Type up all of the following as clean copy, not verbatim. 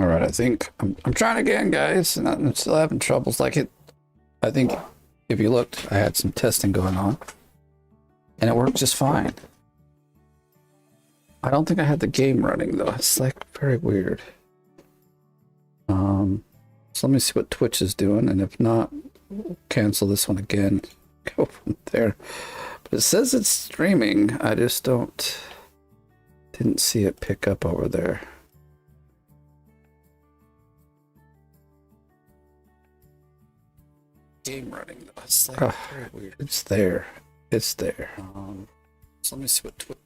All right, I think I'm trying again, guys, and I'm still having troubles. Like it, I think if you looked, I had some testing going on, and it worked just fine. I don't think I had the game running though. It's like very weird. So let me see what Twitch is doing, and if not, we'll cancel this one again. Go from there. But it says it's streaming. I just didn't see it pick up over there. Game running though. It's like very weird. It's there. It's there. So let me see what Twitch.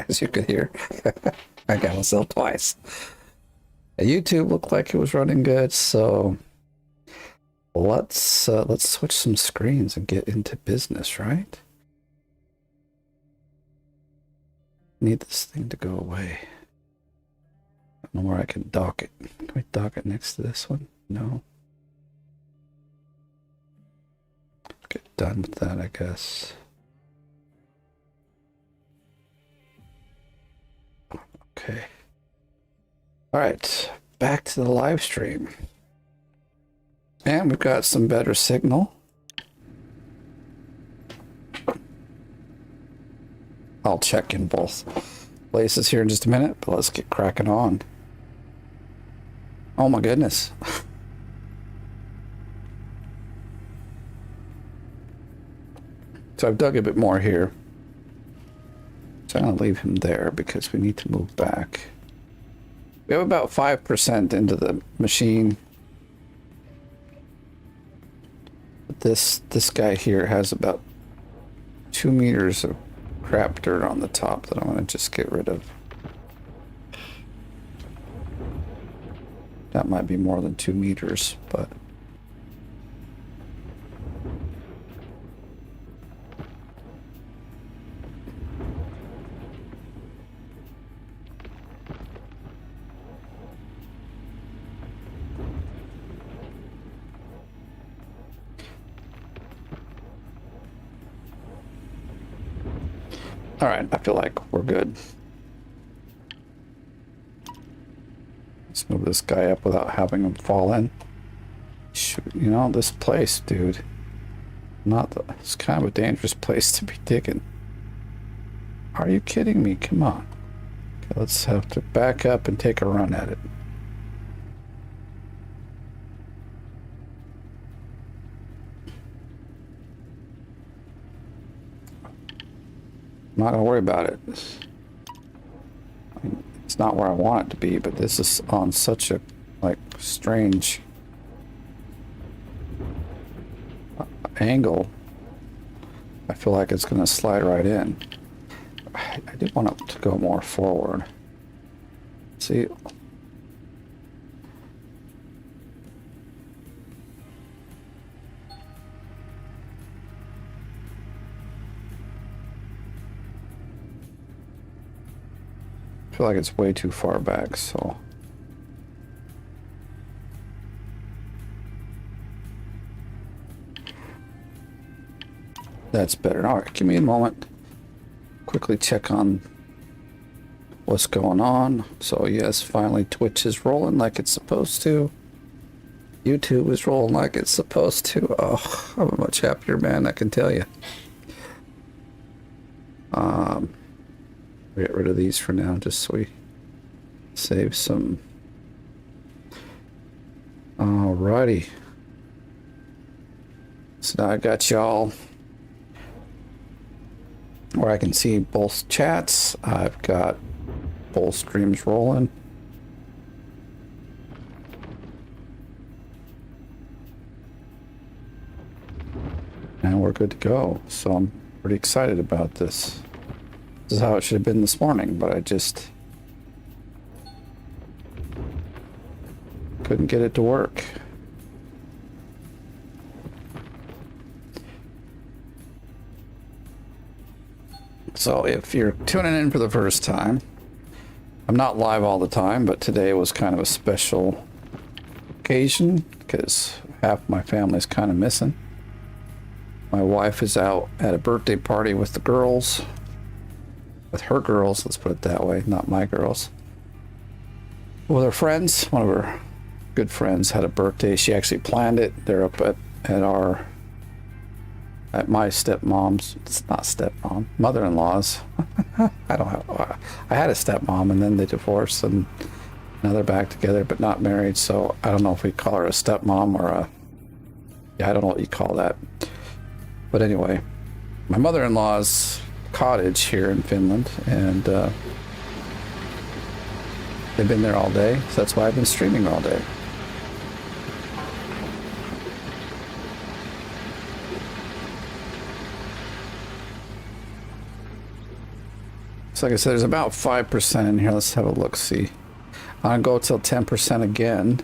As you could hear, I got myself twice. YouTube looked like it was running good, so let's switch some screens and get into business, right? Need this thing to go away. I don't know where I can dock it. Can we dock it next to this one? No. Get done with that, I guess. Okay. All right, back to the live stream. And we've got some better signal. I'll check in both places here in just a minute, but let's get cracking on. Oh my goodness. So I've dug a bit more here. So I'm going to leave him there because we need to move back. We have about 5% into the machine. This guy here has about 2 meters of crap dirt on the top that I'm going to just get rid of. That might be more than 2 meters, but... All right, I feel like we're good. Let's move this guy up without having him fall in. You know, this place, dude. It's kind of a dangerous place to be digging. Are you kidding me? Come on. Okay, let's have to back up and take a run at it. I'm not gonna worry about it. I mean, it's not where I want it to be, but this is on such a strange angle. I feel like it's gonna slide right in. I did want it to go more forward. See. I feel like it's way too far back, so that's better. All right, give me a moment. Quickly check on what's going on. So yes, finally Twitch is rolling like it's supposed to. YouTube is rolling like it's supposed to. Oh, I'm a much happier man, I can tell you. Get rid of these for now, just so we save some. Alrighty. So now I got y'all where I can see both chats. I've got both streams rolling. And we're good to go. So I'm pretty excited about this. This is how it should have been this morning, but I just couldn't get it to work. So if you're tuning in for the first time, I'm not live all the time, but today was kind of a special occasion because half my family's kind of missing. My wife is out at a birthday party with the girls. With her girls, let's put it that way, not my girls. with her friends. One of her good friends had a birthday. She actually planned it. They're up at my stepmom's. It's not stepmom, mother-in-law's. I don't have. I had a stepmom, and then they divorced, and now they're back together, but not married. So I don't know if we call her a stepmom or a. Yeah, I don't know what you call that. But anyway, my mother-in-law's cottage here in Finland, and they've been there all day. So that's why I've been streaming all day. So like I said, there's about 5% in here. Let's have a look, see. I'll go till 10% again.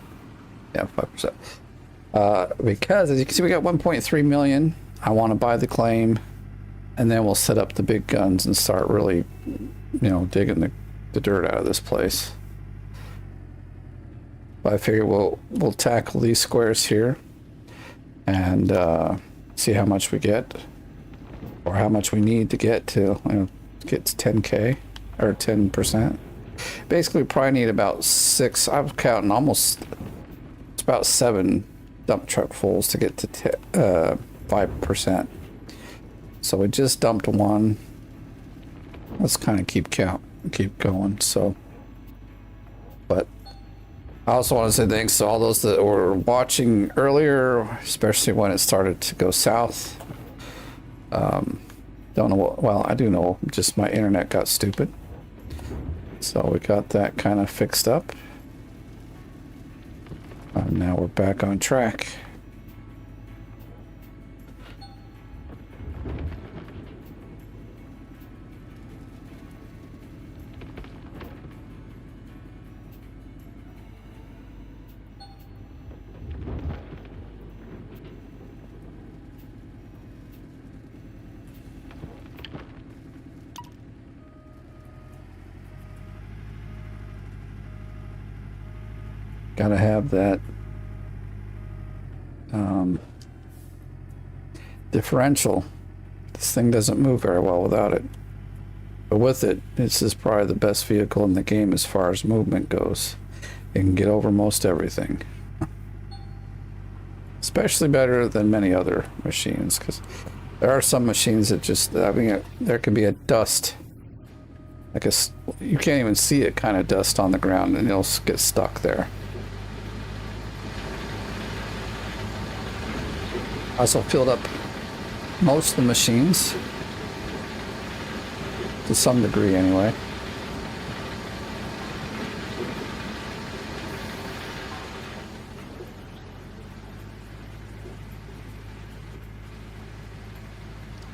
Yeah, 5%. Because as you can see, we got 1.3 million. I want to buy the claim, and then we'll set up the big guns and start really, digging the dirt out of this place. But I figure we'll tackle these squares here and see how much we get, or how much we need to get to get to 10K or 10%. Basically, we probably need about 6. I'm counting almost. It's about 7 dump truck fulls to get to 5%. So we just dumped one. Let's kind of keep going. So, but I also want to say thanks to all those that were watching earlier, especially when it started to go south. Don't know what, well, I do know, just my internet got stupid. So we got that kind of fixed up. Now we're back on track. Gotta have that differential. This thing doesn't move very well without it. But with it, this is probably the best vehicle in the game as far as movement goes. It can get over most everything. Especially better than many other machines, because there are some machines that just, I mean, there can be a dust. I guess you can't even see it, kind of dust on the ground, and it'll get stuck there. Also filled up most of the machines, to some degree anyway.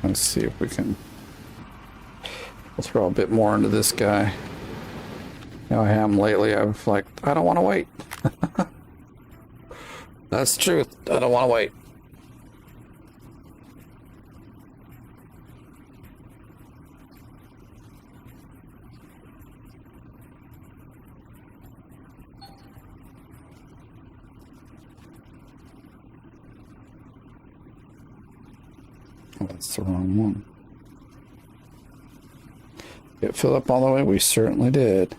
Let's see if we can. We'll throw a bit more into this guy. You know, I am lately. I've like, I don't want to wait. That's the truth. I don't want to wait. Oh, that's the wrong one. Get filled up all the way? We certainly did.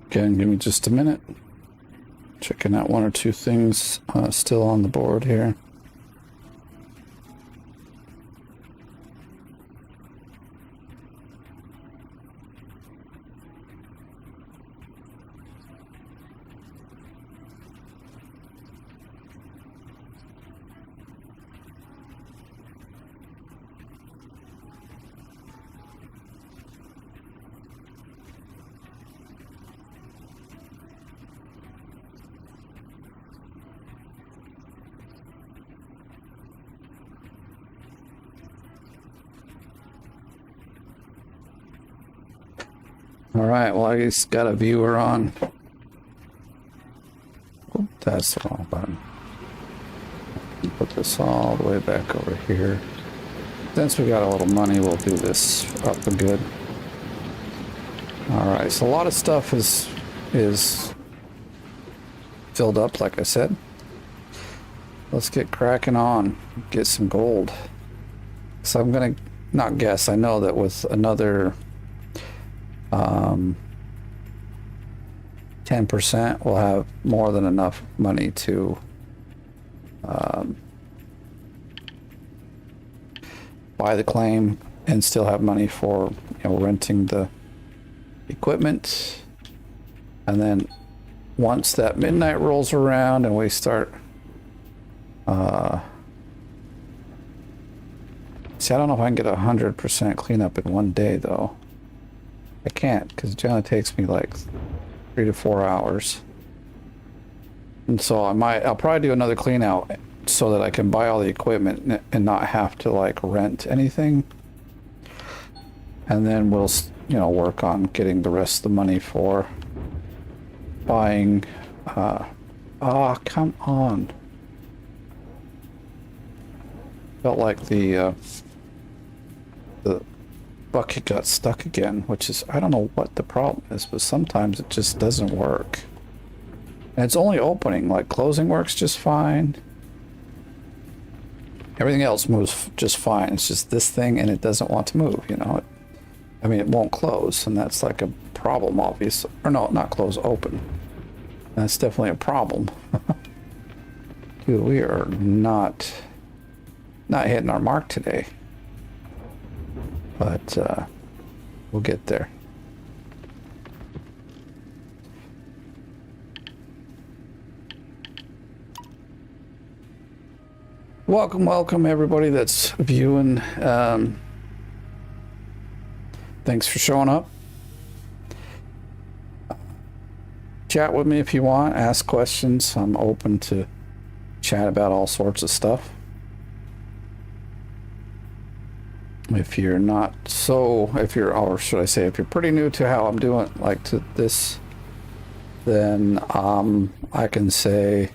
Again, give me just a minute. Checking out one or two things still on the board here. Alright, well, I just got a viewer on. Oh, that's the wrong button. Put this all the way back over here. Since we got a little money, we'll do this up and good. Alright, so a lot of stuff is filled up, like I said. Let's get cracking on. Get some gold. So I'm gonna not guess. I know that with another 10%, we'll have more than enough money to buy the claim and still have money for, you know, renting the equipment. And then once that midnight rolls around and we start see, I don't know if I can get 100% cleanup in one day though. I can't, because it generally takes me like 3 to 4 hours. And so I'll probably do another clean out so that I can buy all the equipment and not have to like rent anything. And then we'll, you know, work on getting the rest of the money for buying, oh, come on. Felt like the bucket got stuck again, which is, I don't know what the problem is, but sometimes it just doesn't work. And it's only opening, like closing works just fine. Everything else moves just fine. It's just this thing, and it doesn't want to move, you know. I mean, it won't close, and that's like a problem, obviously. Or no, not close, open. That's definitely a problem. Dude, we are not hitting our mark today. But we'll get there. Welcome everybody that's viewing. Thanks for showing up. Chat with me if you want, ask questions. I'm open to chat about all sorts of stuff. If you're not so, or should I say, if you're pretty new to how I'm doing, like to this, then I can say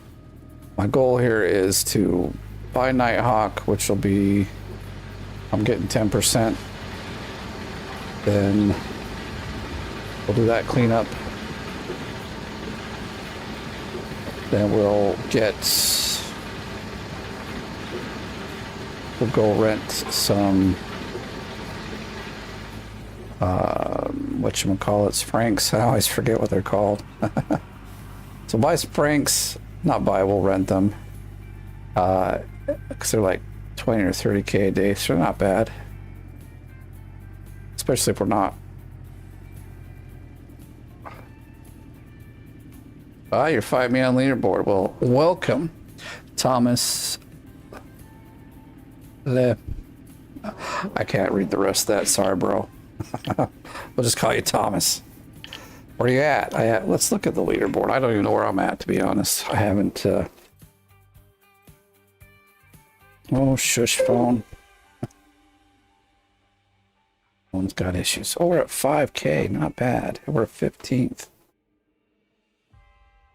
my goal here is to buy Nighthawk, which will be, I'm getting 10%. Then we'll do that cleanup. Then we'll go rent some whatchamacallits, Franks. I always forget what they're called. So buy some Franks, we'll rent them. Because they're like 20 or 30K a day, so they're not bad. Especially if we're not. You're 5-man leaderboard. Well, welcome, Thomas. I can't read the rest of that. Sorry, bro. We'll just call you Thomas. Where are you at? Let's look at the leaderboard. I don't even know where I'm at, to be honest. I haven't. Oh, shush phone. Phone's got issues. Oh, we're at 5K. Not bad. We're 15th.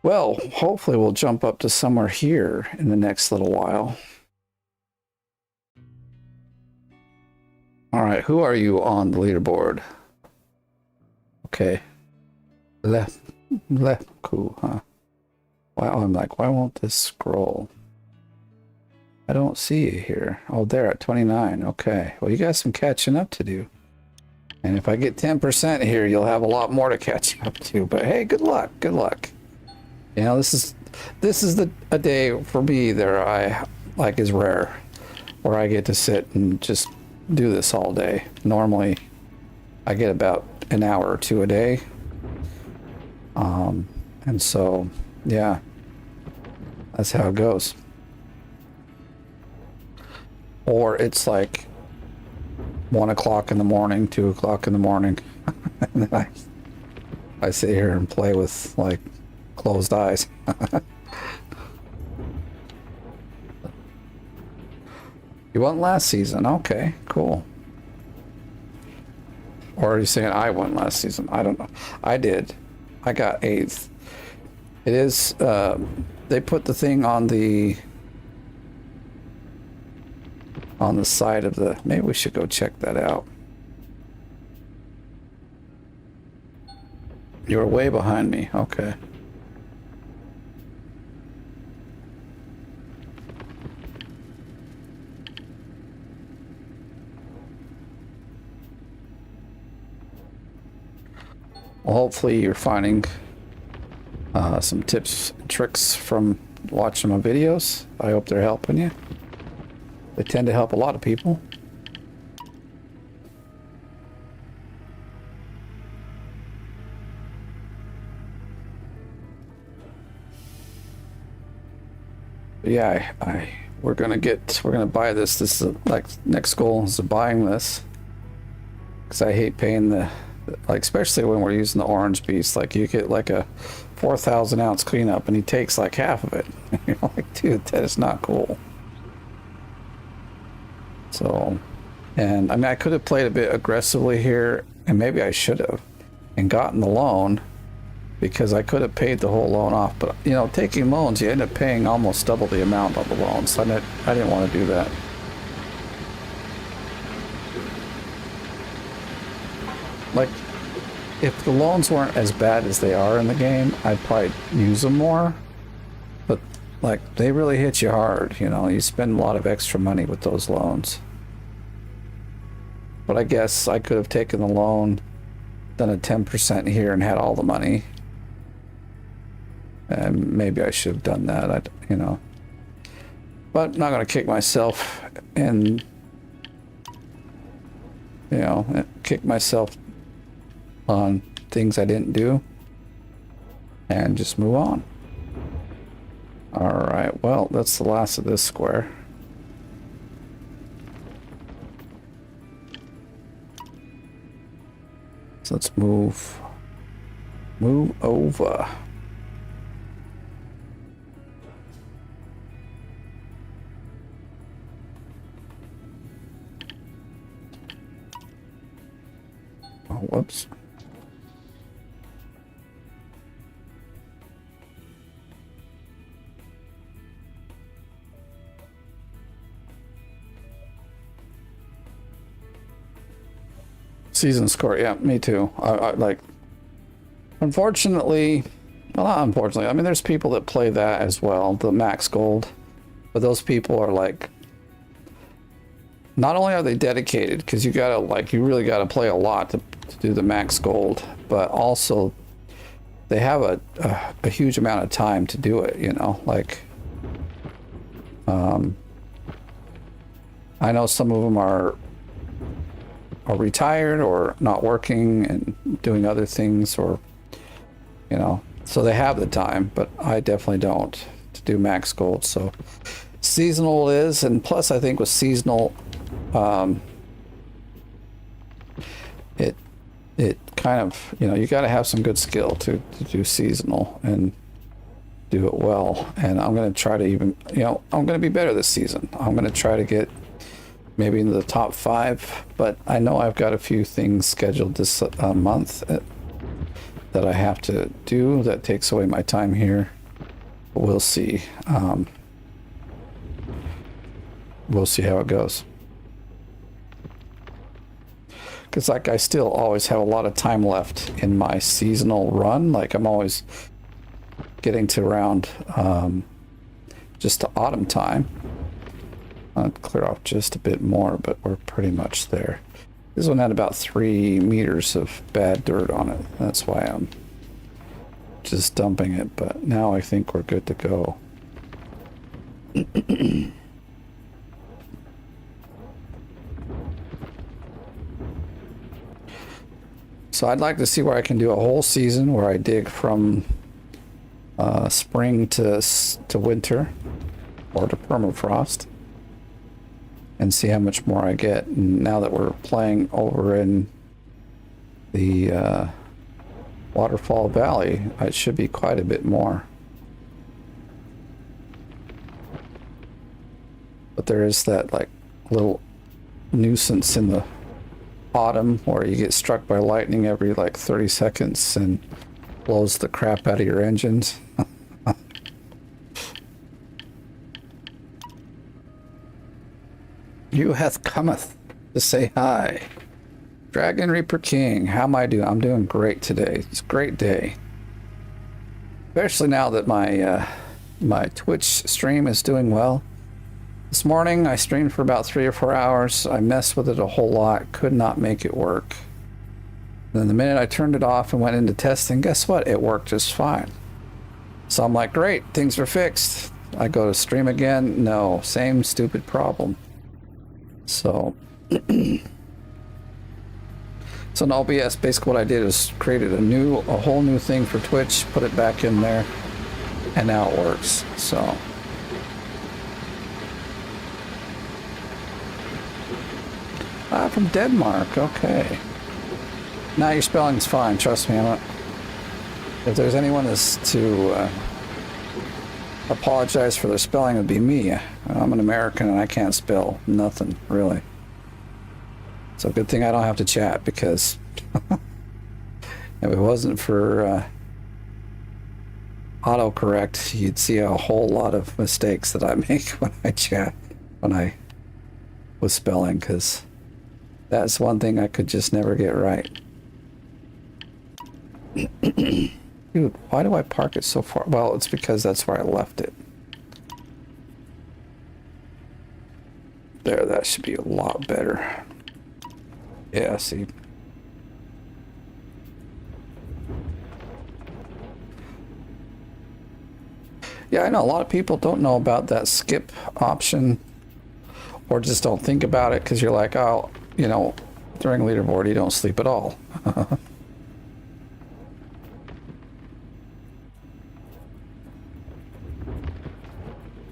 Well, hopefully we'll jump up to somewhere here in the next little while. All right, who are you on the leaderboard? Okay. Left, cool, huh? Wow, I'm like, why won't this scroll? I don't see you here. Oh, there at 29. Okay, well, you got some catching up to do. And if I get 10% here, you'll have a lot more to catch up to. But hey, good luck, good luck. You know, this is a day for me that I like is rare, where I get to sit and just do this all day. Normally, I get about an hour or two a day. And so, yeah, that's how it goes. Or it's like 1 o'clock in the morning, 2 o'clock in the morning. And then I sit here and play with like closed eyes. You won last season. Okay, cool. Or are you saying I won last season? I don't know. I did. I got 8th. It is, they put the thing on the side of the, maybe we should go check that out. You were way behind me. Okay. Well, hopefully you're finding some tips and tricks from watching my videos. I hope they're helping you. They tend to help a lot of people. But yeah, we're gonna buy this. This is like next goal is buying this, because I hate paying the, like, especially when we're using the orange beast. Like, you get like a 4,000 ounce cleanup and he takes like half of it. You're like, dude, that is not cool. So, and I mean, I could have played a bit aggressively here, and maybe I should have, and gotten the loan, because I could have paid the whole loan off. But, you know, taking loans, you end up paying almost double the amount of the loan. So I didn't want to do that. Like, if the loans weren't as bad as they are in the game, I'd probably use them more. But, like, they really hit you hard, you know. You spend a lot of extra money with those loans. But I guess I could have taken the loan, done a 10% here, and had all the money. And maybe I should have done that, you know. But I'm not going to kick myself and, you know, kick myself on things I didn't do, and just move on. Alright, well, that's the last of this square. So let's move over. Oh, whoops. Season score, yeah, me too. I like, unfortunately, well, not unfortunately, I mean, there's people that play that as well, the max gold, but those people are like, not only are they dedicated, because you gotta, like, you really gotta play a lot to do the max gold, but also they have a huge amount of time to do it, you know, like, I know some of them are retired or not working and doing other things, or, you know, so they have the time, but I definitely don't, to do max gold. So seasonal is, and plus I think with seasonal, it kind of, you know, you got to have some good skill to do seasonal and do it well. And I'm going to try to even, you know, I'm going to be better this season. I'm going to try to get maybe into the top 5, but I know I've got a few things scheduled this month that I have to do that takes away my time here. But we'll see. We'll see how it goes. Because, like, I still always have a lot of time left in my seasonal run. Like, I'm always getting to around just to autumn time. I'll clear off just a bit more, but we're pretty much there. This one had about 3 meters of bad dirt on it. That's why I'm just dumping it, but now I think we're good to go. So I'd like to see where I can do a whole season where I dig from spring to winter, or to permafrost, and see how much more I get. And now that we're playing over in the Waterfall Valley, it should be quite a bit more. But there is that, like, little nuisance in the autumn where you get struck by lightning every like 30 seconds and blows the crap out of your engines. You hath cometh to say hi. Dragon Reaper King, how am I doing? I'm doing great today. It's a great day. Especially now that my my Twitch stream is doing well. This morning I streamed for about 3 or 4 hours. I messed with it a whole lot. Could not make it work. Then the minute I turned it off and went into testing, guess what? It worked just fine. So I'm like, great, things are fixed. I go to stream again. No, same stupid problem. So, so in OBS, basically what I did is created a whole new thing for Twitch, put it back in there, and now it works. So. From Denmark, okay. Now your spelling's fine, trust me. If there's anyone that's to apologize for their spelling, it'd be me. I'm an American and I can't spell nothing, really. So good thing I don't have to chat, because if it wasn't for autocorrect, you'd see a whole lot of mistakes that I make when I chat, when I was spelling, because that's one thing I could just never get right. Dude, why do I park it so far? Well, it's because that's where I left it. There, that should be a lot better. Yeah, see. Yeah, I know a lot of people don't know about that skip option, or just don't think about it because you're like, oh, you know, during leaderboard you don't sleep at all.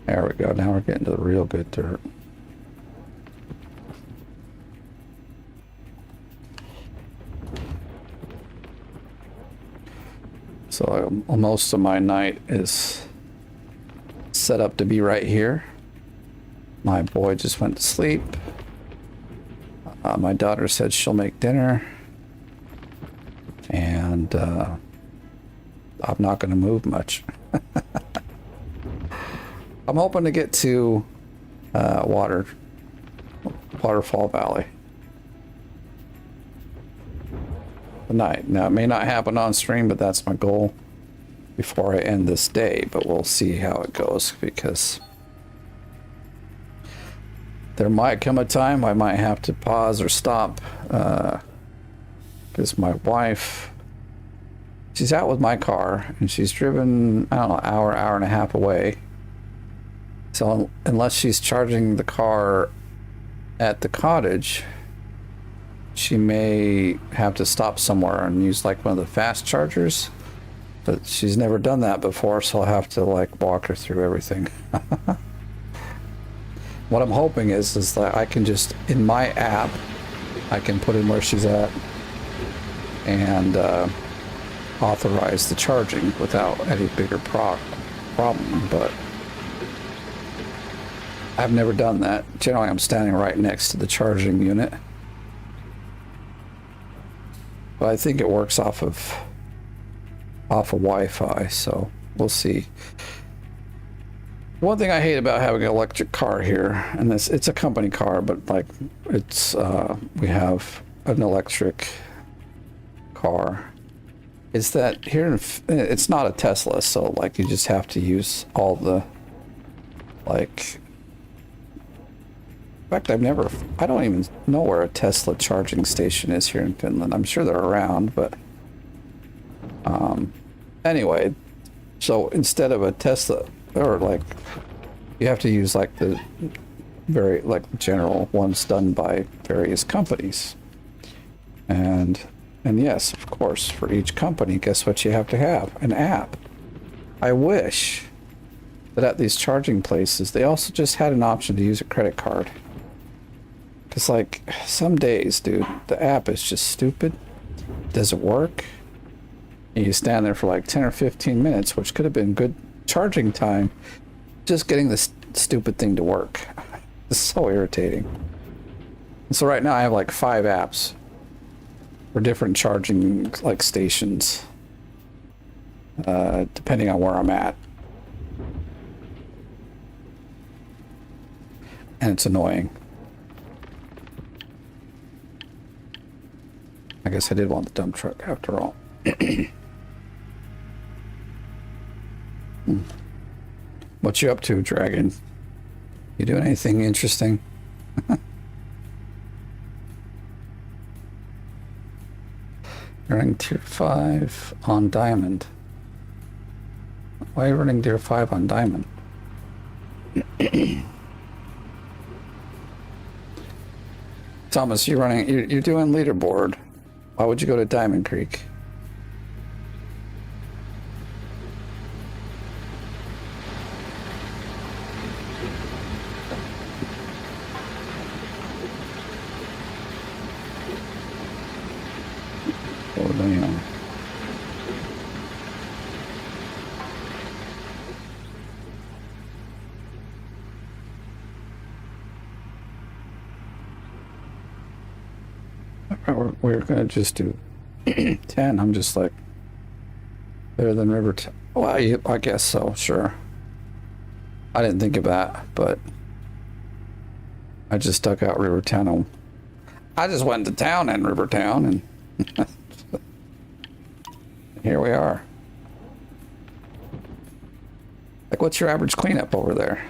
There we go. Now we're getting to the real good dirt. So most of my night is set up to be right here. My boy just went to sleep. My daughter said she'll make dinner. And I'm not going to move much. I'm hoping to get to Waterfall Valley tonight. Now, it may not happen on stream, but that's my goal before I end this day. But we'll see how it goes, because there might come a time I might have to pause or stop, because my wife, she's out with my car and she's driven, I don't know, hour and a half away. So unless she's charging the car at the cottage, she may have to stop somewhere and use like one of the fast chargers. But she's never done that before, so I'll have to like walk her through everything. What I'm hoping is that I can just, in my app, I can put in where she's at and authorize the charging without any bigger problem. But I've never done that. Generally, I'm standing right next to the charging unit. But I think it works off of Wi-Fi, so we'll see. One thing I hate about having an electric car here, and it's a company car, but like it's we have an electric car, is that here it's not a Tesla, so like you just have to use all the like. In fact, I don't even know where a Tesla charging station is here in Finland. I'm sure they're around, but anyway, so instead of a Tesla, or like, you have to use like the very like general ones done by various companies. And yes, of course, for each company, guess what you have to have? An app. I wish that at these charging places, they also just had an option to use a credit card. Because, like, some days, dude, the app is just stupid. Doesn't work. And you stand there for like 10 or 15 minutes, which could have been good charging time, just getting this stupid thing to work. It's so irritating. And so right now I have like 5 apps for different charging like stations, depending on where I'm at. And it's annoying. I guess I did want the dump truck after all. What you up to, Dragon? You doing anything interesting? Running tier 5 on diamond. Why are you running tier 5 on diamond? Thomas, you're doing leaderboard. Why would you go to Diamond Creek? Oh, damn. We're gonna just do 10. I'm just like better than River Town. Well, I guess so. Sure. I didn't think of that, but I just stuck out Rivertown. I just went to town in Rivertown, and here we are. Like, what's your average cleanup over there?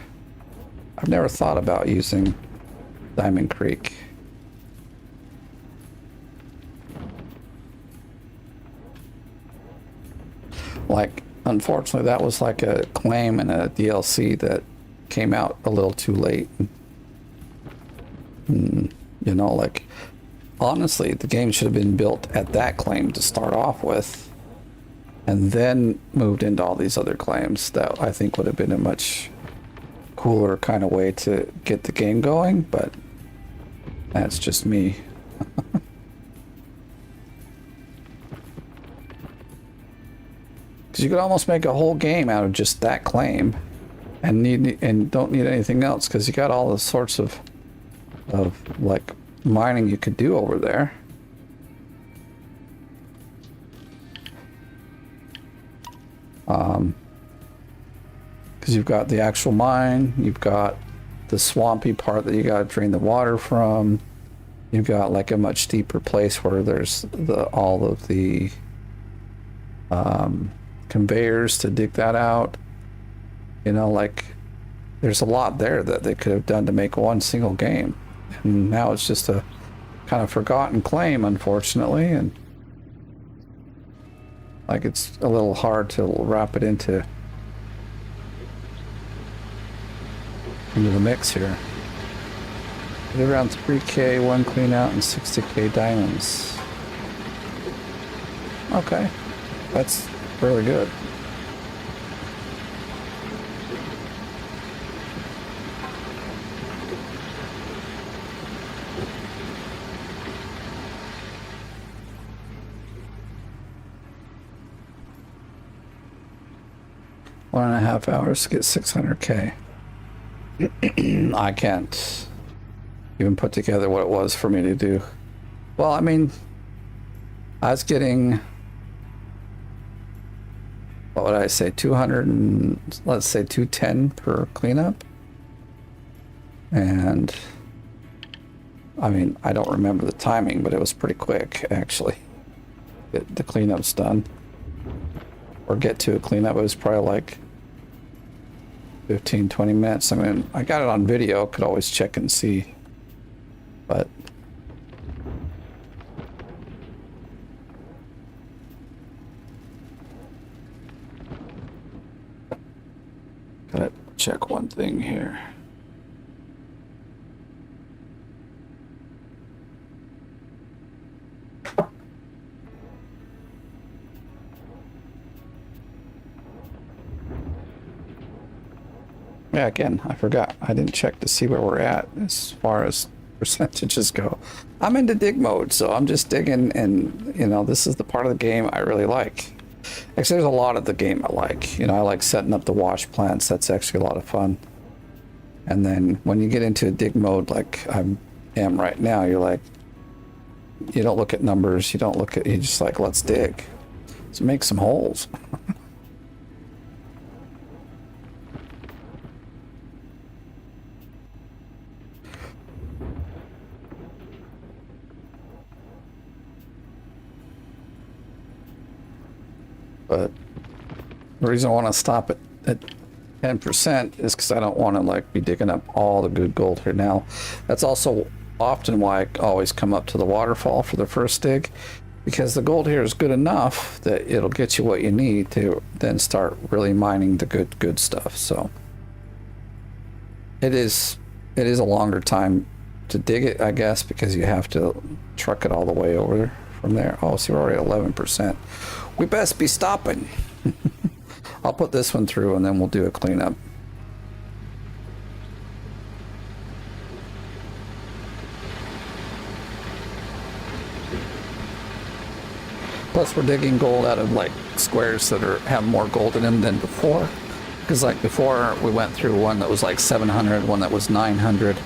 I've never thought about using Diamond Creek. Like, unfortunately, that was like a claim in a DLC that came out a little too late. You know, like, honestly, the game should have been built at that claim to start off with, and then moved into all these other claims. That I think would have been a much cooler kind of way to get the game going, but that's just me. Because you could almost make a whole game out of just that claim, and don't need anything else, because you got all the sorts of like mining you could do over there. Because you've got the actual mine, you've got the swampy part that you got to drain the water from. You've got like a much deeper place where there's all of the conveyors to dig that out. You know, like, there's a lot there that they could have done to make one single game, and now it's just a kind of forgotten claim, unfortunately, and like, it's a little hard to wrap it into the mix here. Get around 3k, 1 clean out, and 60k diamonds. Okay, that's really good. One and a half hours to get 600k. I can't even put together what it was for me to do. Well, I mean, I was getting, what would I say, 200 and let's say 210 per cleanup. And I mean, I don't remember the timing, but it was pretty quick, actually. Get the cleanups done, or get to a cleanup. It was probably like 15-20 minutes. I mean, I got it on video, could always check and see, but gotta check one thing here. Yeah, again, I forgot. I didn't check to see where we're at as far as percentages go. I'm into dig mode, so I'm just digging, and, you know, this is the part of the game I really like. Actually, there's a lot of the game I like. You know, I like setting up the wash plants. That's actually a lot of fun. And then when you get into a dig mode like I am right now, you're like, you don't look at numbers, you don't look at, you just like, let's dig. Let's make some holes. But the reason I want to stop at 10% is because I don't want to like be digging up all the good gold here now. That's also often why I always come up to the waterfall for the first dig, because the gold here is good enough that it'll get you what you need to then start really mining the good stuff. So it is a longer time to dig it, I guess, because you have to truck it all the way over from there. Oh, see, we're already at 11%. We best be stopping. I'll put this one through and then we'll do a cleanup. Plus we're digging gold out of like squares that have more gold in them than before. Because like before we went through one that was like 700, one that was 900.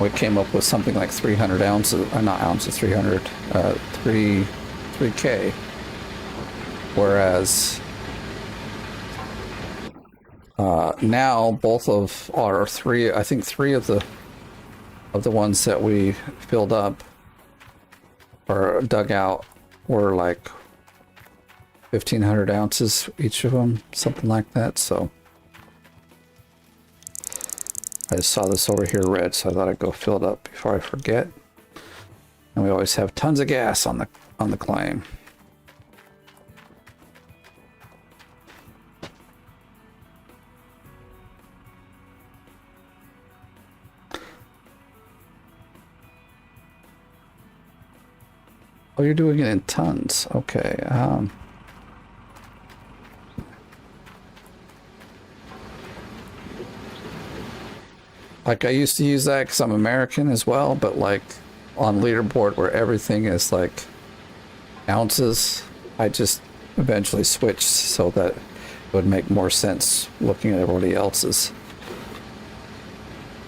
We came up with something like 300 ounces, not ounces, 3K. Whereas now both of our three, I think three of the ones that we filled up or dug out were like 1,500 ounces each of them, something like that. So I just saw this over here red, so I thought I'd go fill it up before I forget. And we always have tons of gas on the claim. Oh, you're doing it in tons. Okay. Like I used to use that because I'm American as well, but like on leaderboard where everything is like ounces, I just eventually switched so that it would make more sense looking at everybody else's.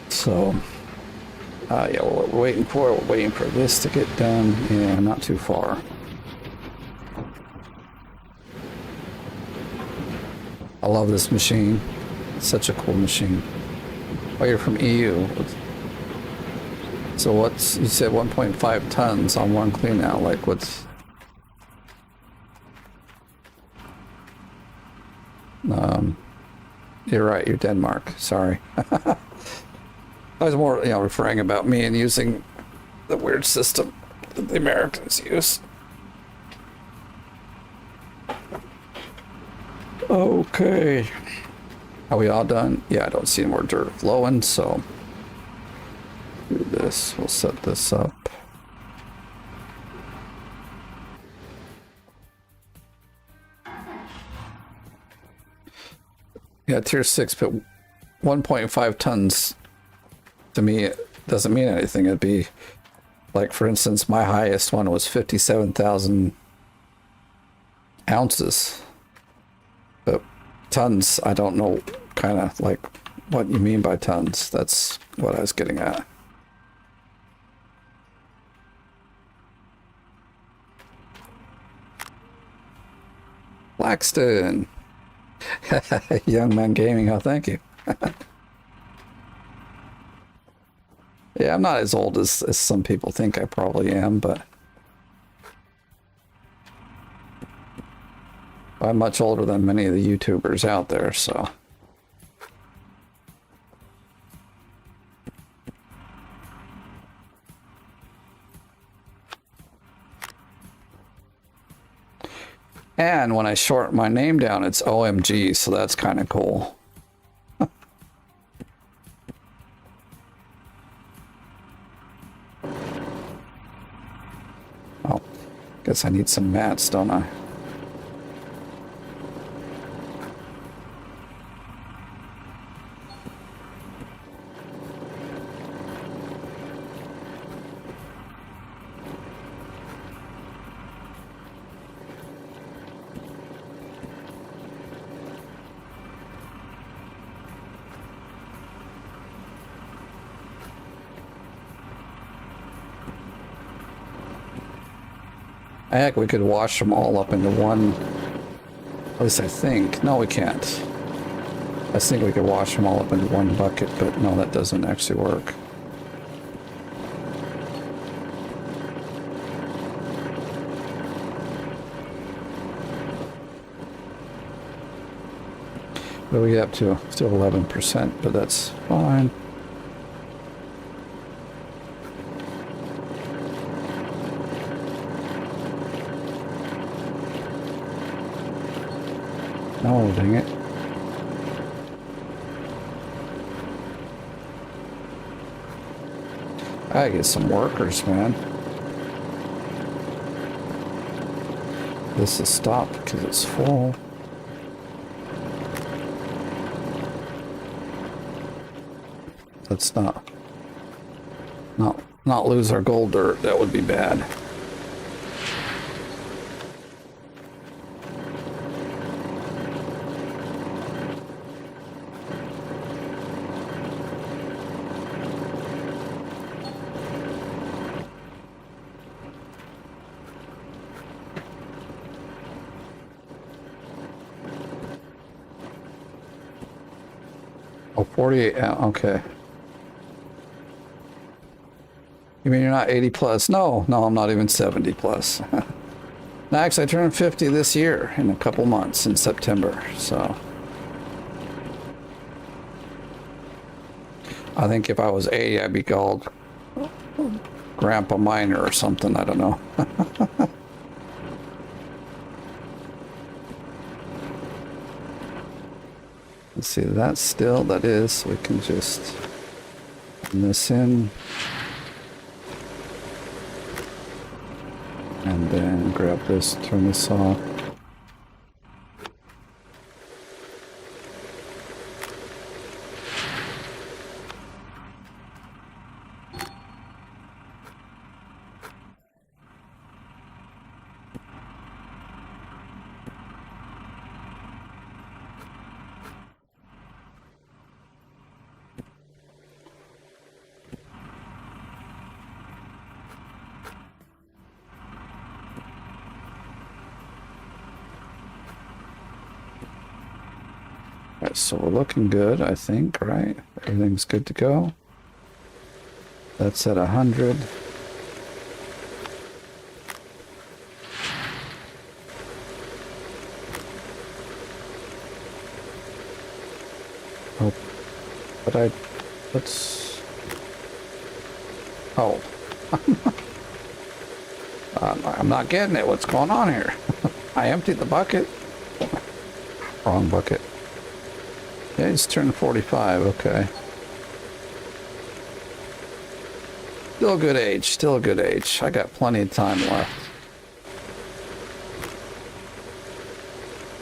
So, yeah, we're waiting for this to get done. Yeah, not too far. I love this machine. It's such a cool machine. Oh, you're from EU. So what's, you said 1.5 tons on one clean out, like what's... You're right, you're Denmark, sorry. I was more, referring about me and using the weird system that the Americans use. Okay. Are we all done? Yeah, I don't see any more dirt flowing, so do this. We'll set this up. Yeah, tier 6, but 1.5 tons to me it doesn't mean anything. It'd be like, for instance, my highest one was 57,000 ounces. But tons, I don't know kind of like what you mean by tons. That's what I was getting at. Blackston. Young Man Gaming, oh thank you. Yeah, I'm not as old as some people think I probably am, but I'm much older than many of the YouTubers out there, so. And when I short my name down, it's OMG, so that's kind of cool. Oh, guess I need some mats, don't I? Heck, we could wash them all up into one. At least I think. No, we can't. I think we could wash them all up into one bucket, but no, that doesn't actually work. What do we get up to? Still 11%, but that's fine. No, dang it. I get some workers, man. This is stopped because it's full. Let's not lose our gold dirt. That would be bad. Oh, 48, okay. You mean you're not 80 plus? No, I'm not even 70 plus. Actually, I turned 50 this year in a couple months in September, so. I think if I was 80, I'd be called Grandpa Minor or something, I don't know. Let's see, that's still, that is, we can just put this in. And then grab this, turn this off. So we're looking good, I think, right? Everything's good to go. That's at 100. Oh, but let's... Oh. I'm not getting it. What's going on here? I emptied the bucket. Wrong bucket. Yeah, it's turned 45, okay. Still a good age, still a good age. I got plenty of time left.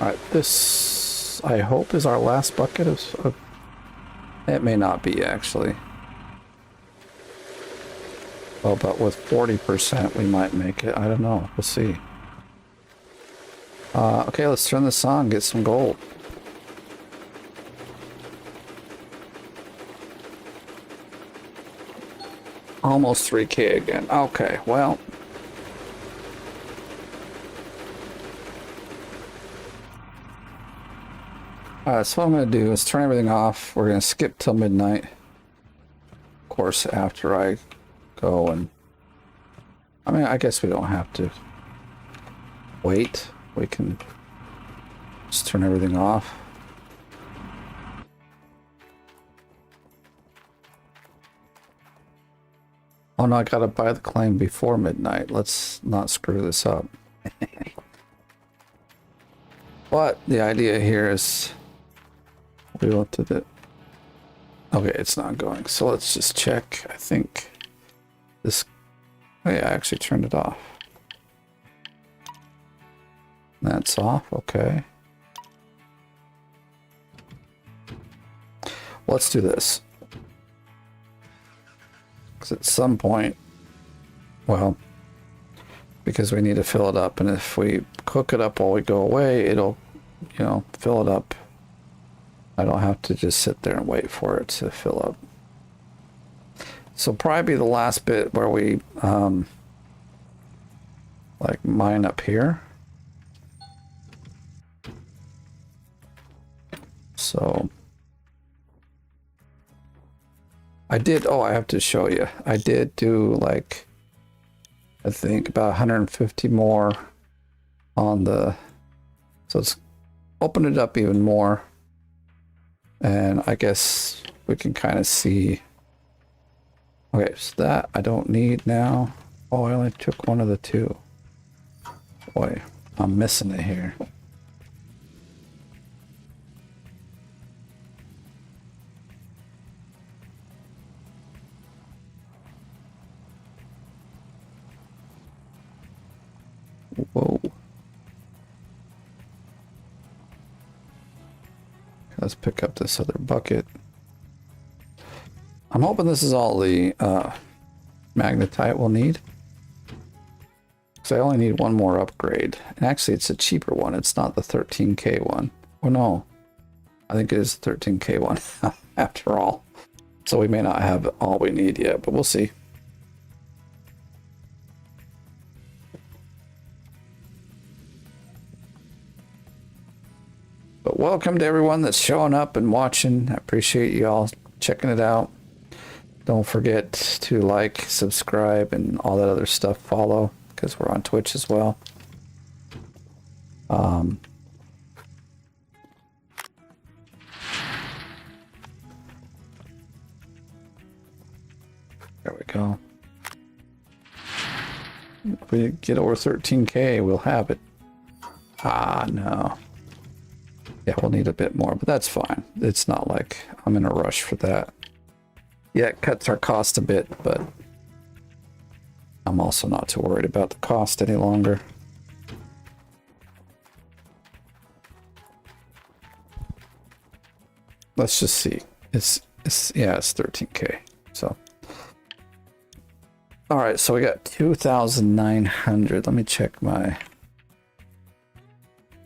Alright, this, I hope, is our last bucket of... It may not be, actually. Oh, but with 40%, we might make it. I don't know. We'll see. Okay, let's turn this on, get some gold. Almost 3K again. Okay, well. Alright, so what I'm going to do is turn everything off. We're going to skip till midnight. Of course, after I go and... I mean, I guess we don't have to wait. We can just turn everything off. Oh no, I gotta buy the claim before midnight. Let's not screw this up. But the idea here is we wanted it. Okay, it's not going. So let's just check. I think this. Oh yeah, I actually turned it off. That's off. Okay. Let's do this. Because at some point, well, because we need to fill it up, and if we cook it up while we go away, it'll, you know, fill it up. I don't have to just sit there and wait for it to fill up. So probably the last bit where we like mine up here. So I did, oh, I have to show you. I did do like, I think about 150 more on the, so it's opened it up even more. And I guess we can kind of see. Okay, so that I don't need now. Oh, I only took one of the two. Boy, I'm missing it here. Whoa. Let's pick up this other bucket. I'm hoping this is all the magnetite we'll need. Because I only need one more upgrade. And actually, it's a cheaper one. It's not the 13K one. Oh, no. I think it is the 13K one after all. So we may not have all we need yet, but we'll see. But welcome to everyone that's showing up and watching. I appreciate you all checking it out. Don't forget to like, subscribe, and all that other stuff. Follow, because we're on Twitch as well. There we go. If we get over 13K, we'll have it. Ah, no. Yeah, we'll need a bit more, but that's fine. It's not like I'm in a rush for that. Yeah, it cuts our cost a bit, but I'm also not too worried about the cost any longer. Let's just see. It's 13K. So, all right. So we got 2,900. Let me check my.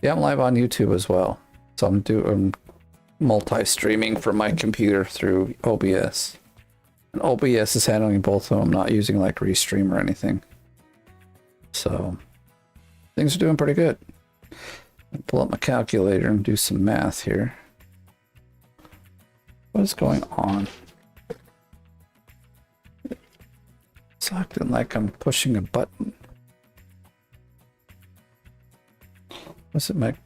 Yeah, I'm live on YouTube as well. So I'm doing multi-streaming from my computer through OBS. And OBS is handling both of them, not using like Restream or anything. So things are doing pretty good. I'll pull up my calculator and do some math here. What is going on? It's acting like I'm pushing a button. What's it make?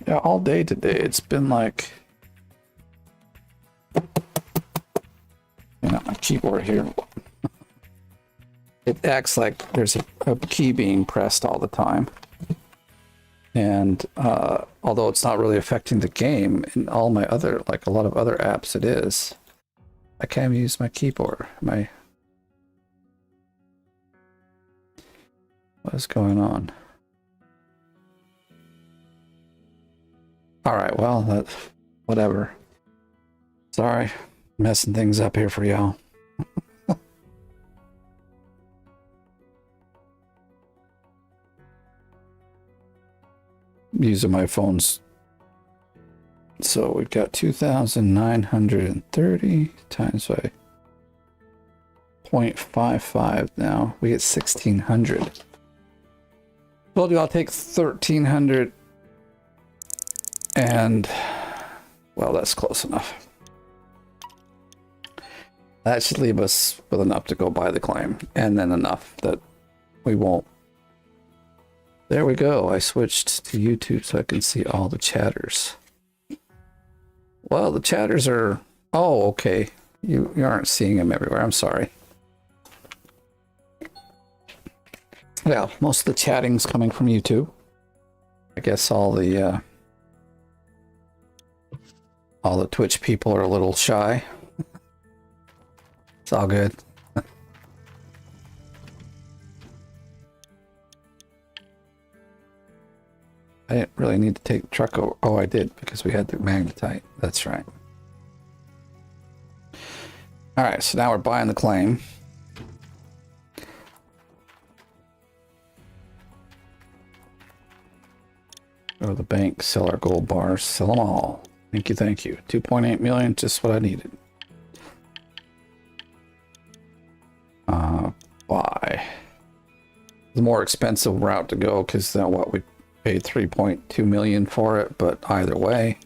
Yeah, all day today it's been like, my keyboard here. It acts like there's a key being pressed all the time. And although it's not really affecting the game, in all my other, like a lot of other apps it is, I can't even use my keyboard. What is going on? All right, well, whatever. Sorry, messing things up here for y'all. Using my phones. So we've got 2,930 times by 0.55 now. We get 1,600. Told you I'll take 1,300. And, well, that's close enough. That should leave us with enough to go buy the claim. And then enough that we won't. There we go. I switched to YouTube so I can see all the chatters. Well, the chatters are... Oh, okay. You aren't seeing them everywhere. I'm sorry. Yeah, most of the chatting's coming from YouTube. I guess all the Twitch people are a little shy. It's all good. I didn't really need to take the truck over. Oh, I did, because we had the magnetite. That's right. All right, so now we're buying the claim. Go to the bank, sell our gold bars, sell them all. Thank you, thank you. 2.8 million, just what I needed. Buy. The more expensive route to go, because then what, we paid 3.2 million for it, but either way,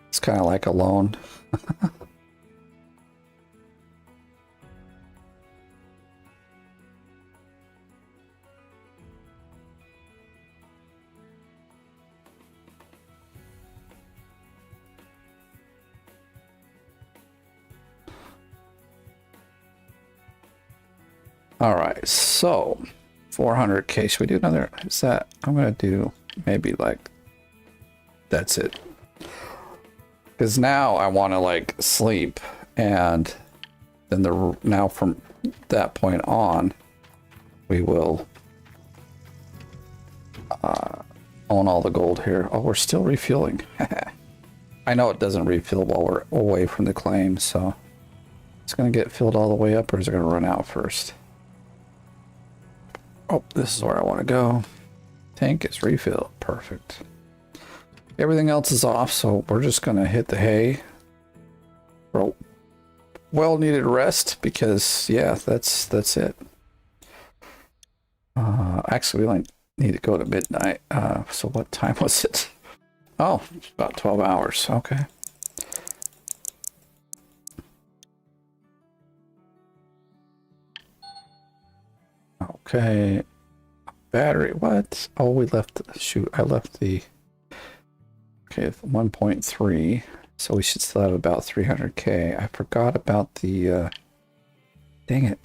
it's kind of like a loan. All right, so 400K. Should we do another? Is that? I'm gonna do maybe like that's it. Because now I want to like sleep, and then now from that point on, we will own all the gold here. Oh, we're still refueling. I know it doesn't refill while we're away from the claim, so it's going to get filled all the way up, or is it going to run out first? Oh, this is where I want to go. Tank is refilled. Perfect. Everything else is off, so we're just going to hit the hay for a well-needed rest because, yeah, that's it. Actually, we only need to go to midnight. So what time was it? Oh, it's about 12 hours. Okay. Okay. Battery. What? Oh, we left. Shoot, I left the. Okay, 1.3. So we should still have about 300K. I forgot about the. Dang it.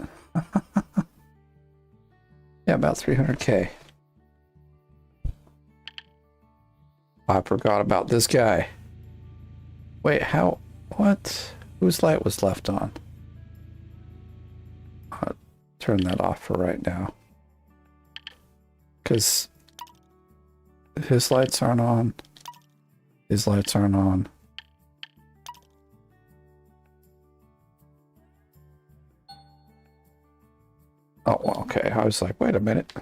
Yeah, about 300K. I forgot about this guy. Wait, how? What? Whose light was left on? I'll turn that off for right now. Because his lights aren't on. His lights aren't on. Oh, well, okay. I was like, wait a minute.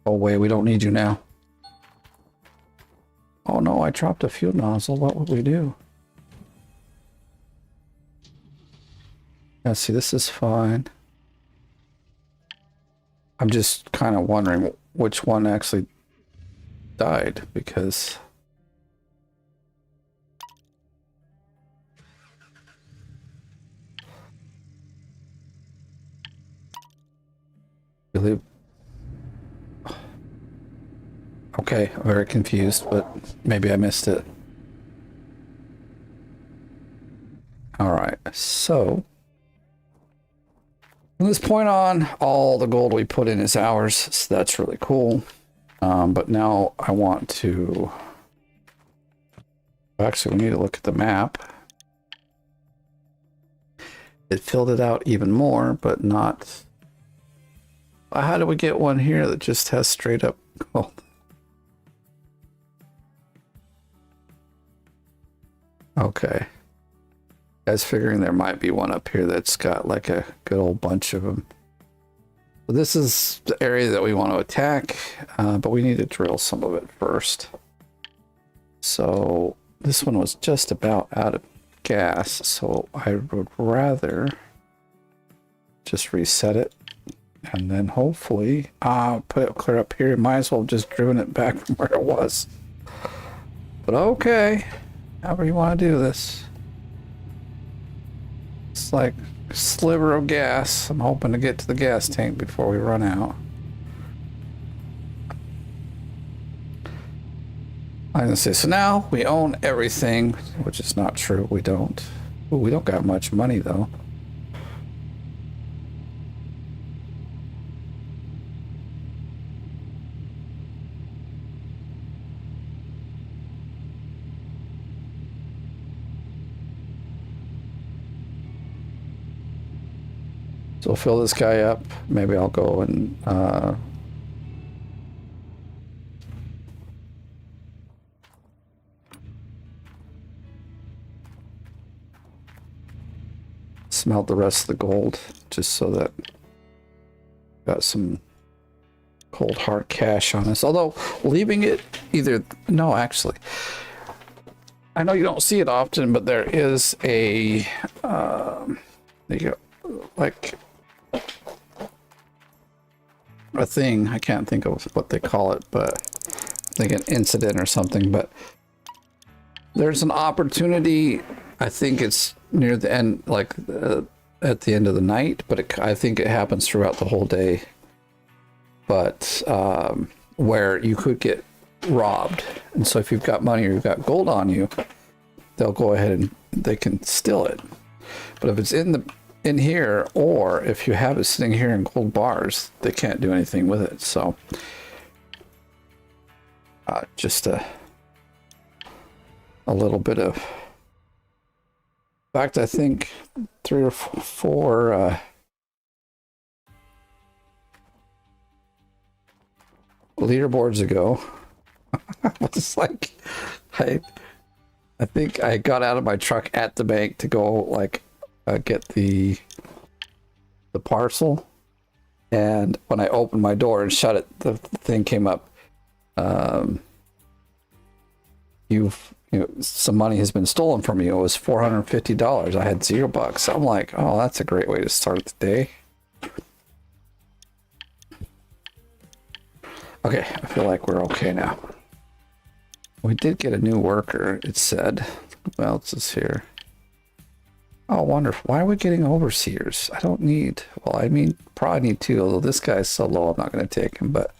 Oh, wait, we don't need you now. Oh, no, I dropped a fuel nozzle. What would we do? Yeah, see, this is fine. I'm just kind of wondering which one actually died, because... Really? Okay, I'm very confused, but maybe I missed it. Alright, so... From this point on, all the gold we put in is ours, so that's really cool. But now I want to... Actually, we need to look at the map. It filled it out even more, but not... How do we get one here that just has straight up gold? Okay. I was figuring there might be one up here that's got like a good old bunch of them. So this is the area that we want to attack, but we need to drill some of it first. So this one was just about out of gas, so I would rather just reset it. And then hopefully, put it clear up here. Might as well have just driven it back from where it was. But okay, however you want to do this. It's like a sliver of gas. I'm hoping to get to the gas tank before we run out. I'm gonna say, so now we own everything, which is not true. We don't. Ooh, we don't got much money though. So fill this guy up. Maybe I'll go and smelt the rest of the gold, just so that got some cold hard cash on us. Although leaving it either, no, actually, I know you don't see it often, but there is a there you go, like a thing, I can't think of what they call it, but I think an incident or something, but there's an opportunity, I think it's near the end, like at the end of the night, but I think it happens throughout the whole day, but where you could get robbed. And so if you've got money or you've got gold on you, they'll go ahead and they can steal it. But if it's in here, or if you have it sitting here in gold bars, they can't do anything with it. So just a little bit of In fact, I think 3 or 4 leaderboards ago, I was like, I think I got out of my truck at the bank to go like get the parcel, and when I opened my door and shut it, the thing came up. Some money has been stolen from you. It was $450. I had $0. I'm like, oh, that's a great way to start the day. Okay, I feel like we're okay now. We did get a new worker, it said. Who else is here? Oh, wonderful. Why are we getting overseers? I don't need, well, I mean, probably need 2, although this guy's so low, I'm not going to take him. But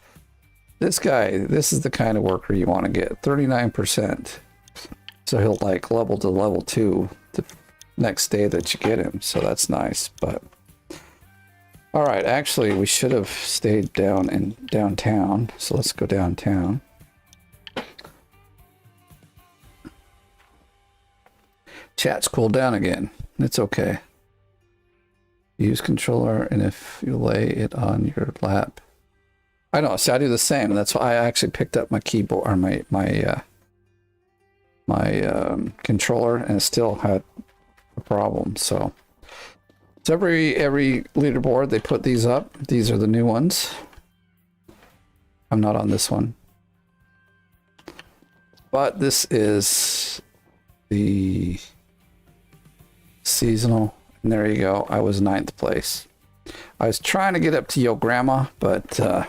this guy, this is the kind of worker you want to get. 39%. So he'll like level to level 2 the next day that you get him. So that's nice. But all right, actually, we should have stayed downtown. So let's go downtown. Chat's cooled down again. It's okay. Use controller, and if you lay it on your lap. I know, see, I do the same. That's why I actually picked up my keyboard, or my controller, and it still had a problem. So every leaderboard they put these up. These are the new ones. I'm not on this one, but this is the seasonal, and there you go. I was 9th place. I was trying to get up to Yo Grandma, but I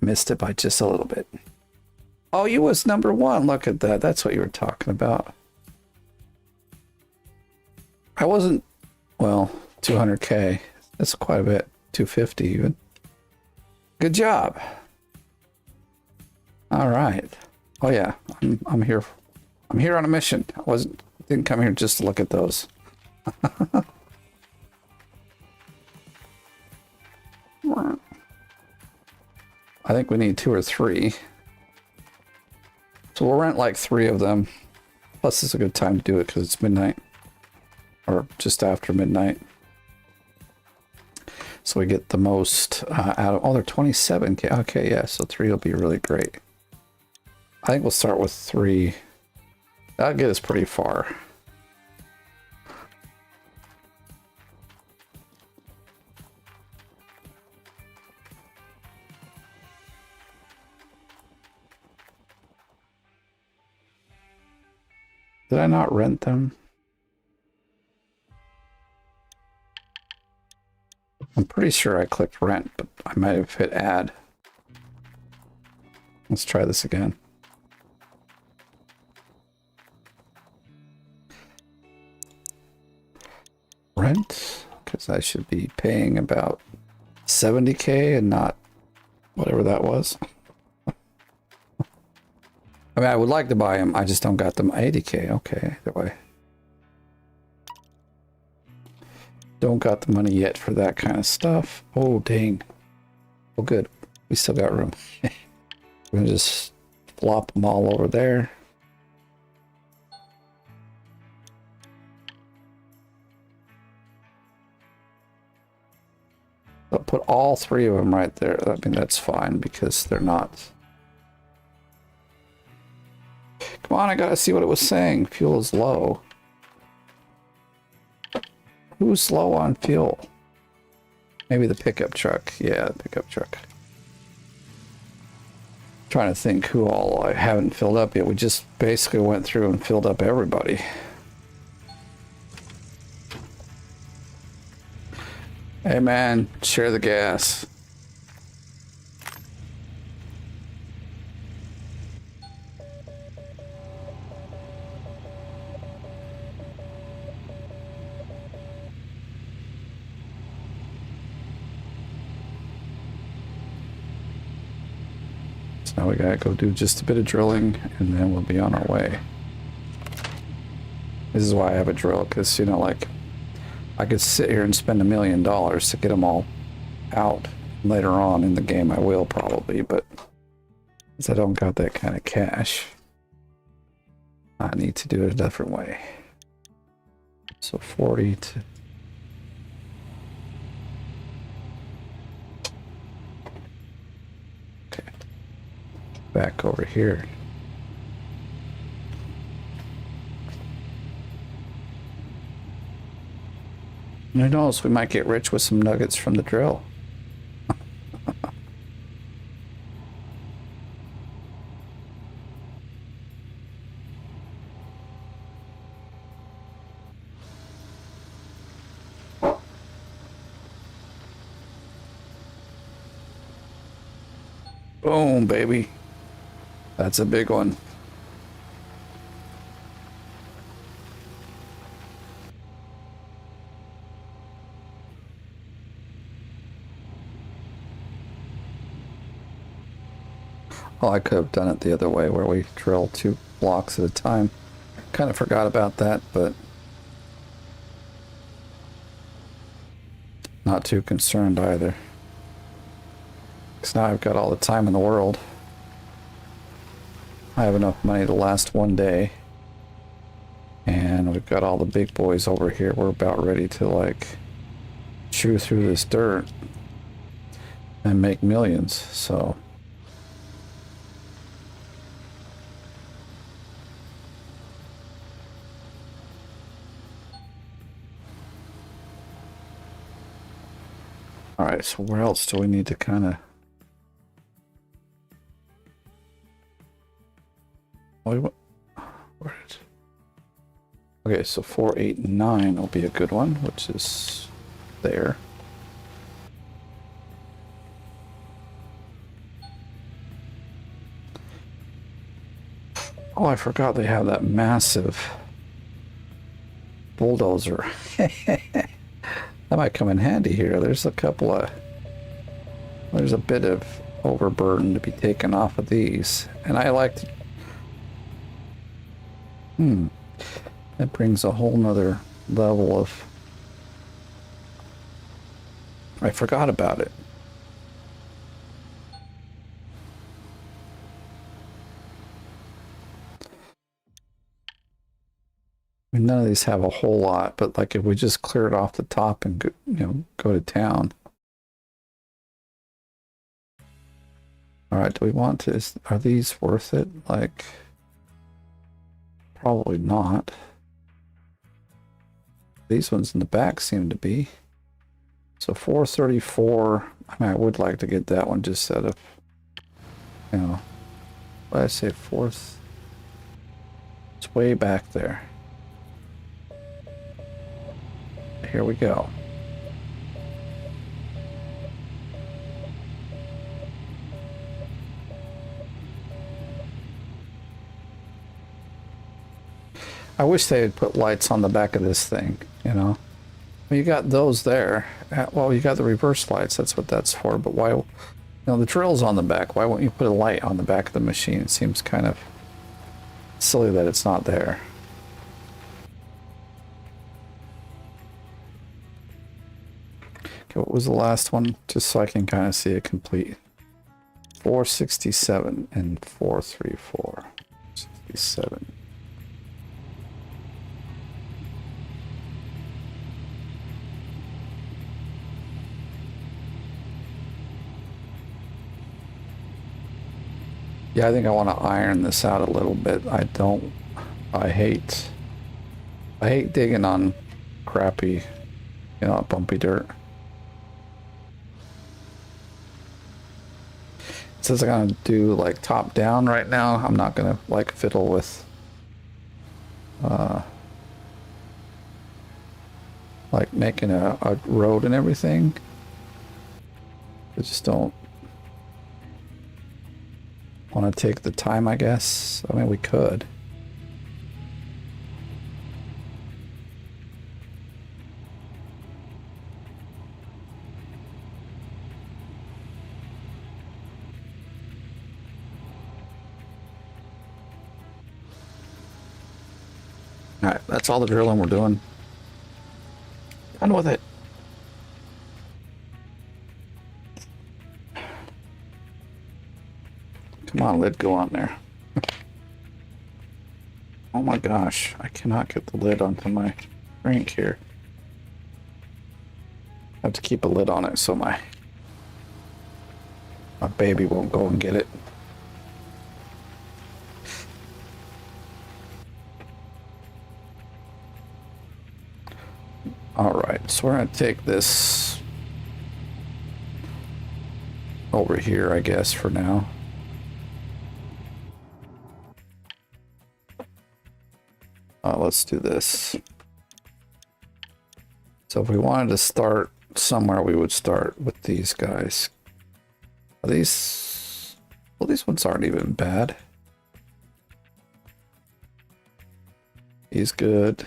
missed it by just a little bit. Oh, you was number 1. Look at that. That's what you were talking about. I wasn't, well, 200K. That's quite a bit. 250 even. Good job. All right. Oh yeah, I'm here. I'm here on a mission. Didn't come here just to look at those. I think we need 2 or 3. So we'll rent like 3 of them. Plus it's a good time to do it because it's midnight. Or just after midnight. So we get the most out of... Oh, they're 27K. Okay, yeah, so 3 will be really great. I think we'll start with 3. That'll get us pretty far. Did I not rent them? I'm pretty sure I clicked rent, but I might have hit add. Let's try this again. Rent, because I should be paying about 70K and not whatever that was. I mean, I would like to buy them. I just don't got them. 80K. Okay, either way. Don't got the money yet for that kind of stuff. Oh, dang. Oh, good. We still got room. We're going to just flop them all over there. I'll put all 3 of them right there. I mean, that's fine because they're not... Come on, I gotta see what it was saying. Fuel is low. Who's low on fuel? Maybe the pickup truck. Yeah, the pickup truck. Trying to think who all I haven't filled up yet. We just basically went through and filled up everybody. Hey man, share the gas. So now we gotta go do just a bit of drilling and then we'll be on our way. This is why I have a drill, because, you know, like, I could sit here and spend $1 million to get them all out. Later on in the game I will probably, but since I don't got that kind of cash, I need to do it a different way. So 40 to... Okay. Back over here. Who knows, we might get rich with some nuggets from the drill. Boom, baby. That's a big one. Oh, I could have done it the other way where we drill 2 blocks at a time. Kind of forgot about that, but not too concerned either. Because now I've got all the time in the world. I have enough money to last 1 day. And we've got all the big boys over here. We're about ready to like chew through this dirt and make millions, so. All right, so where else do we need to kind of... Okay, so 4, 8, 9 will be a good one, which is there. Oh, I forgot they have that massive bulldozer. That might come in handy here. There's a couple of... There's a bit of overburden to be taken off of these. And I like to... That brings a whole nother level of... I forgot about it. I mean, none of these have a whole lot, but like if we just clear it off the top and go, go to town. All right, do we want to, are these worth it? Like, probably not. These ones in the back seem to be. So 434, I mean, I would like to get that one just out of, what did I say, fourth? It's way back there. Here we go. I wish they had put lights on the back of this thing, Well, you got those there. Well, you got the reverse lights. That's what that's for. But why, the drill's on the back. Why won't you put a light on the back of the machine? It seems kind of silly that it's not there. Okay, what was the last one? Just so I can kind of see it complete. 467 and 434. 67. Yeah, I think I want to iron this out a little bit. I hate digging on crappy, bumpy dirt. It says I'm gonna do like top down right now. I'm not gonna like fiddle with like making a road and everything. I just don't want to take the time, I guess. I mean, we could. Alright, that's all the drilling we're doing. Done with it. Come on, lid, go on there. Oh my gosh, I cannot get the lid onto my drink here. I have to keep a lid on it so my baby won't go and get it. All right, so we're gonna take this over here, I guess, for now. Let's do this. So if we wanted to start somewhere, we would start with these guys. Are these, well, these ones aren't even bad. He's good.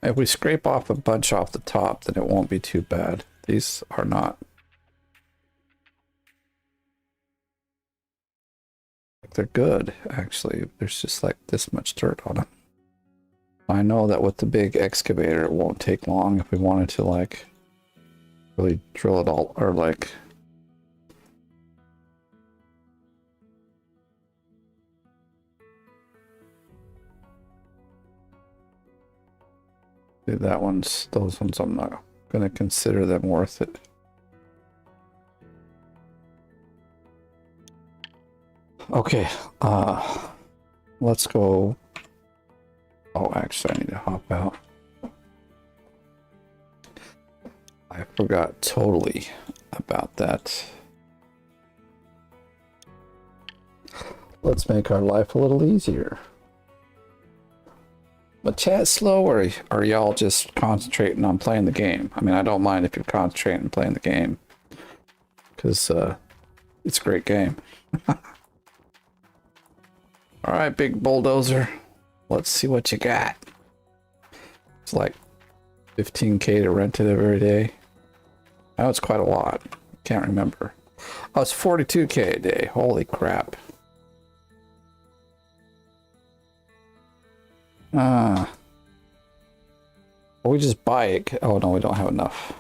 If we scrape off a bunch off the top, then it won't be too bad. These are not. They're good, actually. There's just like this much dirt on them. I know that with the big excavator, it won't take long if we wanted to like really drill it all, or like that one's, those ones I'm not going to consider them worth it. Okay, let's go. Oh, actually, I need to hop out. I forgot totally about that. Let's make our life a little easier. But chat slow, or are y'all just concentrating on playing the game? I mean, I don't mind if you're concentrating on playing the game, because it's a great game. All right, big bulldozer. Let's see what you got. It's like 15K to rent it every day. I know it's quite a lot. Can't remember. Oh, it's 42K a day. Holy crap. We just buy it. Oh no, we don't have enough.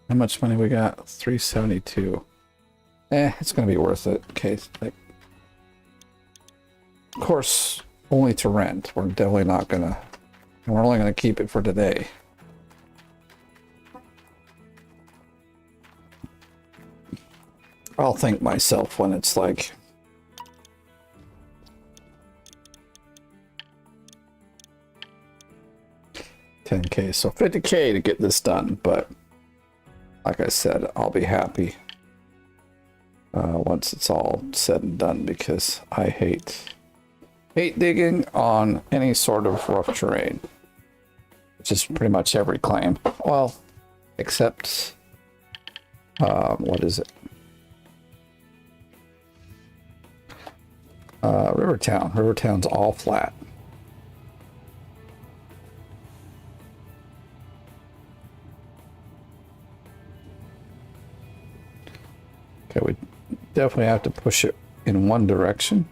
How much money we got? 372. It's gonna be worth it. Okay, like, of course, only to rent. We're definitely not gonna, and we're only gonna keep it for today. I'll thank myself when it's like $10K, so $50K to get this done, but like I said, I'll be happy once it's all said and done, because I hate digging on any sort of rough terrain. Just pretty much every claim. Well, except what is it? Rivertown. Rivertown's all flat. Okay, we definitely have to push it in one direction.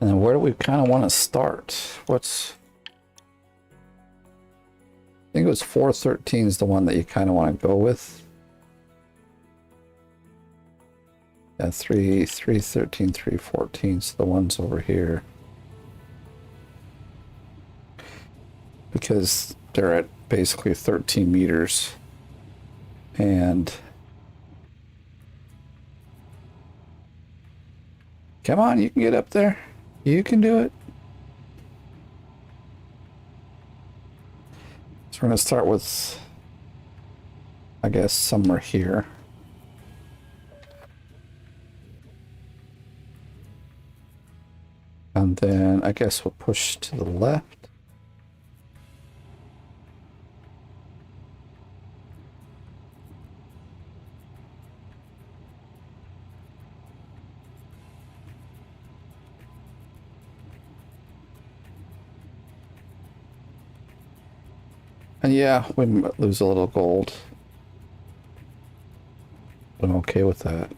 And then where do we kind of want to start? I think it was 413 is the one that you kind of want to go with. Yeah, 313, 314 is the ones over here. Because they're at basically 13 meters. And come on, you can get up there. You can do it. So we're going to start with, I guess, somewhere here. And then I guess we'll push to the left. And yeah, we might lose a little gold. But I'm okay with that.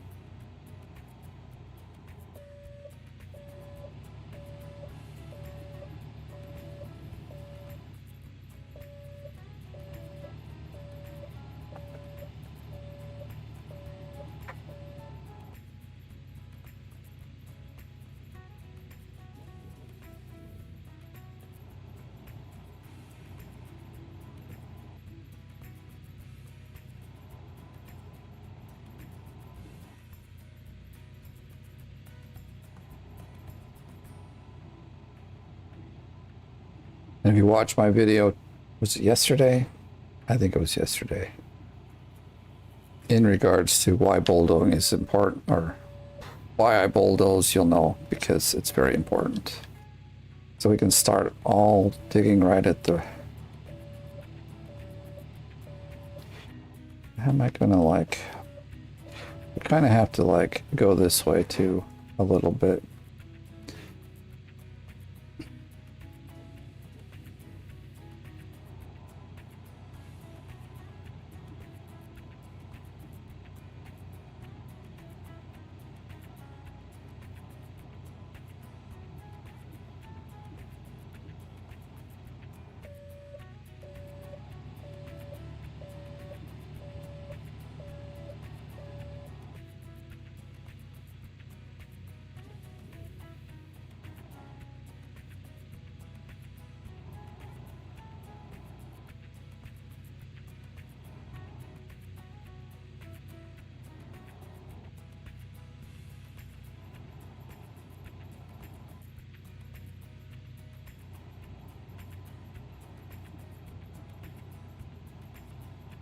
If you watched my video, was it yesterday? I think it was yesterday. In regards to why bulldozing is important, or why I bulldoze, you'll know, because it's very important. So we can start all digging right at the... How am I gonna like... We kind of have to like go this way too, a little bit.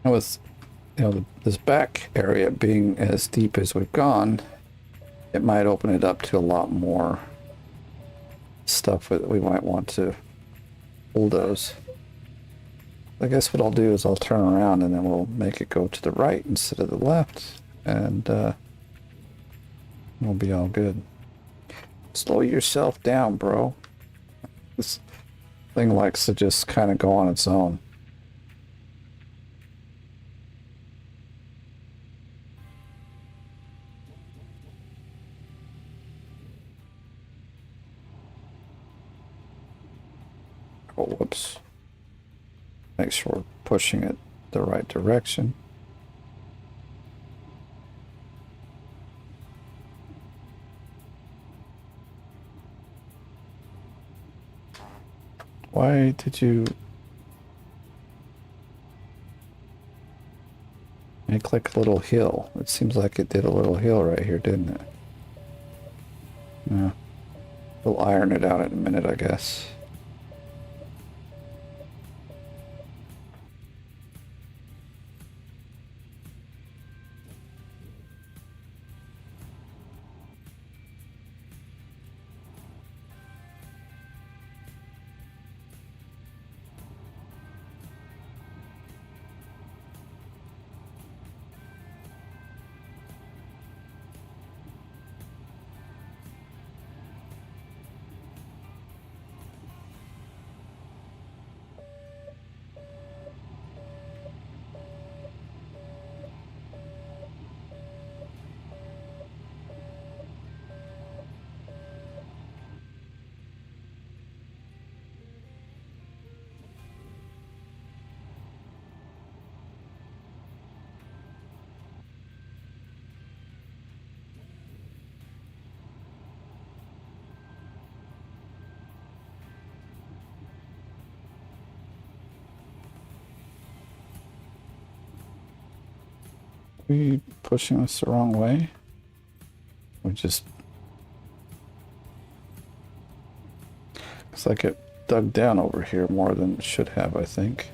And with, you know, this back area being as deep as we've gone, it might open it up to a lot more stuff that we might want to bulldoze. I guess what I'll do is I'll turn around and then we'll make it go to the right instead of the left, and we'll be all good. Slow yourself down, bro. This thing likes to just kind of go on its own. Oh, whoops. Make sure we're pushing it the right direction. Why did you... Make like a little hill? It seems like it did a little hill right here, didn't it? Yeah. We'll iron it out in a minute, I guess. Are we pushing us the wrong way? We just... Looks like it dug down over here more than it should have, I think.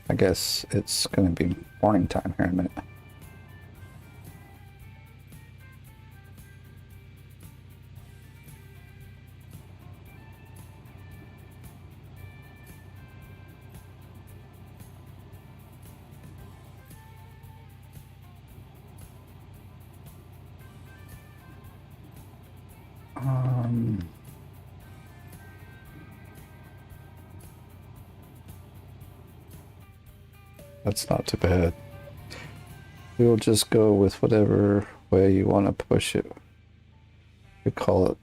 I guess it's going to be morning time here in a minute. That's not too bad. We'll just go with whatever way you want to push it. We call it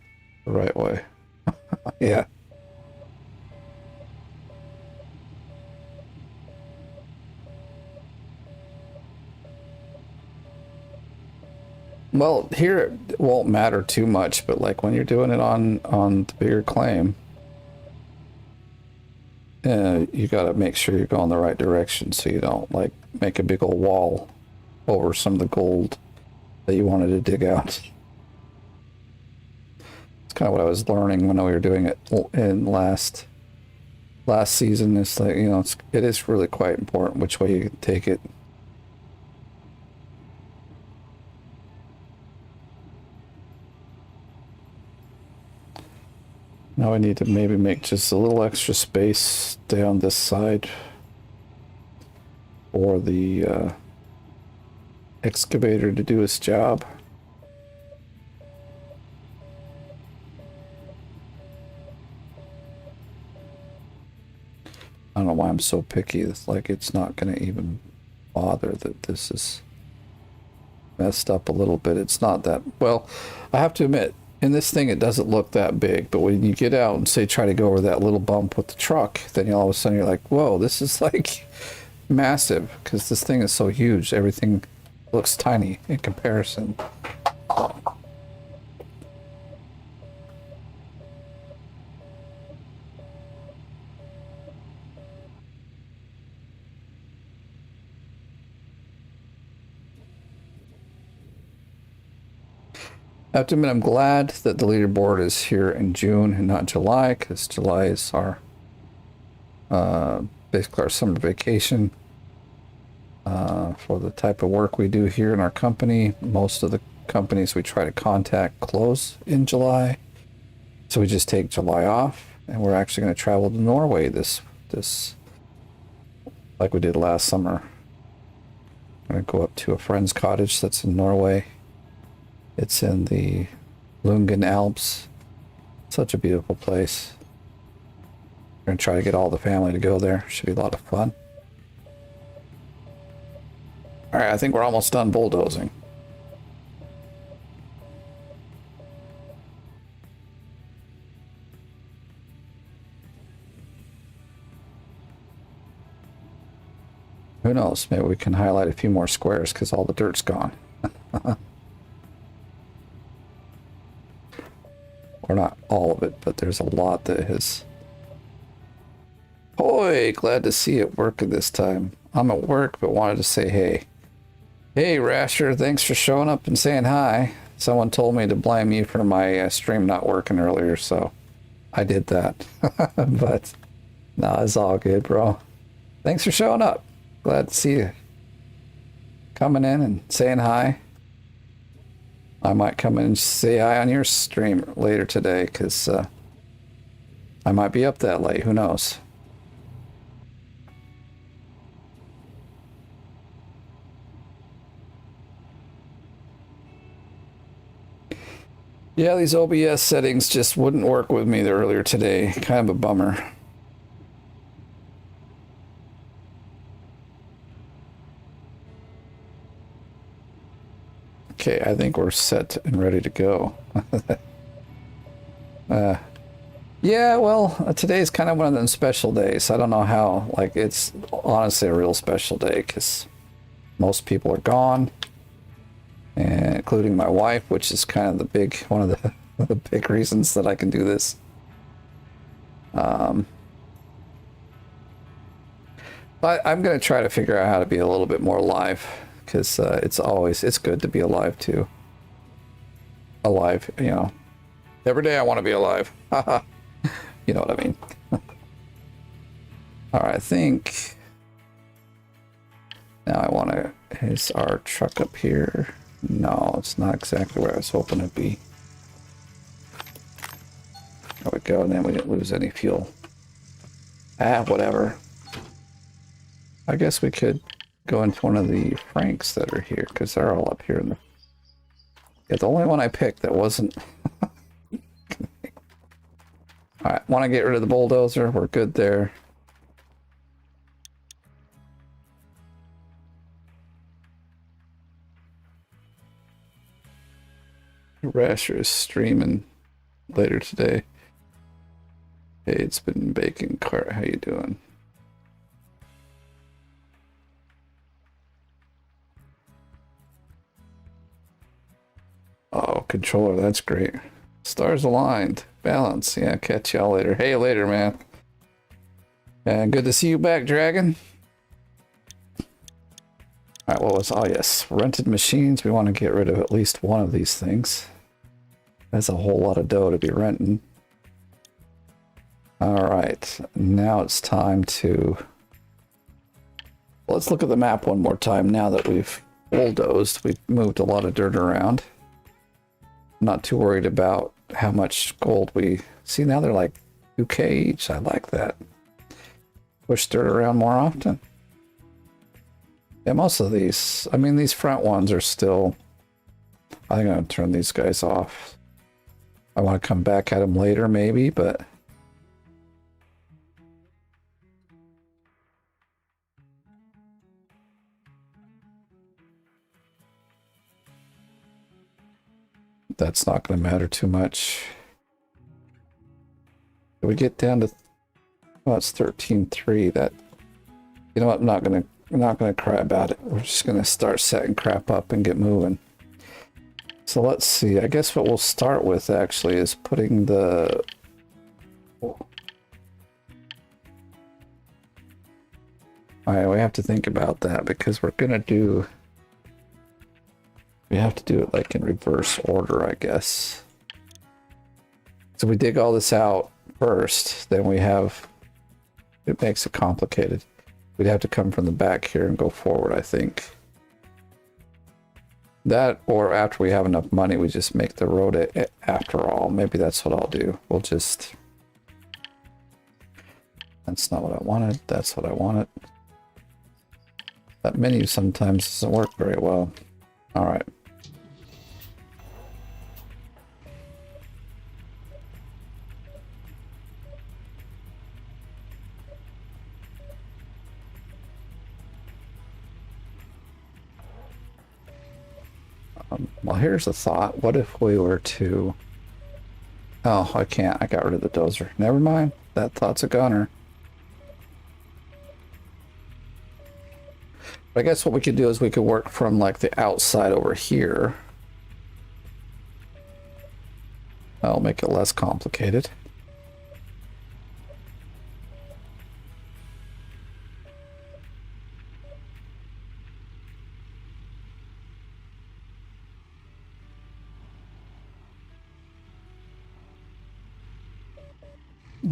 the right way. Yeah. Well, here it won't matter too much, but like when you're doing it on the bigger claim, you got to make sure you're going the right direction so you don't like make a big old wall over some of the gold that you wanted to dig out. It's kind of what I was learning when we were doing it in last season. It's like, you know, it is really quite important which way you take it. Now I need to maybe make just a little extra space down this side for the excavator to do its job. I don't know why I'm so picky. It's like it's not going to even bother that this is messed up a little bit. It's not that, well, I have to admit, in this thing it doesn't look that big, but when you get out and say try to go over that little bump with the truck, then all of a sudden you're like, whoa, this is like massive, because this thing is so huge. Everything looks tiny in comparison. I have to admit, I'm glad that the leaderboard is here in June and not July, because July is our basically our summer vacation for the type of work we do here in our company. Most of the companies we try to contact close in July, so we just take July off, and we're actually going to travel to Norway this like we did last summer. I'm going to go up to a friend's cottage that's in Norway. It's in the Lungen Alps. Such a beautiful place. We're going to try to get all the family to go there. Should be a lot of fun. All right, I think we're almost done bulldozing. Who knows? Maybe we can highlight a few more squares because all the dirt's gone. Or not all of it, but there's a lot that has... Boy, glad to see it working this time. I'm at work, but wanted to say hey. Hey, Rasher, thanks for showing up and saying hi. Someone told me to blame you for my stream not working earlier, so I did that. But, no, it's all good, bro. Thanks for showing up. Glad to see you. Coming in and saying hi. I might come in and say hi on your stream later today, because I might be up that late. Who knows? Yeah, these OBS settings just wouldn't work with me earlier today. Kind of a bummer. Okay, I think we're set and ready to go. Yeah, well, today's kind of one of them special days. I don't know how, like, it's honestly a real special day because most people are gone, and including my wife, which is kind of the big, one of the big reasons that I can do this. But I'm going to try to figure out how to be a little bit more live, because it's good to be alive too. Alive, you know. Every day I want to be alive. You know what I mean. All right, I think now I want to, is our truck up here? No, it's not exactly where I was hoping it'd be. There we go, and then we didn't lose any fuel. Ah, whatever. I guess we could go into one of the Franks that are here, because they're all up here in the... Yeah, the only one I picked that wasn't... Alright, want to get rid of the bulldozer? We're good there. Rasher is streaming later today. Hey, it's been baking cart. How you doing? controller. That's great. Stars aligned. Balance. Yeah, catch y'all later. Hey, later, man. And good to see you back, Dragon. All right, what was... Oh, yes. Rented machines. We want to get rid of at least one of these things. That's a whole lot of dough to be renting. All right. Now it's time to... Let's look at the map one more time now that we've bulldozed. We've moved a lot of dirt around. Not too worried about how much gold we... See, now they're like 2K each. I like that. Push dirt around more often. Yeah, most of these... I mean, these front ones are still... I think I'm going to turn these guys off. I want to come back at them later, maybe, but... That's not going to matter too much. If we get down to... Well, it's 13.3. That... You know what? I'm not gonna cry about it. We're just gonna start setting crap up and get moving. So let's see. I guess what we'll start with actually is putting the... Alright, we have to think about that because we're gonna do... We have to do it like in reverse order, I guess. So we dig all this out first, then we have... It makes it complicated. We'd have to come from the back here and go forward, I think. That, or after we have enough money, we just make the road after all. Maybe that's what I'll do. We'll just... That's not what I wanted. That's what I wanted. That menu sometimes doesn't work very well. Alright. Well, here's a thought. What if we were to... Oh, I can't. I got rid of the dozer. Never mind. That thought's a gunner. But I guess what we could do is we could work from like the outside over here. That'll make it less complicated.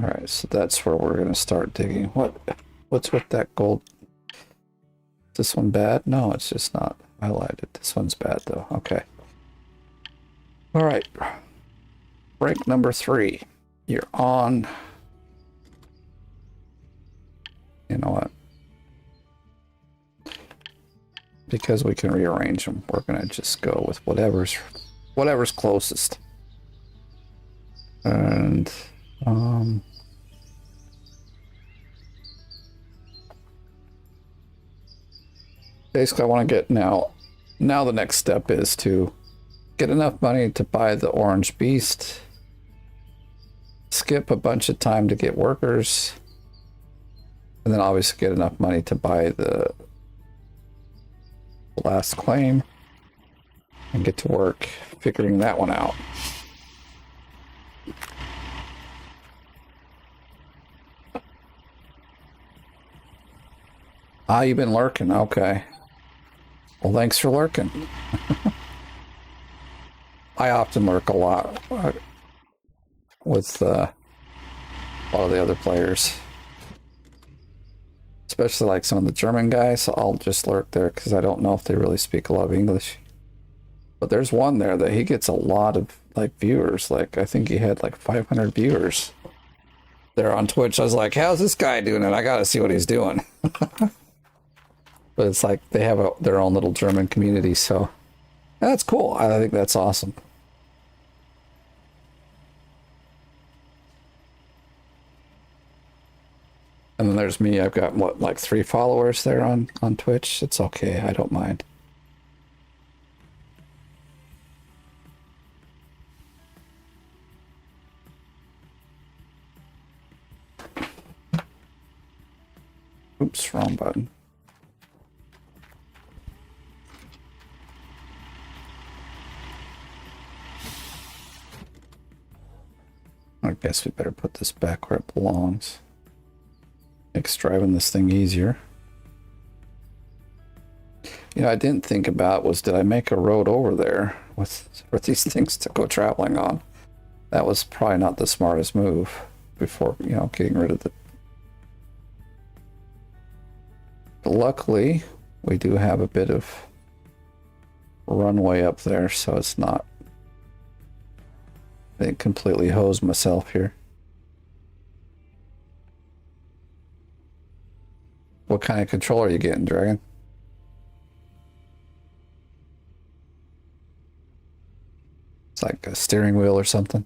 Alright, so that's where we're going to start digging. What's with that gold? Is this one bad? No, it's just not highlighted. This one's bad though. Okay. Alright. Break number 3. You're on. You know what? Because we can rearrange them, we're going to just go with whatever's closest. And... basically I want to get now the next step is to get enough money to buy the orange beast, skip a bunch of time to get workers, and then obviously get enough money to buy the last claim and get to work figuring that one out. Ah, you've been lurking. Okay. Well, thanks for lurking. I often lurk a lot with a lot of the other players. Especially like some of the German guys. I'll just lurk there because I don't know if they really speak a lot of English. But there's one there that he gets a lot of like viewers. Like I think he had like 500 viewers there on Twitch. I was like, how's this guy doing it? I gotta see what he's doing. But it's like they have their own little German community, so that's cool. I think that's awesome. And then there's me. I've got, what, like 3 followers there on Twitch. It's okay. I don't mind. Oops, wrong button. guess we better put this back where it belongs. Makes driving this thing easier. You know, I didn't think about was, did I make a road over there for these things to go traveling on? That was probably not the smartest move before, you know, getting rid of the... But luckily, we do have a bit of runway up there, so it's not... I didn't completely hose myself here. What kind of controller are you getting, Dragon? It's like a steering wheel or something.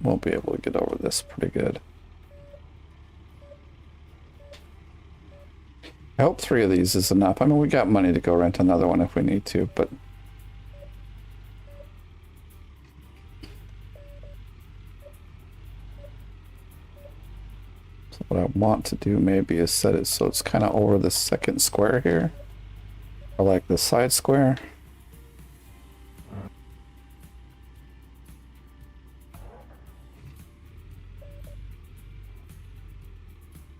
We'll be able to get over this pretty good. I hope 3 of these is enough. I mean, we got money to go rent another one if we need to, but... So what I want to do maybe is set it so it's kind of over the second square here. Or like the side square.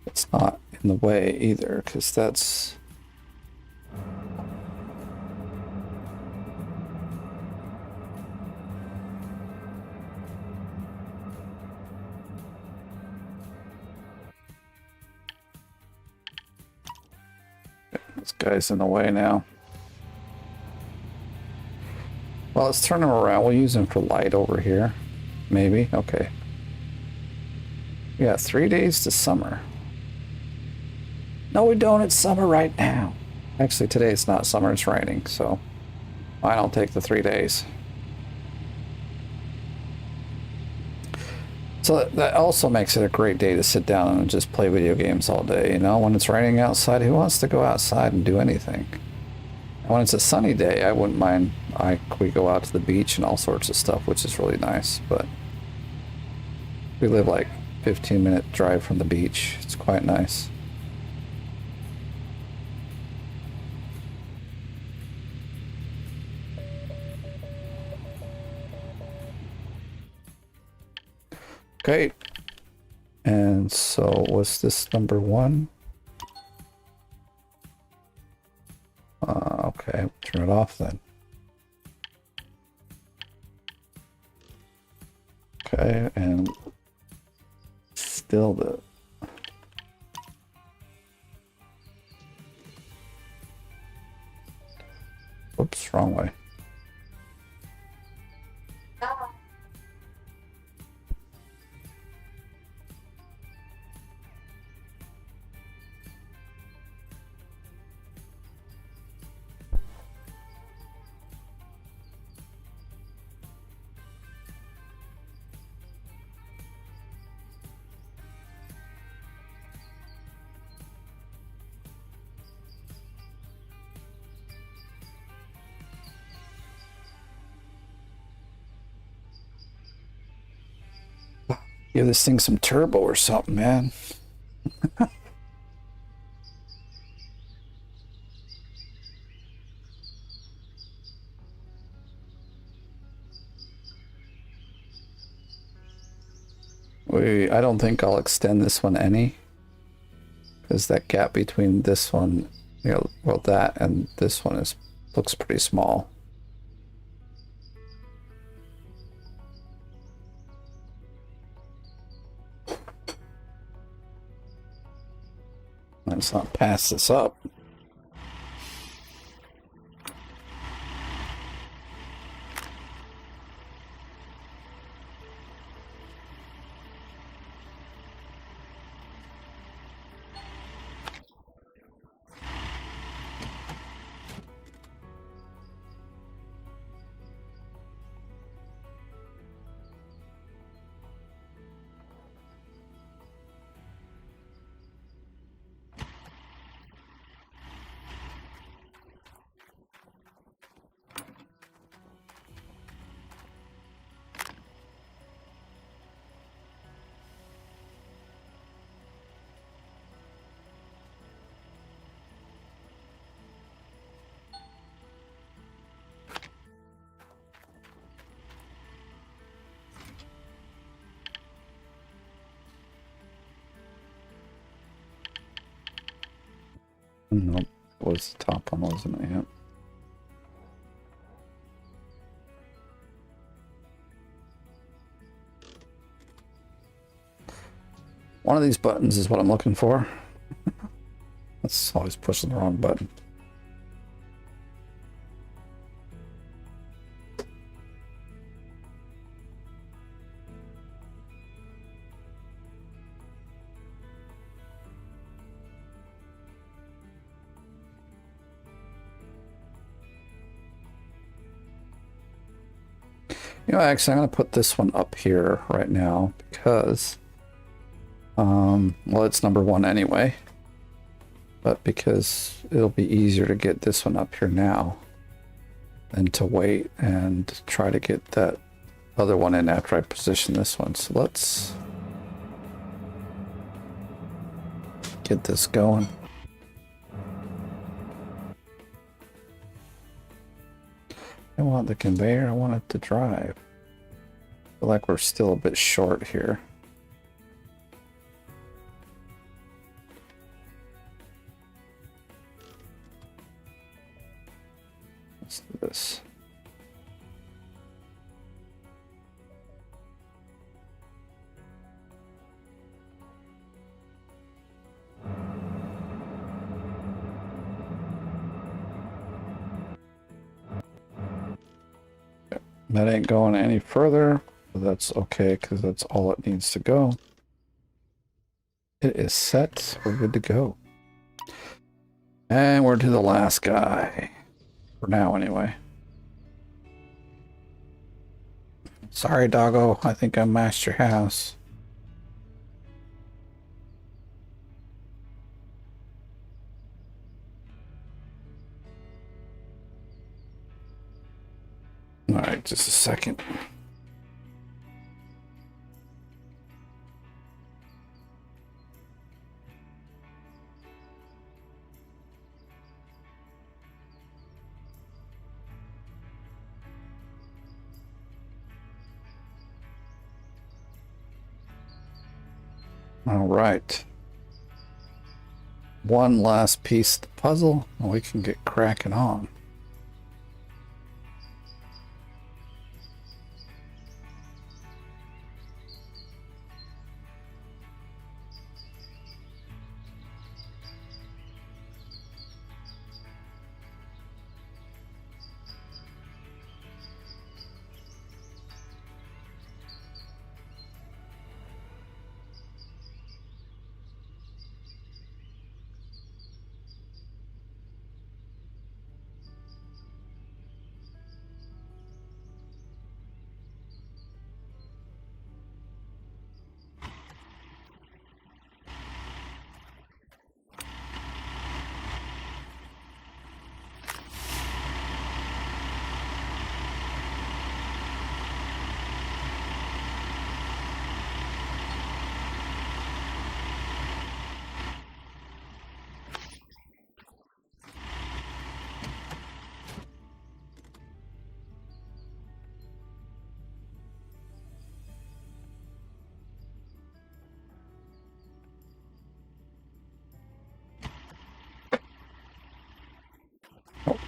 It's not in the way either, because that's... This guy's in the way now. Well, let's turn him around. We'll use him for light over here. Maybe. Okay. We got 3 days to summer. No, we don't. It's summer right now. Actually, today it's not summer. It's raining, so I don't take the 3 days. So that also makes it a great day to sit down and just play video games all day. You know, when it's raining outside, who wants to go outside and do anything? When it's a sunny day, I wouldn't mind. We go out to the beach and all sorts of stuff, which is really nice. But we live like 15-minute drive from the beach. It's quite nice. Okay. And so what's this number 1? Okay, turn it off then. Okay, and still the... Oops, wrong way. Give this thing some turbo or something, man. I don't think I'll extend this one any. Because that gap between this one, you know, well, that and this one looks pretty small. Let's not pass this up. Nope, it was the top one, wasn't it? Yep. One of these buttons is what I'm looking for. That's always pushing the wrong button. You know, actually, I'm going to put this one up here right now because, well, it's number one anyway, but because it'll be easier to get this one up here now than to wait and try to get that other one in after I position this one. So let's get this going. I want the conveyor, I want it to drive. I feel like we're still a bit short here. Let's do this. That ain't going any further, but that's okay because that's all it needs to go. It is set. We're good to go. And we're to the last guy. For now, anyway. Sorry, doggo. I think I mashed your house. Alright, just a second. Alright. One last piece of the puzzle, and we can get cracking on.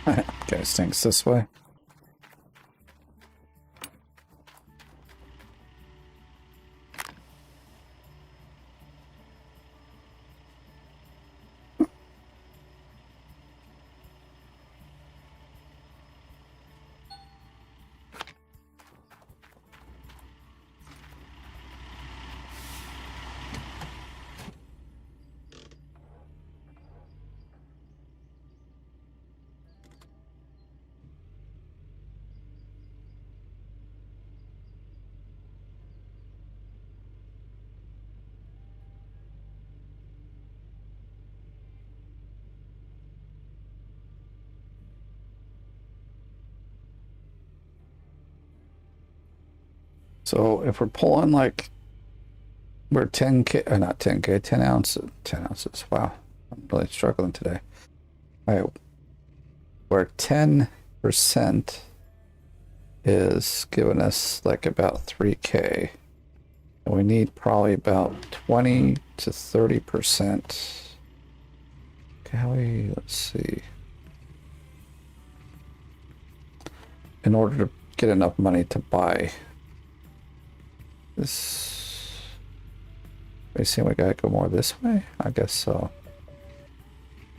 Oh, okay, stinks this way. So if we're pulling like we're 10K, or not 10K, 10 ounces, 10 ounces. Wow, I'm really struggling today. All right, where 10% is giving us like about 3K. And we need probably about 20 to 30%. let's see. In order to get enough money to buy this, we see we gotta go more this way? I guess so.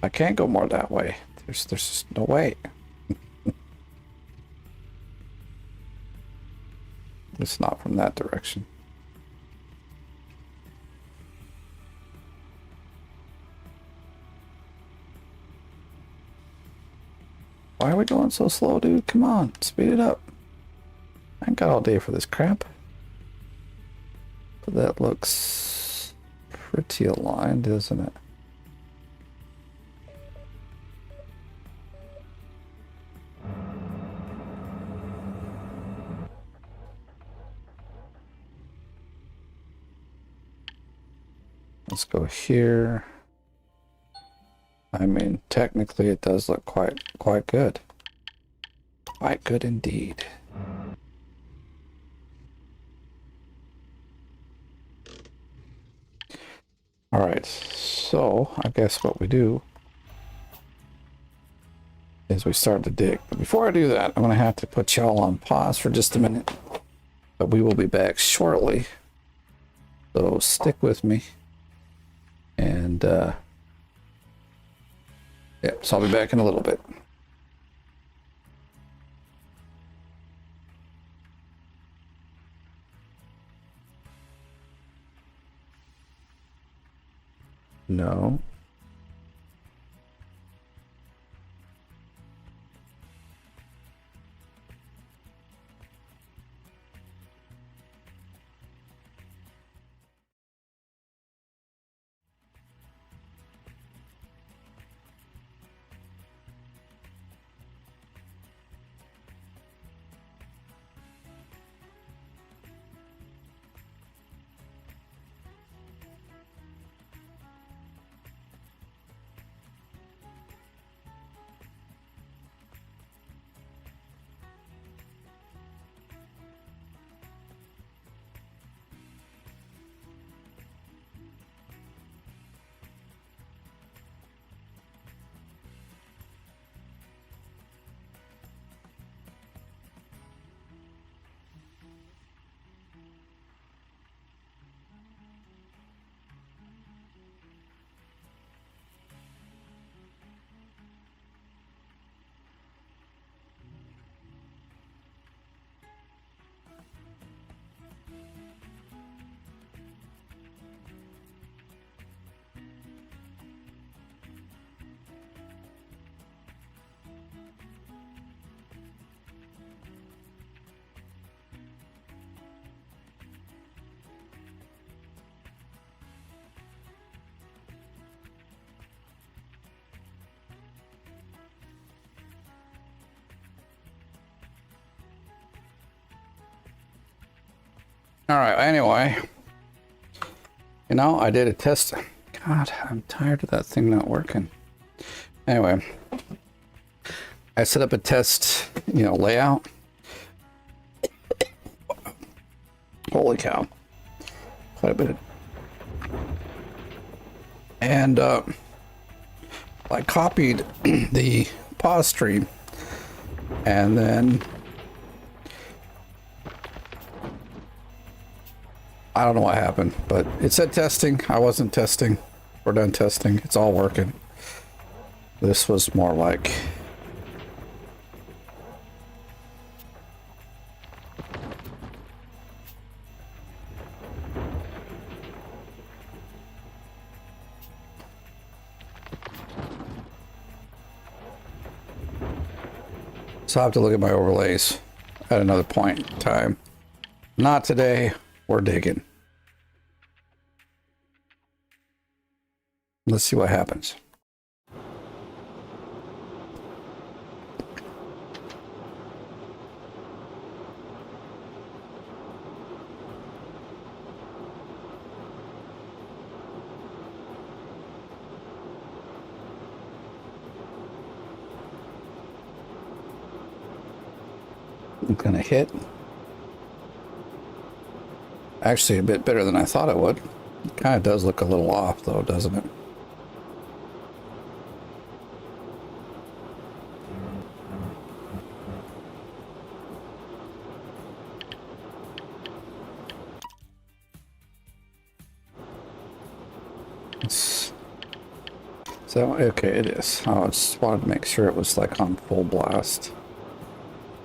I can't go more that way. There's just no way. It's not from that direction. Why are we going so slow, dude? Come on, speed it up. I ain't got all day for this crap. But that looks pretty aligned, isn't it? Let's go here. I mean, technically it does look quite good. Quite good indeed. All right, so I guess what we do is we start to dig. But before I do that, I'm gonna have to put y'all on pause for just a minute. But we will be back shortly. So stick with me. And yeah, so I'll be back in a little bit. No. All right, anyway, you know, I did a test. God, I'm tired of that thing not working. Anyway, I set up a test, you know, layout. Holy cow. Quite a bit. And I copied the pause stream and then I don't know what happened, but it said testing. I wasn't testing. We're done testing. It's all working. This was more like so I'll have to look at my overlays at another point in time. Not today. We're digging. Let's see what happens. I'm gonna hit. Actually, a bit better than I thought it would. It kind of does look a little off, though, doesn't it? So, okay, it is. I just wanted to make sure it was like on full blast.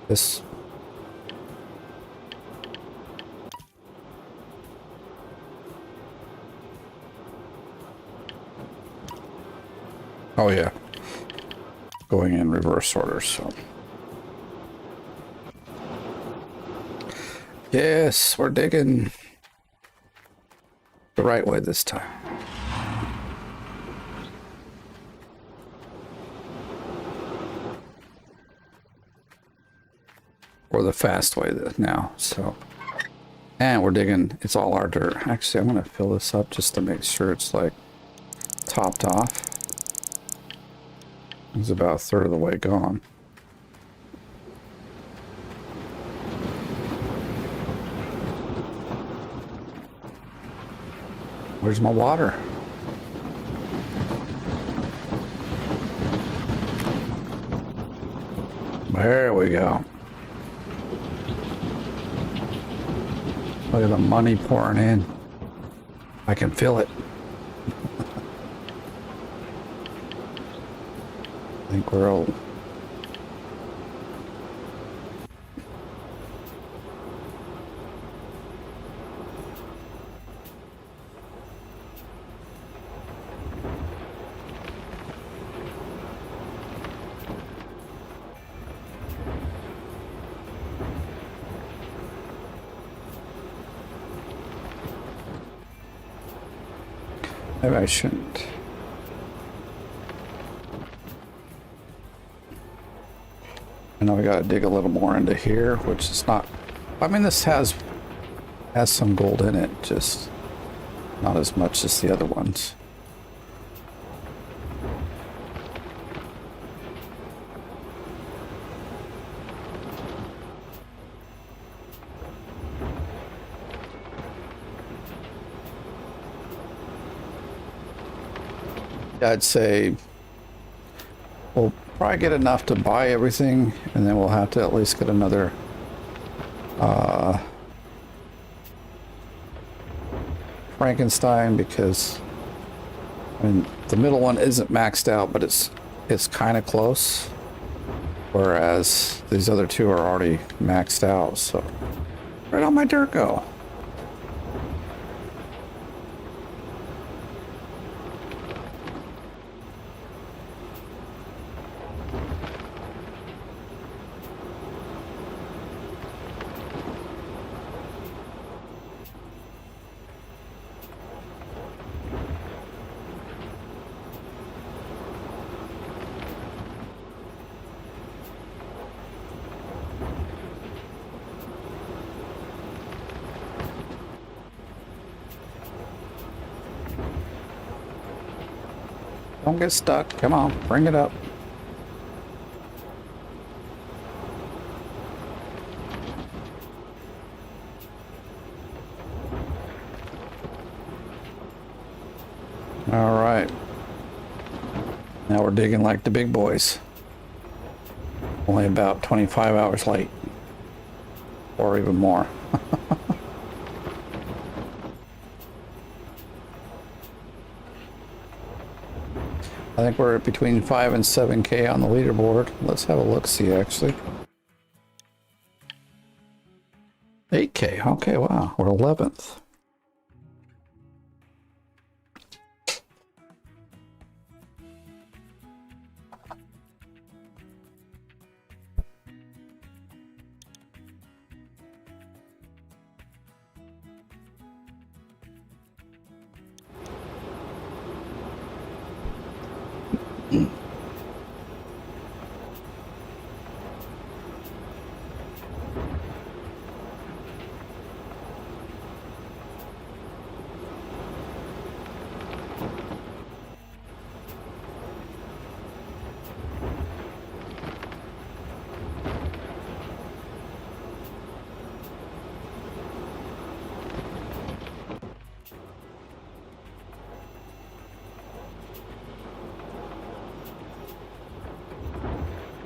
This. Oh yeah. Going in reverse order, so. Yes, we're digging the right way this time. Or the fast way now, so. And we're digging, it's all our dirt. Actually, I'm gonna fill this up just to make sure it's like topped off. It's about a third of the way gone. Where's my water? There we go. Look at the money pouring in. I can feel it. I think we're old. Maybe I shouldn't. I know we gotta dig a little more into here, which is not, I mean, this has some gold in it, just not as much as the other ones. I'd say we'll probably get enough to buy everything, and then we'll have to at least get another Frankenstein, because I mean the middle one isn't maxed out, but it's kind of close, whereas these other two are already maxed out. So where'd all my dirt go? Don't get stuck. Come on, bring it up. All right. Now we're digging like the big boys. Only about 25 hours late. Or even more. I think we're between 5 and 7K on the leaderboard. Let's have a look-see, actually. 8K. Okay, wow. We're 11th.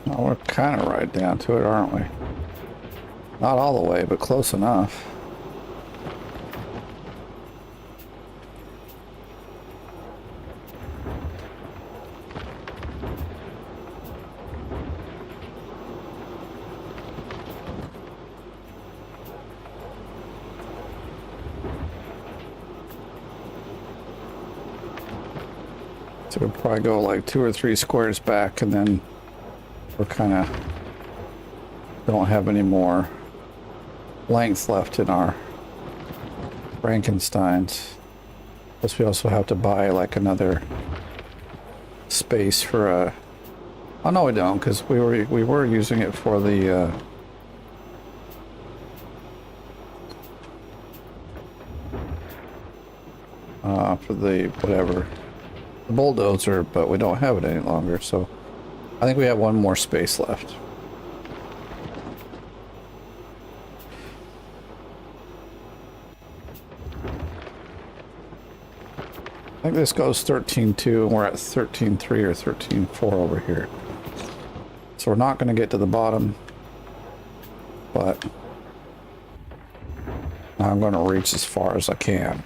Well, we're kind of right down to it, aren't we? Not all the way, but close enough. So we'll probably go like 2 or 3 squares back, and then we're kind of don't have any more length left in our Frankensteins. Plus we also have to buy like another space for a... Oh no, we don't, because we were using it for the whatever, the bulldozer, but we don't have it any longer, so I think we have one more space left. I think this goes 13.2 and we're at 13.3 or 13.4 over here. So we're not going to get to the bottom, but I'm going to reach as far as I can.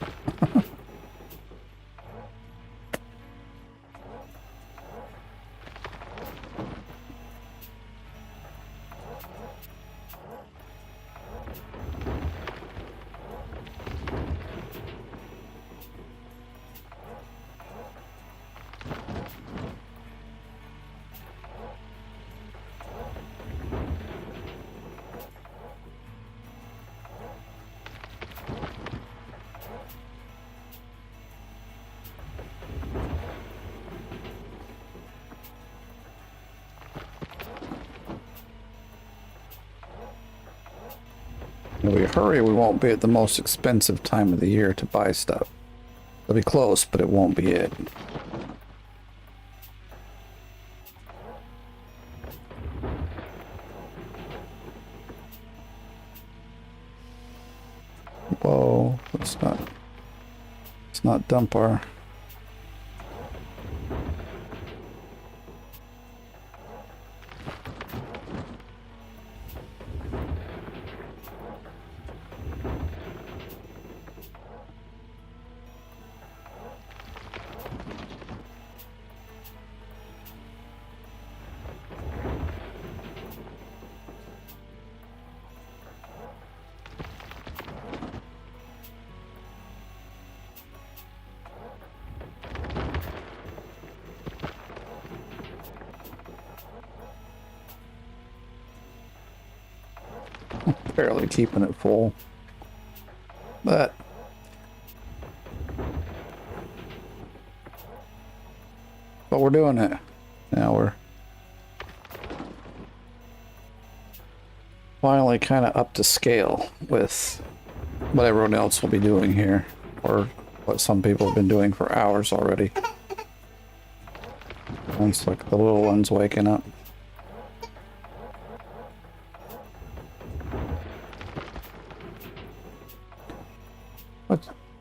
If we hurry, we won't be at the most expensive time of the year to buy stuff. It'll be close, but it won't be it. Whoa, let's not dump our... Barely keeping it full, but we're doing it. Now we're finally kind of up to scale with what everyone else will be doing here, or what some people have been doing for hours already. It's like the little one's waking up.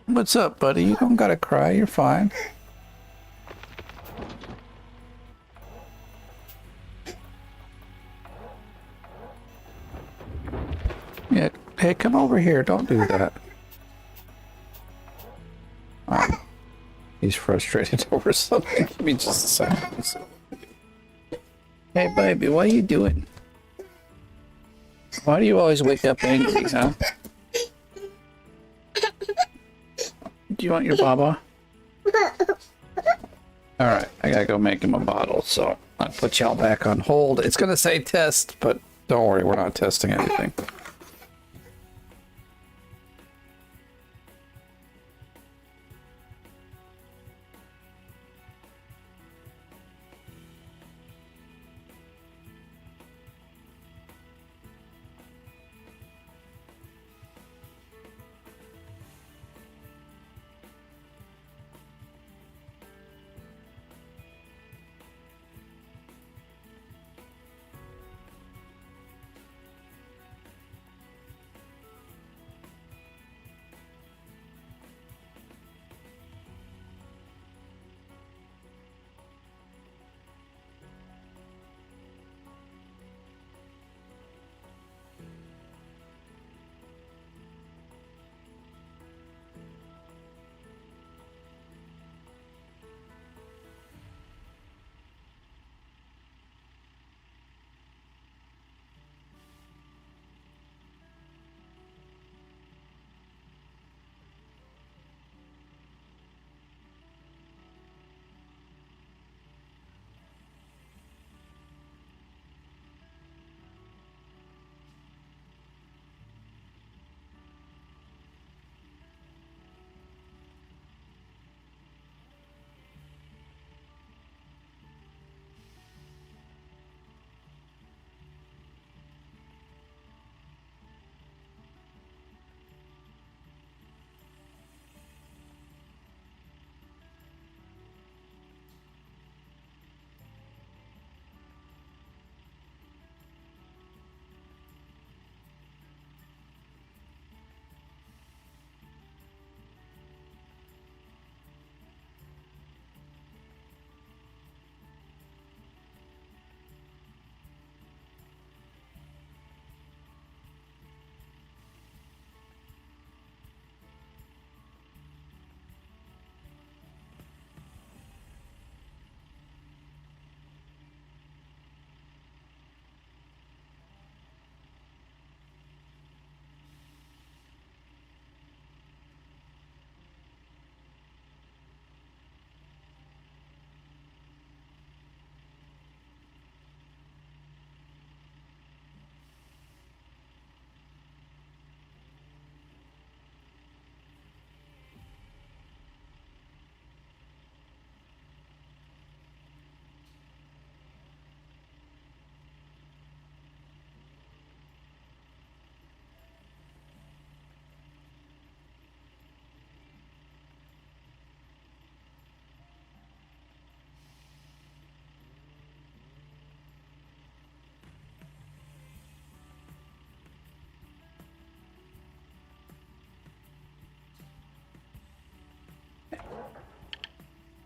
What's up, buddy? You don't gotta cry, you're fine. Yeah, hey, come over here, don't do that. Alright. He's frustrated over something. Give me just a second. Hey, baby, what are you doing? Why do you always wake up angry, huh? Do you want your baba? Alright, I gotta go make him a bottle, so I'll put y'all back on hold. It's gonna say test, but don't worry, we're not testing anything.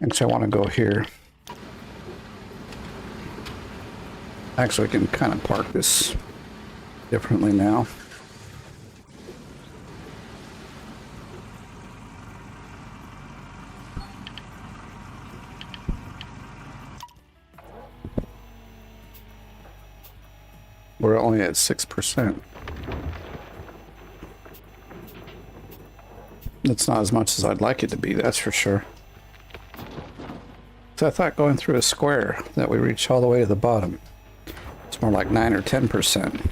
Actually, I want to go here. Actually, I can kind of park this differently now. We're only at 6%. It's not as much as I'd like it to be, that's for sure. So I thought going through a square that we reach all the way to the bottom. It's more like 9 or 10%.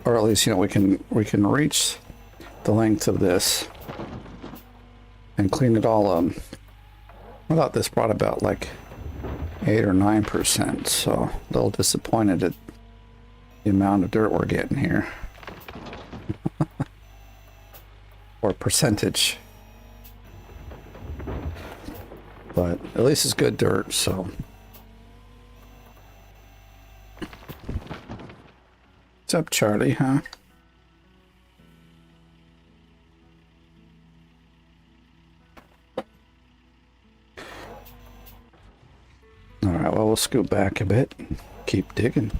Or at least, you know, we can reach the length of this and clean it all up. I thought this brought about like 8 or 9%, so a little disappointed at the amount of dirt we're getting here. Or percentage. But at least it's good dirt, so. What's up, Charlie, huh? Alright, well, we'll scoot back a bit. Keep digging.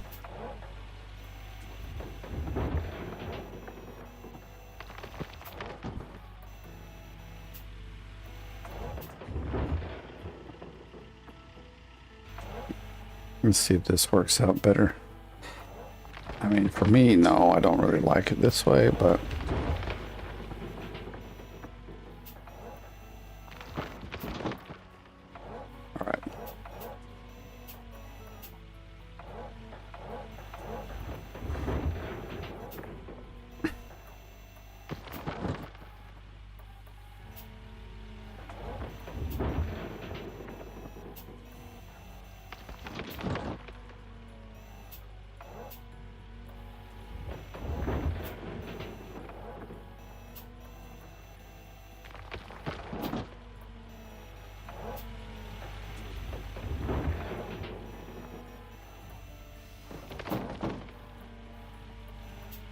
Let's see if this works out better. I mean, for me, no, I don't really like it this way, but... Alright.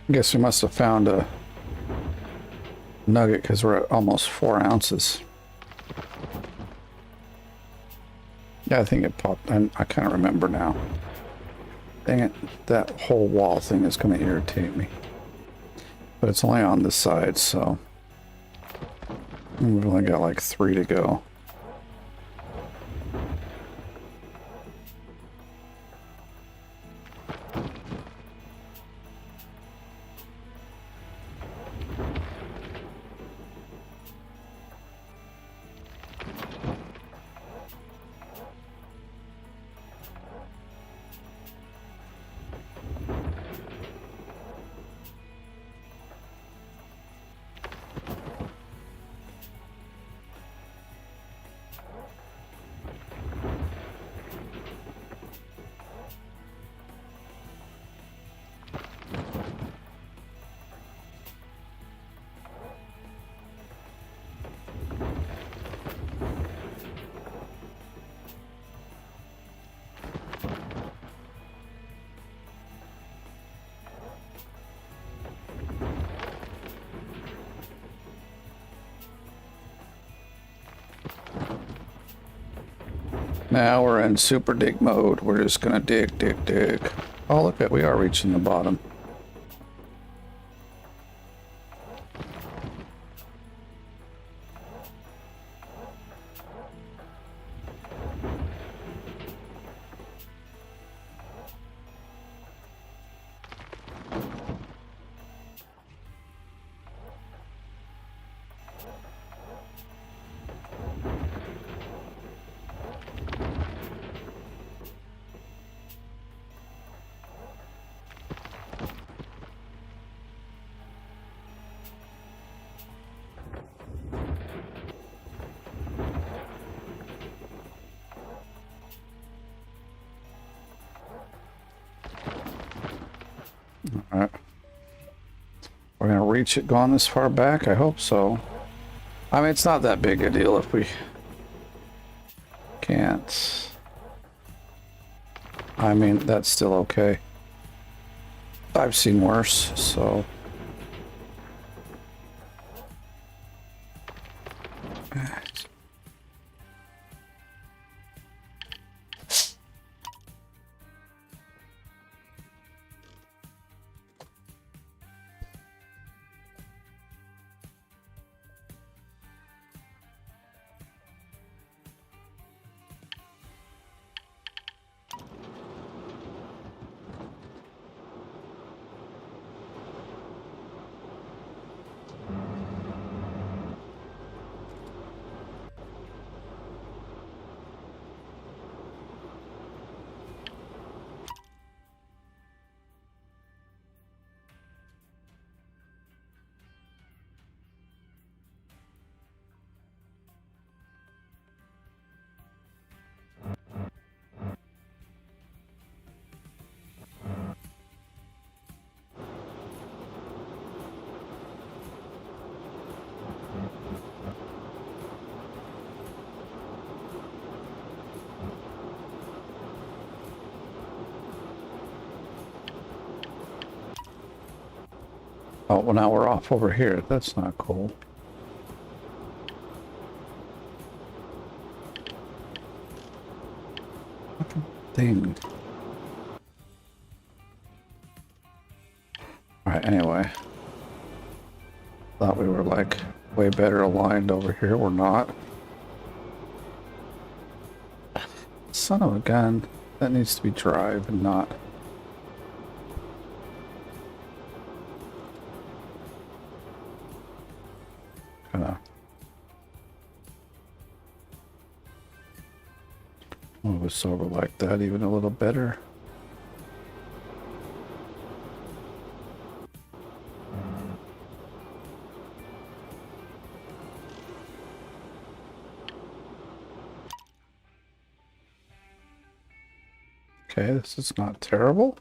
I guess we must have found a nugget because we're at almost 4 ounces. Yeah, I think it popped. I kind of remember now. Dang it, that whole wall thing is going to irritate me. But it's only on this side, so we've only got like 3 to go. Now we're in super dig mode. We're just gonna dig, dig, dig. Oh, look at, we are reaching the bottom. Alright. We're gonna reach it going this far back? I hope so. I mean, it's not that big a deal if we can't. I mean, that's still okay. I've seen worse, so. Oh, well now we're off over here. That's not cool. Fucking thing. Alright, anyway. Thought we were like way better aligned over here. We're not. Son of a gun. That needs to be drive and not. Gonna move us over like that even a little better. Okay, this is not terrible.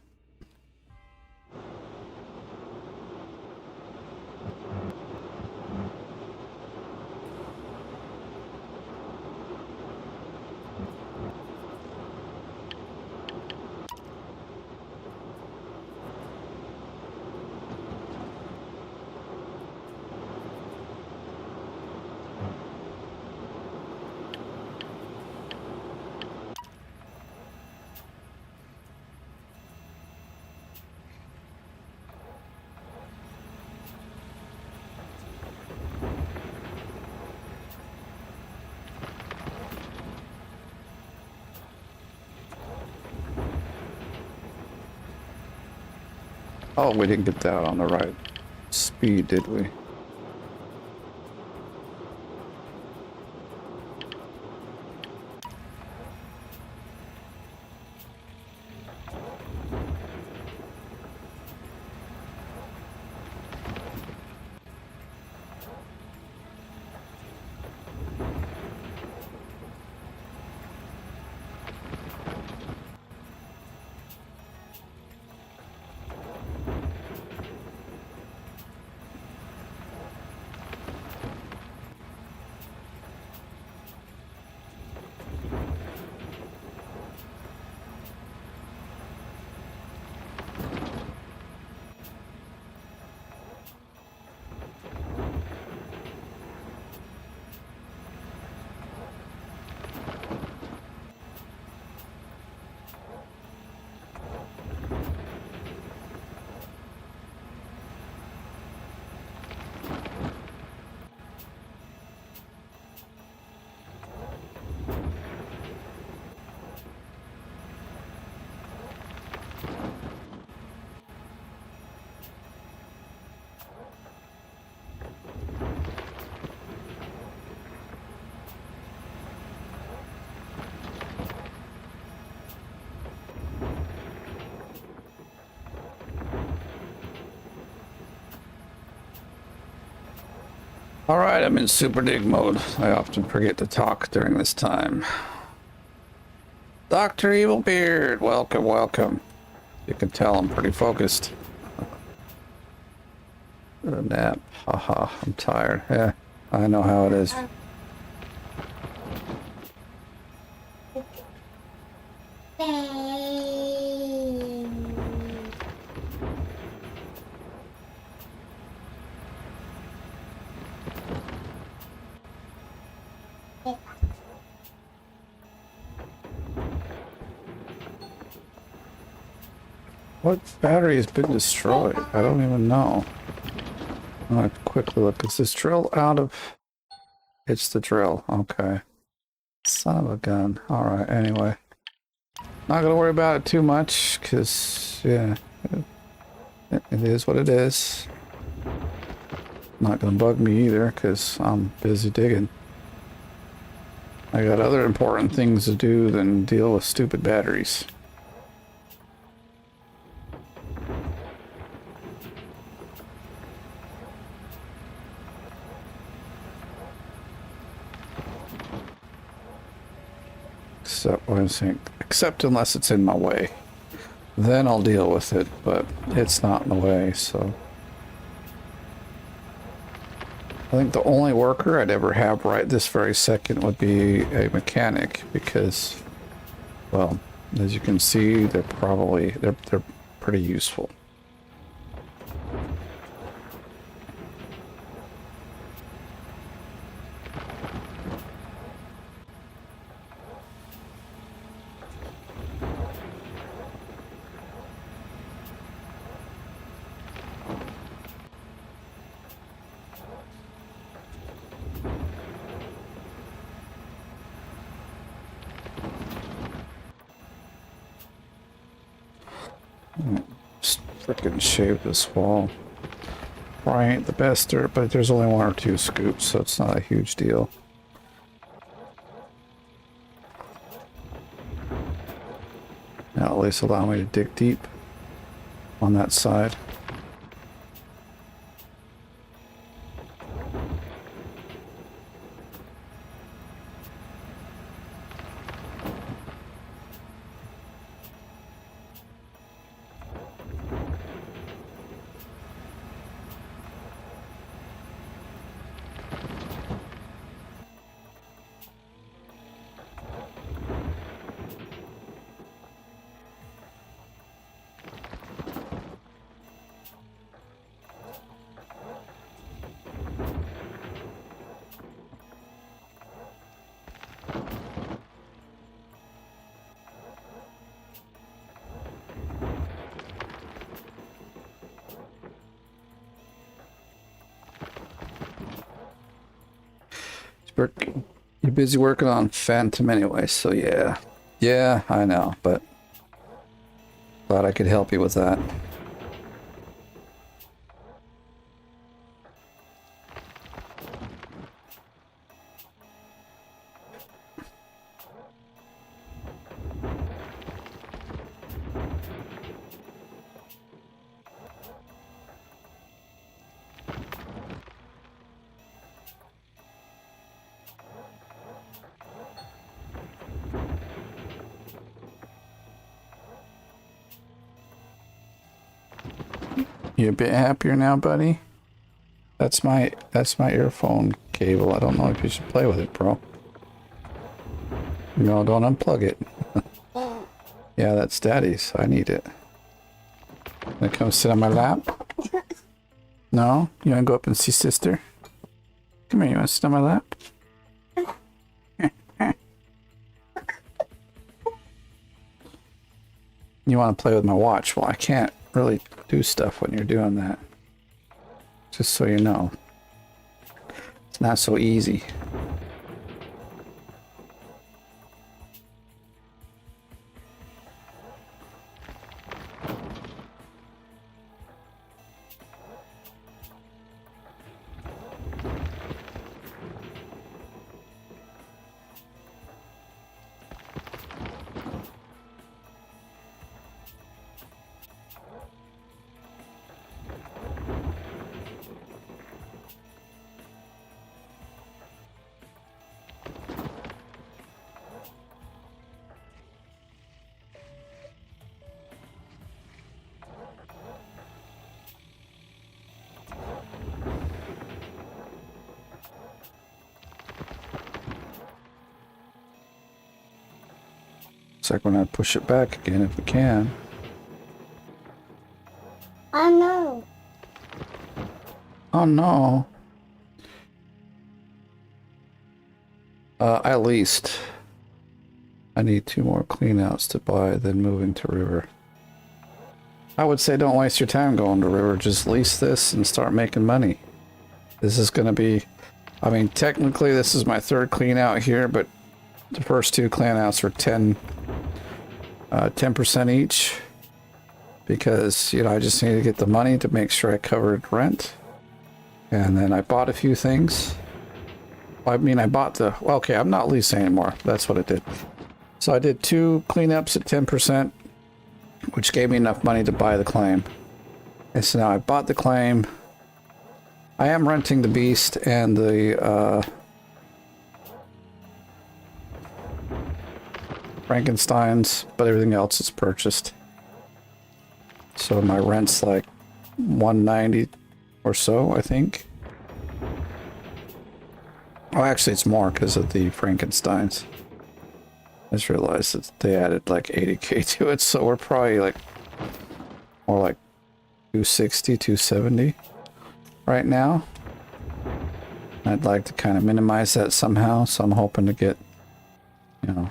Oh, we didn't get that on the right speed, did we? All right, I'm in super dig mode. I often forget to talk during this time. Dr. Evilbeard, welcome, welcome. You can tell I'm pretty focused. A nap. Haha, I'm tired. Yeah, I know how it is. What battery has been destroyed? I don't even know. I'm gonna quickly look. Is this drill out of... It's the drill. Okay. Son of a gun. Alright, anyway. Not gonna worry about it too much, because, yeah. It is what it is. Not gonna bug me either, because I'm busy digging. I got other important things to do than deal with stupid batteries. Except what I'm saying, except unless it's in my way. Then I'll deal with it, but it's not in the way, so. I think the only worker I'd ever have right this very second would be a mechanic, because, well, as you can see, they're pretty useful. Just frickin' shave this wall. Probably ain't the best dirt, but there's only 1 or 2 scoops, so it's not a huge deal. Now at least allow me to dig deep on that side. You're busy working on Phantom anyway, so yeah. Yeah, I know, but glad I could help you with that. You a bit happier now, buddy? That's my earphone cable. I don't know if you should play with it, bro. No, don't unplug it. Yeah, that's Daddy's. I need it. Wanna come sit on my lap? No? You wanna go up and see sister? Come here, you wanna sit on my lap? You wanna play with my watch? Well, I can't really do stuff when you're doing that. Just so you know. It's not so easy. Looks like we're gonna push it back again if we can. Oh no. Oh no. I leased. I need 2 more cleanouts to buy, then moving to river. I would say don't waste your time going to river. Just lease this and start making money. This is gonna be, I mean, technically this is my 3rd cleanout here, but the first 2 cleanouts were 10% each. Because, you know, I just needed to get the money to make sure I covered rent. And then I bought a few things. I mean, I bought the... Well, okay, I'm not leasing anymore. That's what I did. So I did 2 cleanups at 10%, which gave me enough money to buy the claim. And so now I bought the claim. I am renting the Beast and the Frankensteins, but everything else is purchased. So my rent's like $190 or so, I think. Oh, actually, it's more because of the Frankensteins. I just realized that they added like 80K to it, so we're probably like more like 260, 270 right now. I'd like to kind of minimize that somehow, so I'm hoping to get, you know,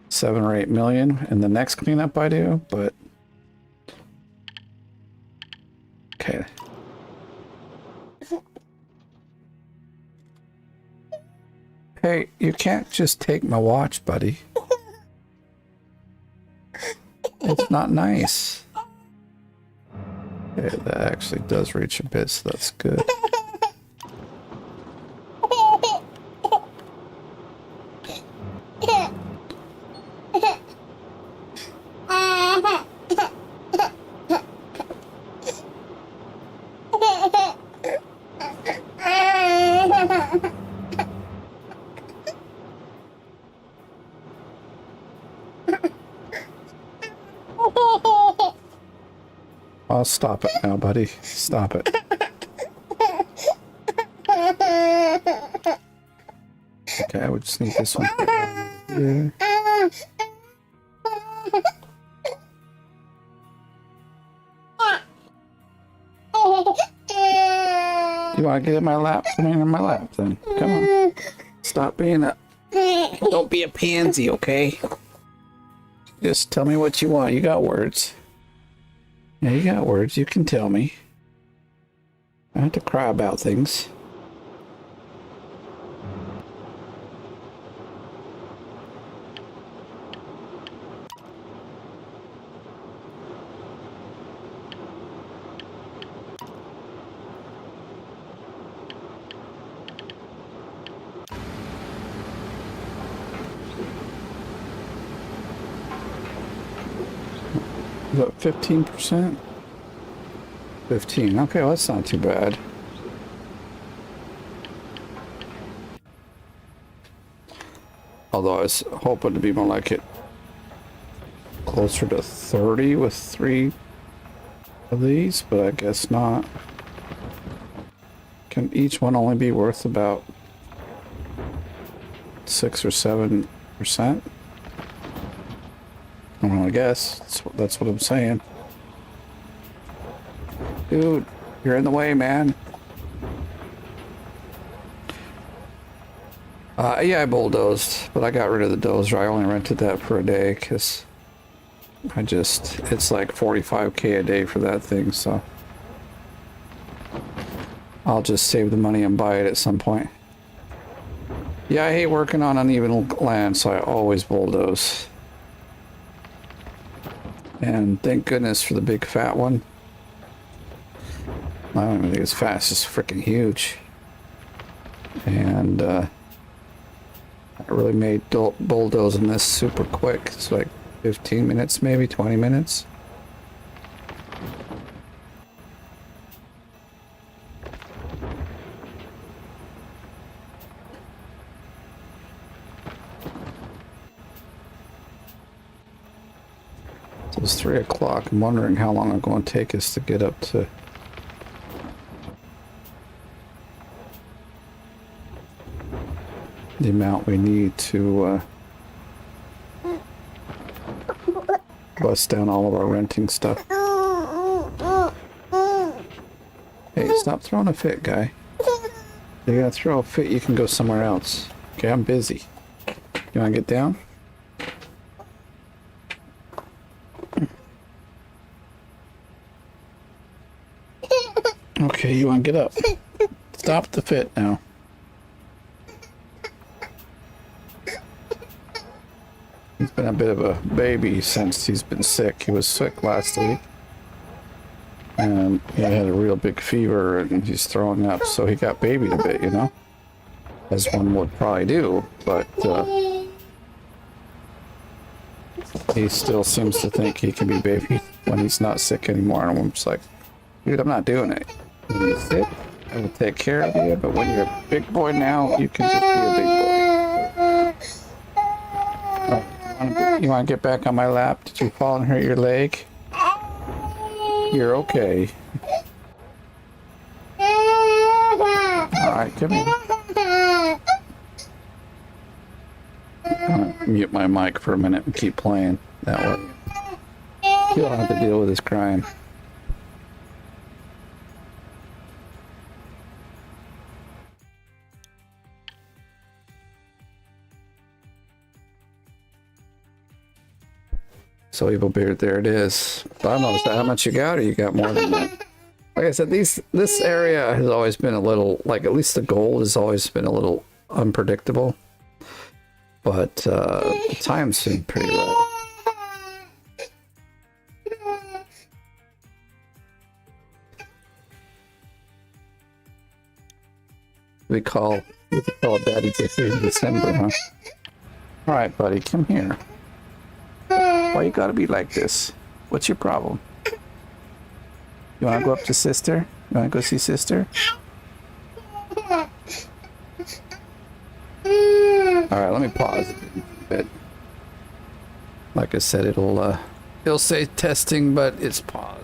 7 or 8 million in the next cleanup I do, but okay. Hey, you can't just take my watch, buddy. It's not nice. Okay, that actually does reach a bit, so that's good. Oh, stop it now, buddy. Stop it. Okay, I would just need this one. Yeah. You want to get in my lap? Come in my lap, then. Come on. Stop being a... Don't be a pansy, okay? Just tell me what you want. You got words. Yeah, you got words. You can tell me. I don't have to cry about things. What, 15%? 15. Okay, well, that's not too bad. Although I was hoping to be more like it closer to 30 with 3 of these, but I guess not. Can each one only be worth about 6 or 7%? Well, I guess that's what I'm saying. Dude, you're in the way, man. Yeah, I bulldozed, but I got rid of the dozer. I only rented that for a day because it's like 45K a day for that thing, so I'll just save the money and buy it at some point. Yeah, I hate working on uneven land, so I always bulldoze. And thank goodness for the big fat one. I don't even think it's fat, it's just freaking huge. And I really made bulldozing this super quick. It's like 15 minutes, maybe 20 minutes. So it's 3 o'clock. I'm wondering how long it's going to take us to get up to the amount we need to bust down all of our renting stuff. Hey, stop throwing a fit, guy. If you're gonna throw a fit, you can go somewhere else. Okay, I'm busy. You wanna get down? Okay, you wanna get up? Stop the fit now. He's been a bit of a baby since he's been sick. He was sick last week. And he had a real big fever and he's throwing up, so he got babied a bit, you know? As one would probably do, but he still seems to think he can be babied when he's not sick anymore. And I'm just like, dude, I'm not doing it. When you're sick, I will take care of you, but when you're a big boy now, you can just be a big boy. You want to get back on my lap? Did you fall and hurt your leg? You're okay. Alright, come here. I'm gonna mute my mic for a minute and keep playing that way. You don't have to deal with his crying. So Evil Beard, there it is. But I don't know, is that how much you got, or you got more than that? Like I said, this area has always been a little, like, at least the gold has always been a little unpredictable. But the time's been pretty right. We call Daddy Jesse in December, huh? All right, buddy, come here. Why you gotta be like this? What's your problem? You wanna go up to sister? You wanna go see sister? All right, let me pause a bit. Like I said, it'll say testing, but it's paused.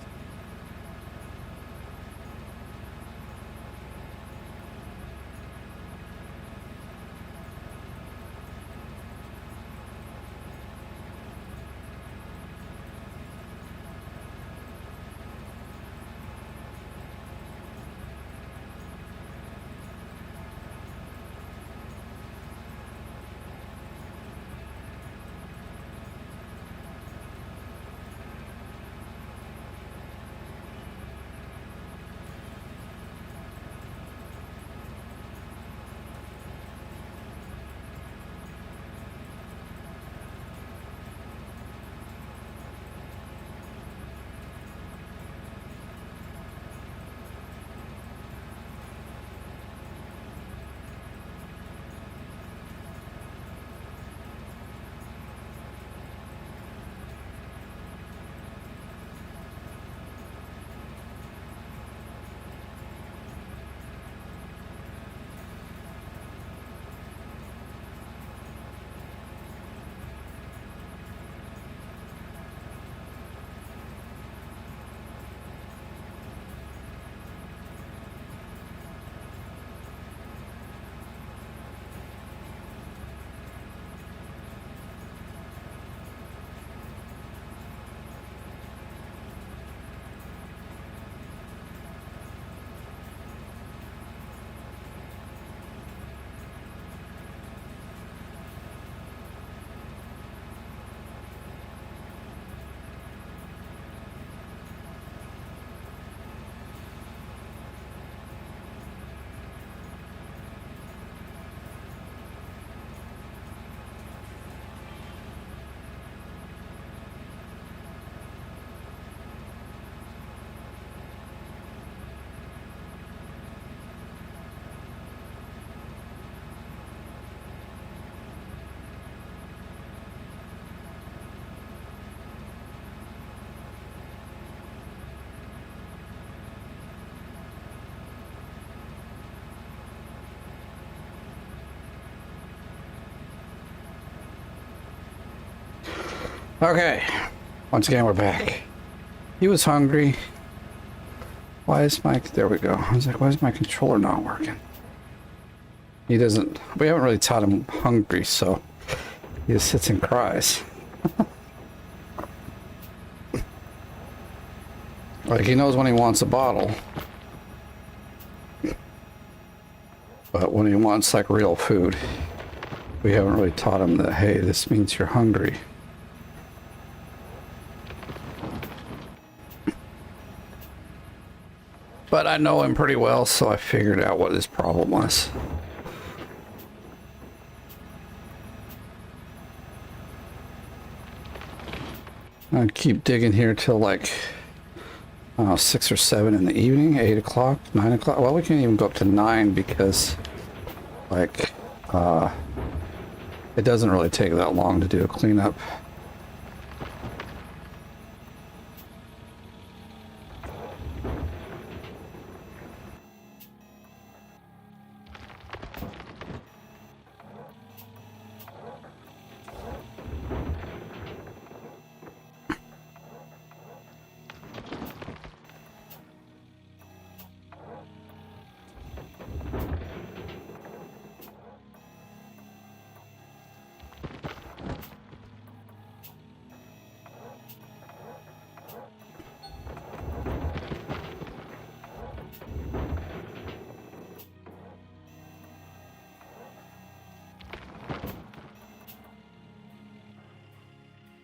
Okay, once again we're back. He was hungry. Why is my... There we go. I was like, why is my controller not working? He doesn't... We haven't really taught him hungry, so he just sits and cries. Like, he knows when he wants a bottle. But when he wants, like, real food, we haven't really taught him that, hey, this means you're hungry. But I know him pretty well, so I figured out what his problem was. I'll keep digging here till like, I don't know, 6 or 7 in the evening, 8 o'clock, 9 o'clock. Well, we can't even go up to 9 because, like, it doesn't really take that long to do a cleanup.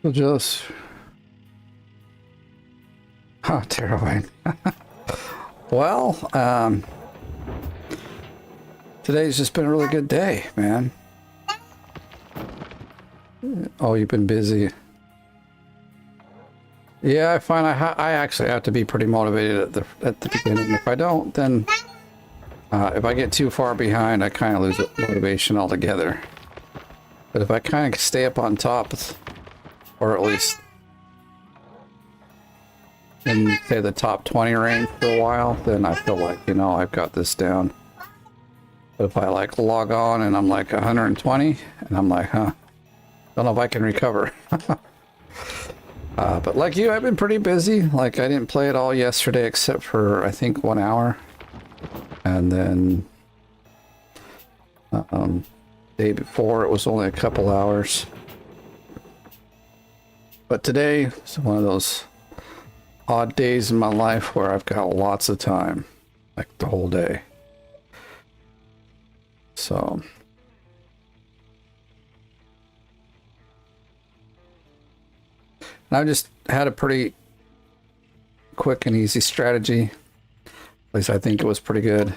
So just... Oh, terrifying. Well, today's just been a really good day, man. Oh, you've been busy. Yeah, I find I actually have to be pretty motivated at the beginning. If I don't, then If I get too far behind, I kind of lose motivation altogether. But if I kind of stay up on top, or at least in, say, the top 20 range for a while, then I feel like, you know, I've got this down. But if I like log on and I'm like 120, and I'm like, huh, don't know if I can recover. But like you, I've been pretty busy. Like, I didn't play it all yesterday except for, I think, 1 hour. And then day before it was only a couple hours. But today is one of those odd days in my life where I've got lots of time, like the whole day. So and I just had a pretty quick and easy strategy. At least I think it was pretty good.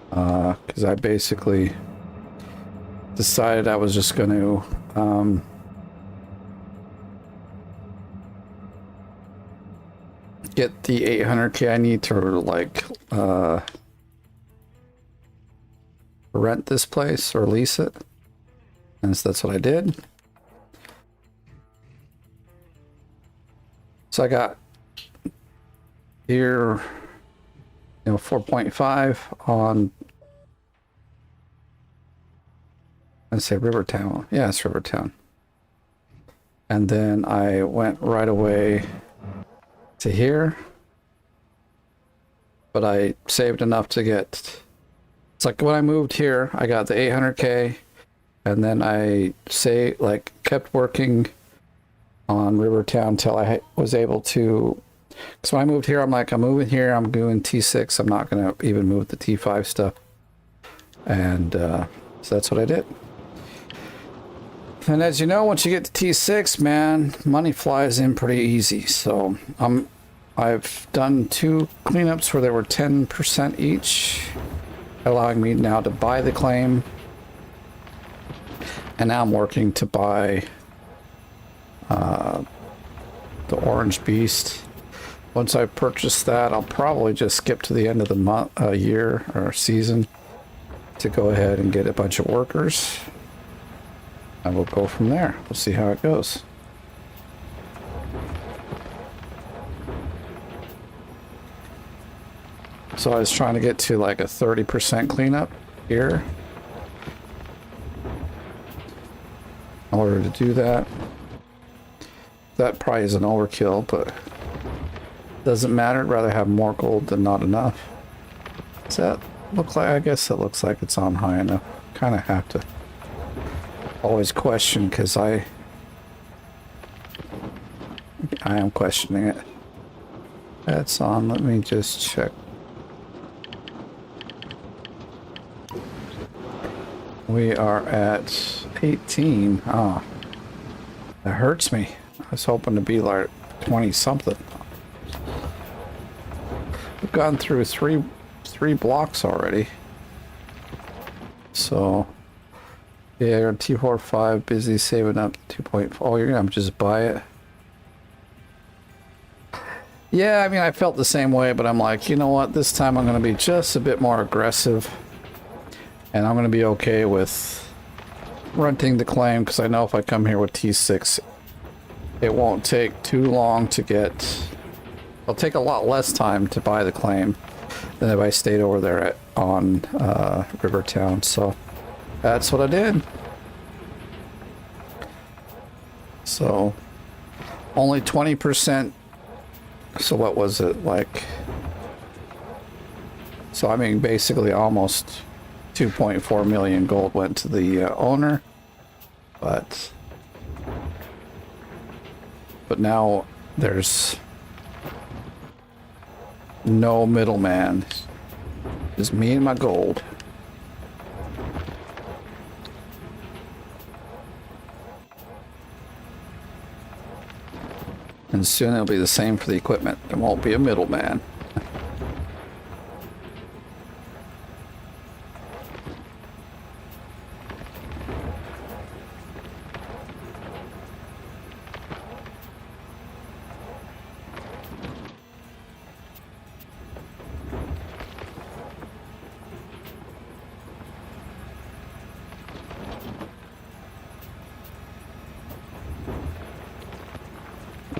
Because I basically decided I was just going to get the 800K I need to like rent this place or lease it. And so that's what I did. So I got here, you know, 4.5 on, I'd say Rivertown. Yeah, it's Rivertown. And then I went right away to here. But I saved enough to get, it's like when I moved here, I got the 800K. And then I kept working on Rivertown until I was able to. So when I moved here, I'm like, I'm moving here, I'm doing T6, I'm not going to even move the T5 stuff. And so that's what I did. And as you know, once you get to T6, man, money flies in pretty easy. So I've done 2 cleanups where they were 10% each, allowing me now to buy the claim. And now I'm working to buy the Orange Beast. Once I purchase that, I'll probably just skip to the end of the month, year or season to go ahead and get a bunch of workers. And we'll go from there. We'll see how it goes. So I was trying to get to like a 30% cleanup here. In order to do that. That probably is an overkill, but doesn't matter. I'd rather have more gold than not enough. Does that look like? I guess it looks like it's on high enough. Kind of have to always question because I am questioning it. That's on. Let me just check. We are at 18. Ah, that hurts me. I was hoping to be like 20 something. We've gone through three blocks already. So yeah, you're on T45, busy saving up 2.4. Oh, you're gonna just buy it. Yeah, I mean, I felt the same way, but I'm like, you know what? This time I'm gonna be just a bit more aggressive, and I'm gonna be okay with renting the claim because I know if I come here with T6, it won't take too long to get. It'll take a lot less time to buy the claim than if I stayed over there on Rivertown. So that's what I did. So only 20%. So what was it like? So I mean, basically almost 2.4 million gold went to the owner, but now there's no middleman. Just me and my gold. And soon it'll be the same for the equipment. There won't be a middleman.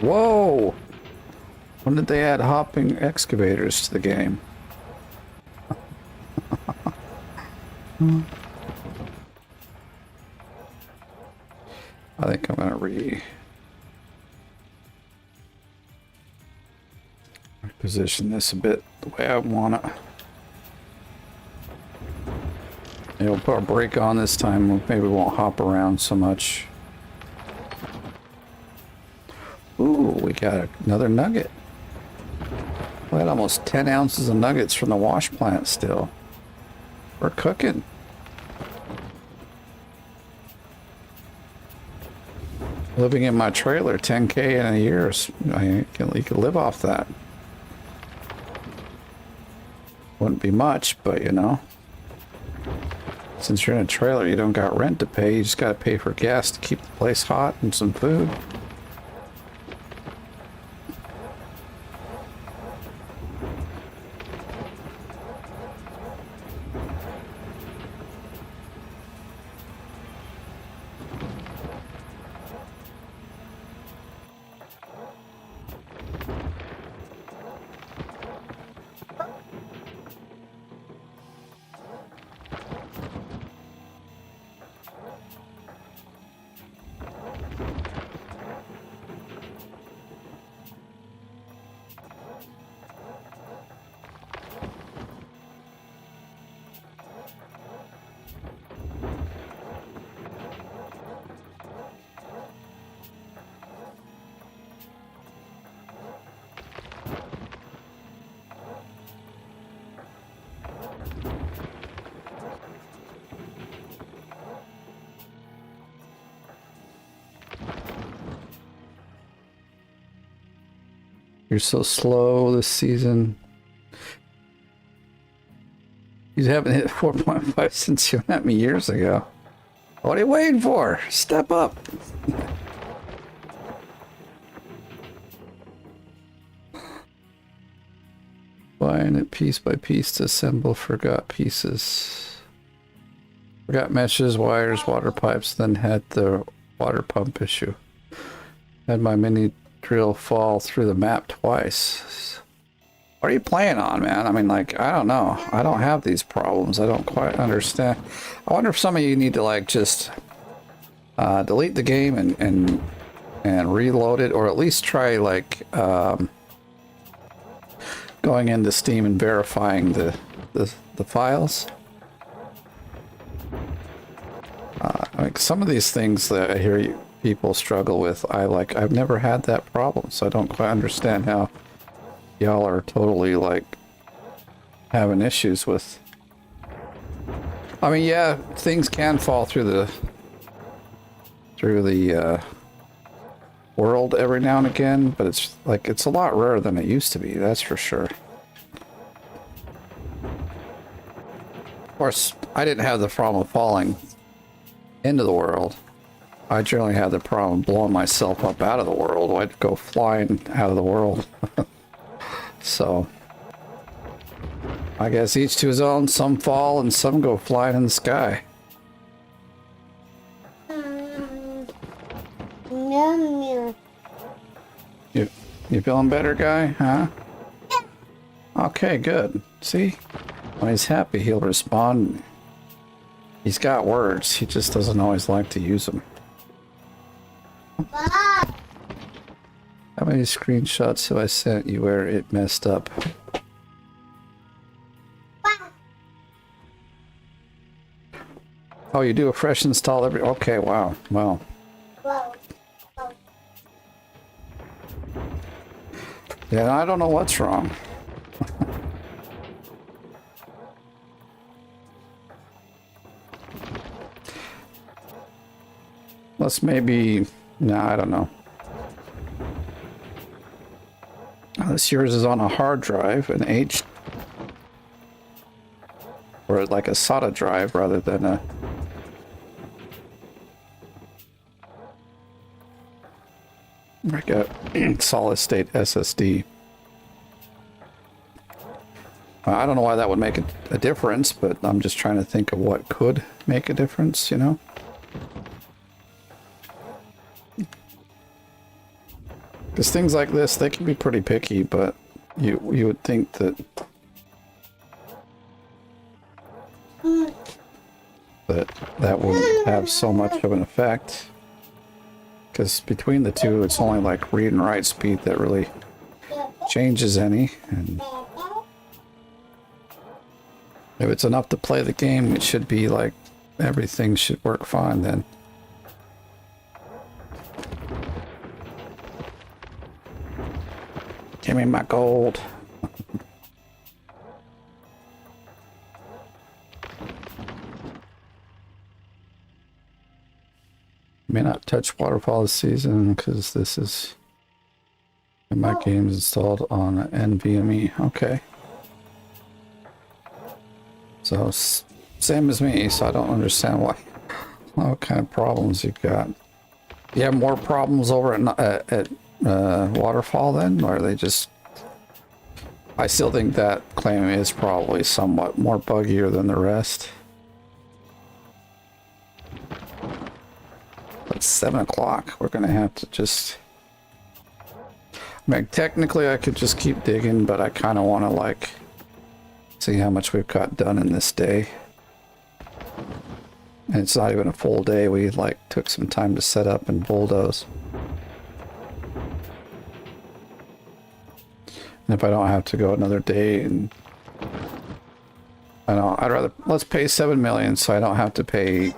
Whoa! When did they add hopping excavators to the game? I think I'm gonna reposition this a bit the way I want it. Yeah, we'll put our brake on this time. Maybe we won't hop around so much. Ooh, we got another nugget. We had almost 10 ounces of nuggets from the wash plant still. We're cooking. Living in my trailer, 10K in a year, you can live off that. Wouldn't be much, but you know. Since you're in a trailer, you don't got rent to pay. You just got to pay for gas to keep the place hot and some food. You're so slow this season. You haven't hit 4.5 since you met me years ago. What are you waiting for? Step up. Buying it piece by piece to assemble forgot pieces. Forgot meshes, wires, water pipes, then had the water pump issue. Had my mini drill fall through the map twice. What are you playing on, man? I mean, like, I don't know. I don't have these problems. I don't quite understand. I wonder if some of you need to, like, just delete the game and reload it, or at least try, like, going into Steam and verifying the files. Like, some of these things that I hear people struggle with, I've never had that problem, so I don't quite understand how y'all are totally like having issues with. I mean, yeah, things can fall through the world every now and again, but it's a lot rarer than it used to be, that's for sure. Of course, I didn't have the problem of falling into the world. I generally had the problem blowing myself up out of the world. I'd go flying out of the world. So, I guess each to his own. Some fall and some go flying in the sky. You feeling better, guy? Huh? Okay, good. See? When he's happy, he'll respond. He's got words. He just doesn't always like to use them. How many screenshots have I sent you where it messed up? Oh, you do a fresh install every... Okay, wow. Wow. Yeah, I don't know what's wrong. Let's maybe... No, I don't know. This yours is on a hard drive, an H... Or like a SATA drive rather than a... Like a solid state SSD. I don't know why that would make a difference, but I'm just trying to think of what could make a difference, you know? Because things like this, they can be pretty picky, but you would think that that wouldn't have so much of an effect. Because between the two, it's only like read and write speed that really changes any. And if it's enough to play the game, it should be like everything should work fine then. Give me my gold. May not touch waterfall this season because this is my game's installed on NVMe. Okay. So same as me, so I don't understand what kind of problems you've got. You have more problems over at waterfall then, or are they just? I still think that claim is probably somewhat more buggier than the rest. It's 7 o'clock. We're gonna have to just. I mean, technically, I could just keep digging, but I kind of want to like see how much we've got done in this day. And it's not even a full day. We like took some time to set up and bulldoze. And if I don't have to go another day, and I know I'd rather let's pay 7 million so I don't have to pay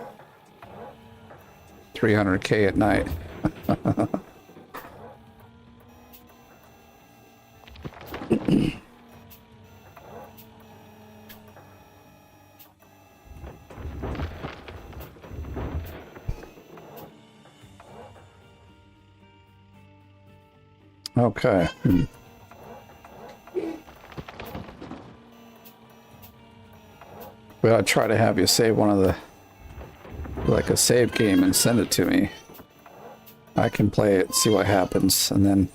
300K at night. Okay. Well, I'll try to have you save one of the, like a save game and send it to me. I can play it, see what happens, and then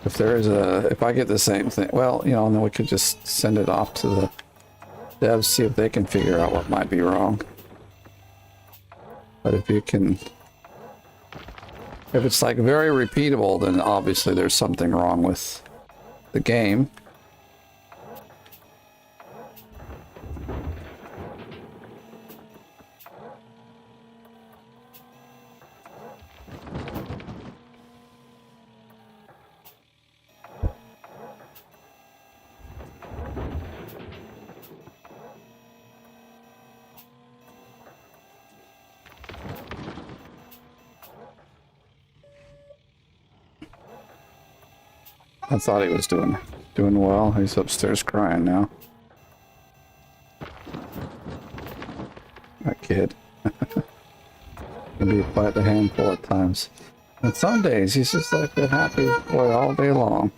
if there is if I get the same thing, well, you know, and then we could just send it off to the devs, see if they can figure out what might be wrong. But if you can, if it's like very repeatable, then obviously there's something wrong with the game. I thought he was doing well. He's upstairs crying now. That kid. Can be quite a handful at times. And some days he's just like a happy boy all day long.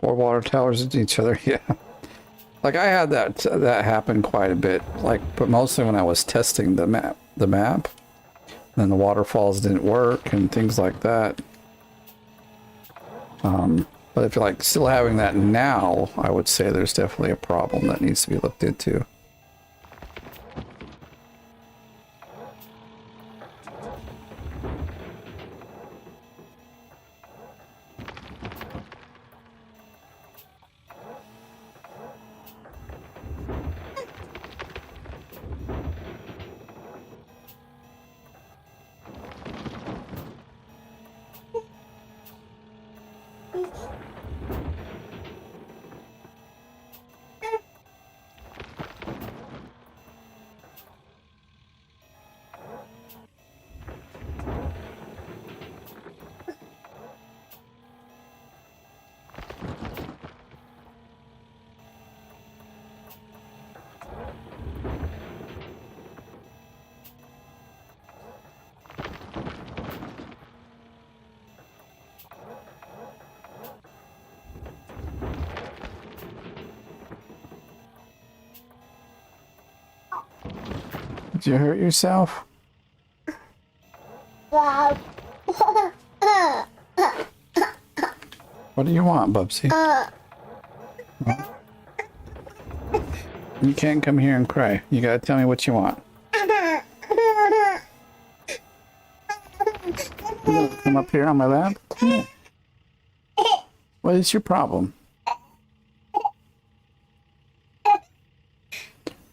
Four water towers into each other, yeah. Like I had that happen quite a bit, like, but mostly when I was testing the map, then the waterfalls didn't work and things like that. But if you're like still having that now, I would say there's definitely a problem that needs to be looked into. Did you hurt yourself? What do you want, Bubsy? You can't come here and cry. You gotta tell me what you want. You gonna come up here on my lap? Come here. What is your problem?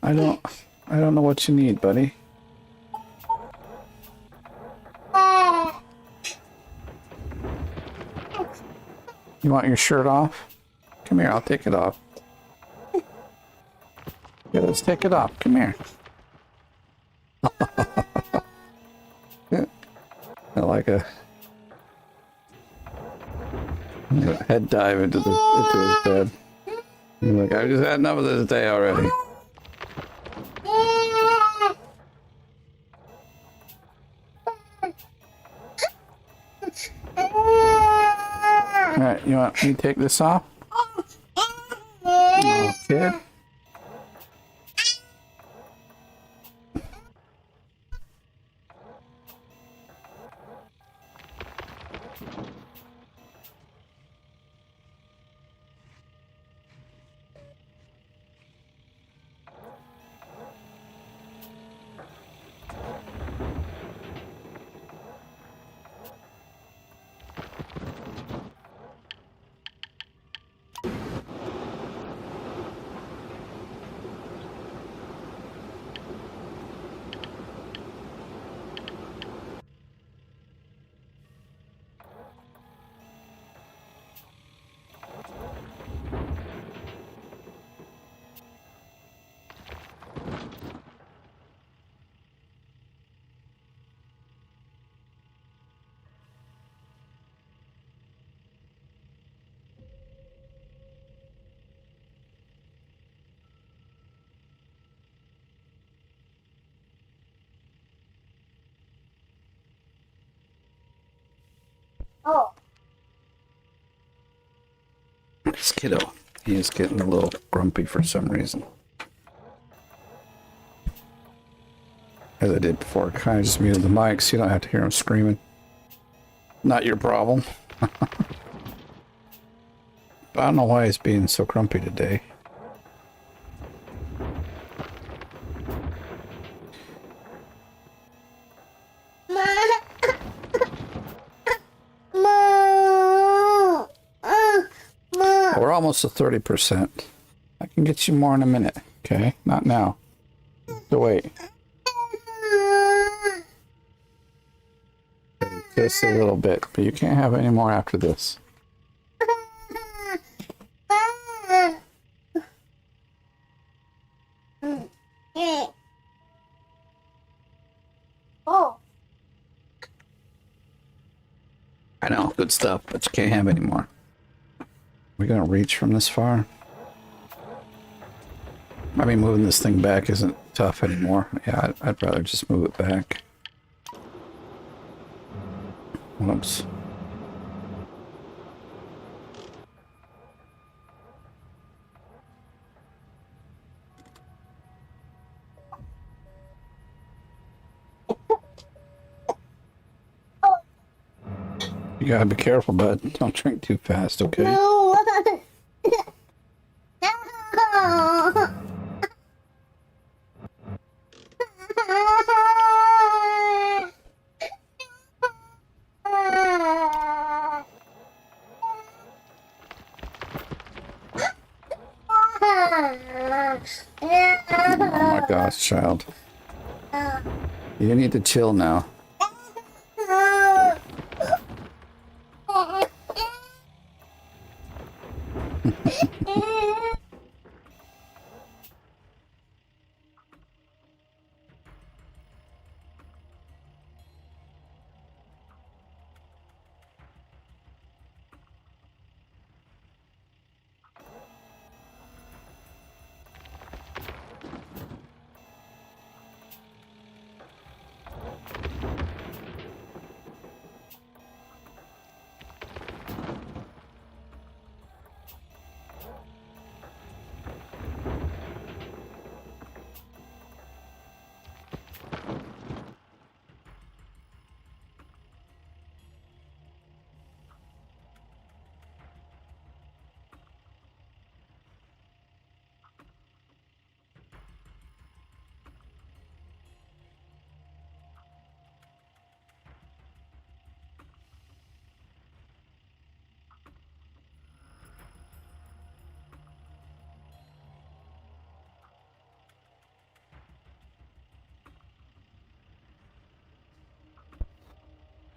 I don't know what you need, buddy. You want your shirt off? Come here, I'll take it off. Yeah, let's take it off. Come here. I like a head dive into his bed. You're like, I just had enough of this day already. Alright, you want me to take this off? Oh, kid. This kiddo, he is getting a little grumpy for some reason. As I did before, kind of just muted the mic so you don't have to hear him screaming. Not your problem. But I don't know why he's being so grumpy today. We're almost to 30%. I can get you more in a minute, okay? Not now. So wait. Just a little bit, but you can't have any more after this. I know, good stuff, but you can't have any more. We're gonna reach from this far. I mean, moving this thing back isn't tough anymore. Yeah, I'd rather just move it back. Whoops. You gotta be careful, bud. Don't drink too fast, okay? No. Oh my gosh, child. You need to chill now.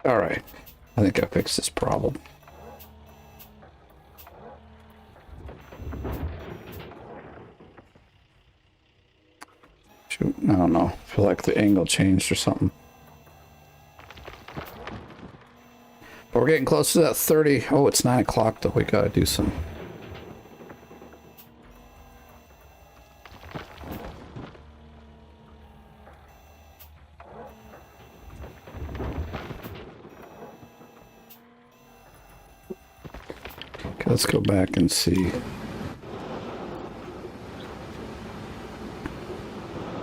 All right. I think I fixed this problem. Shoot, I don't know. I feel like the angle changed or something. But we're getting close to that 30. Oh, it's 9 o'clock though. We gotta do some. Okay, let's go back and see.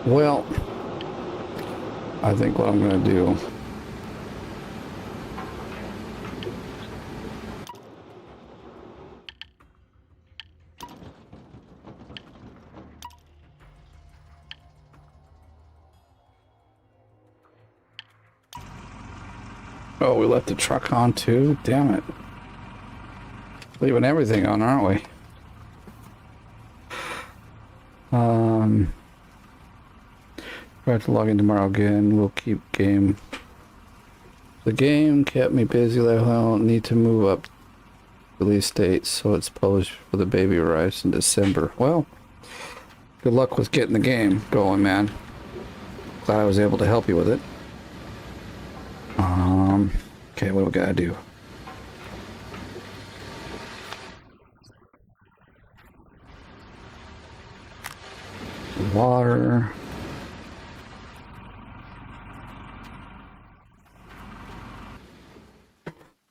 Well, I think what I'm gonna do. Oh, we left the truck on too? Damn it. Leaving everything on, aren't we? We have to log in tomorrow again. We'll keep game. The game kept me busy. I don't need to move up release date, so it's published for the baby arrives in December. Well, good luck with getting the game going, man. Glad I was able to help you with it. Okay, what do we gotta do? Water.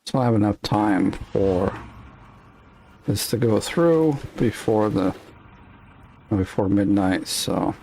So I have enough time for this to go through before midnight, so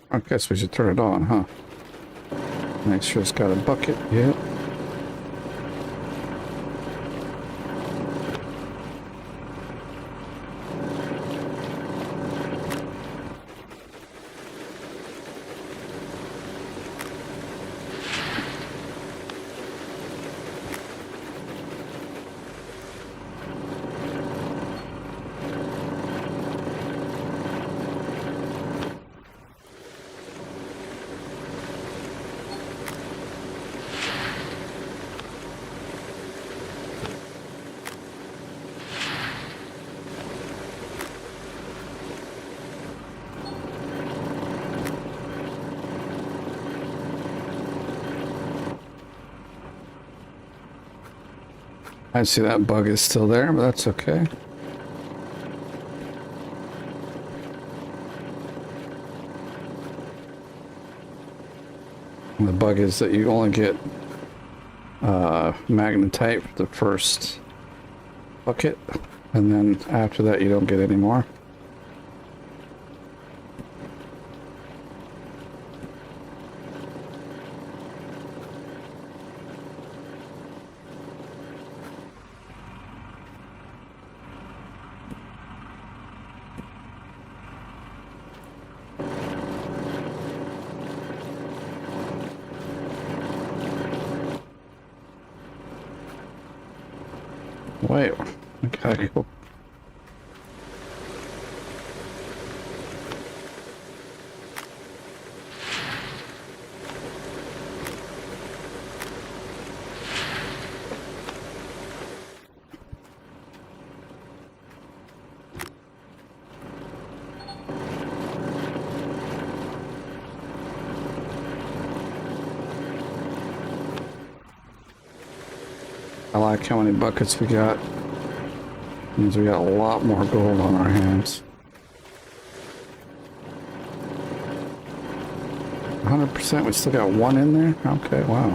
I guess we should turn it on, huh? Make sure it's got a bucket. Yep. I see that bug is still there, but that's okay. The bug is that you only get magnetite for the first bucket, and then after that you don't get any more. Wait, I gotta go. I like how many buckets we got. Means we got a lot more gold on our hands. 100%, we still got one in there? Okay, wow.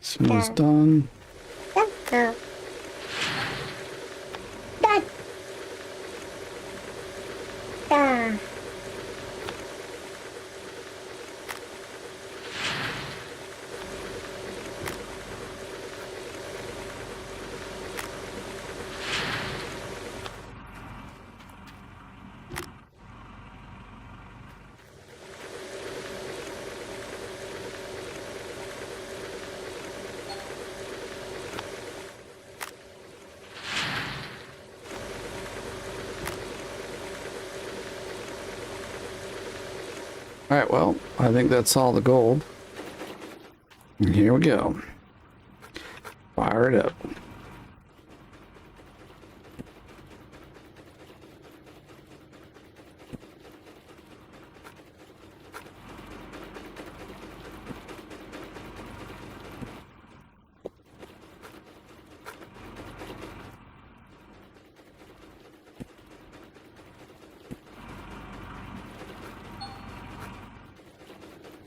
This one's done. Alright, well, I think that's all the gold. And here we go. Fire it up.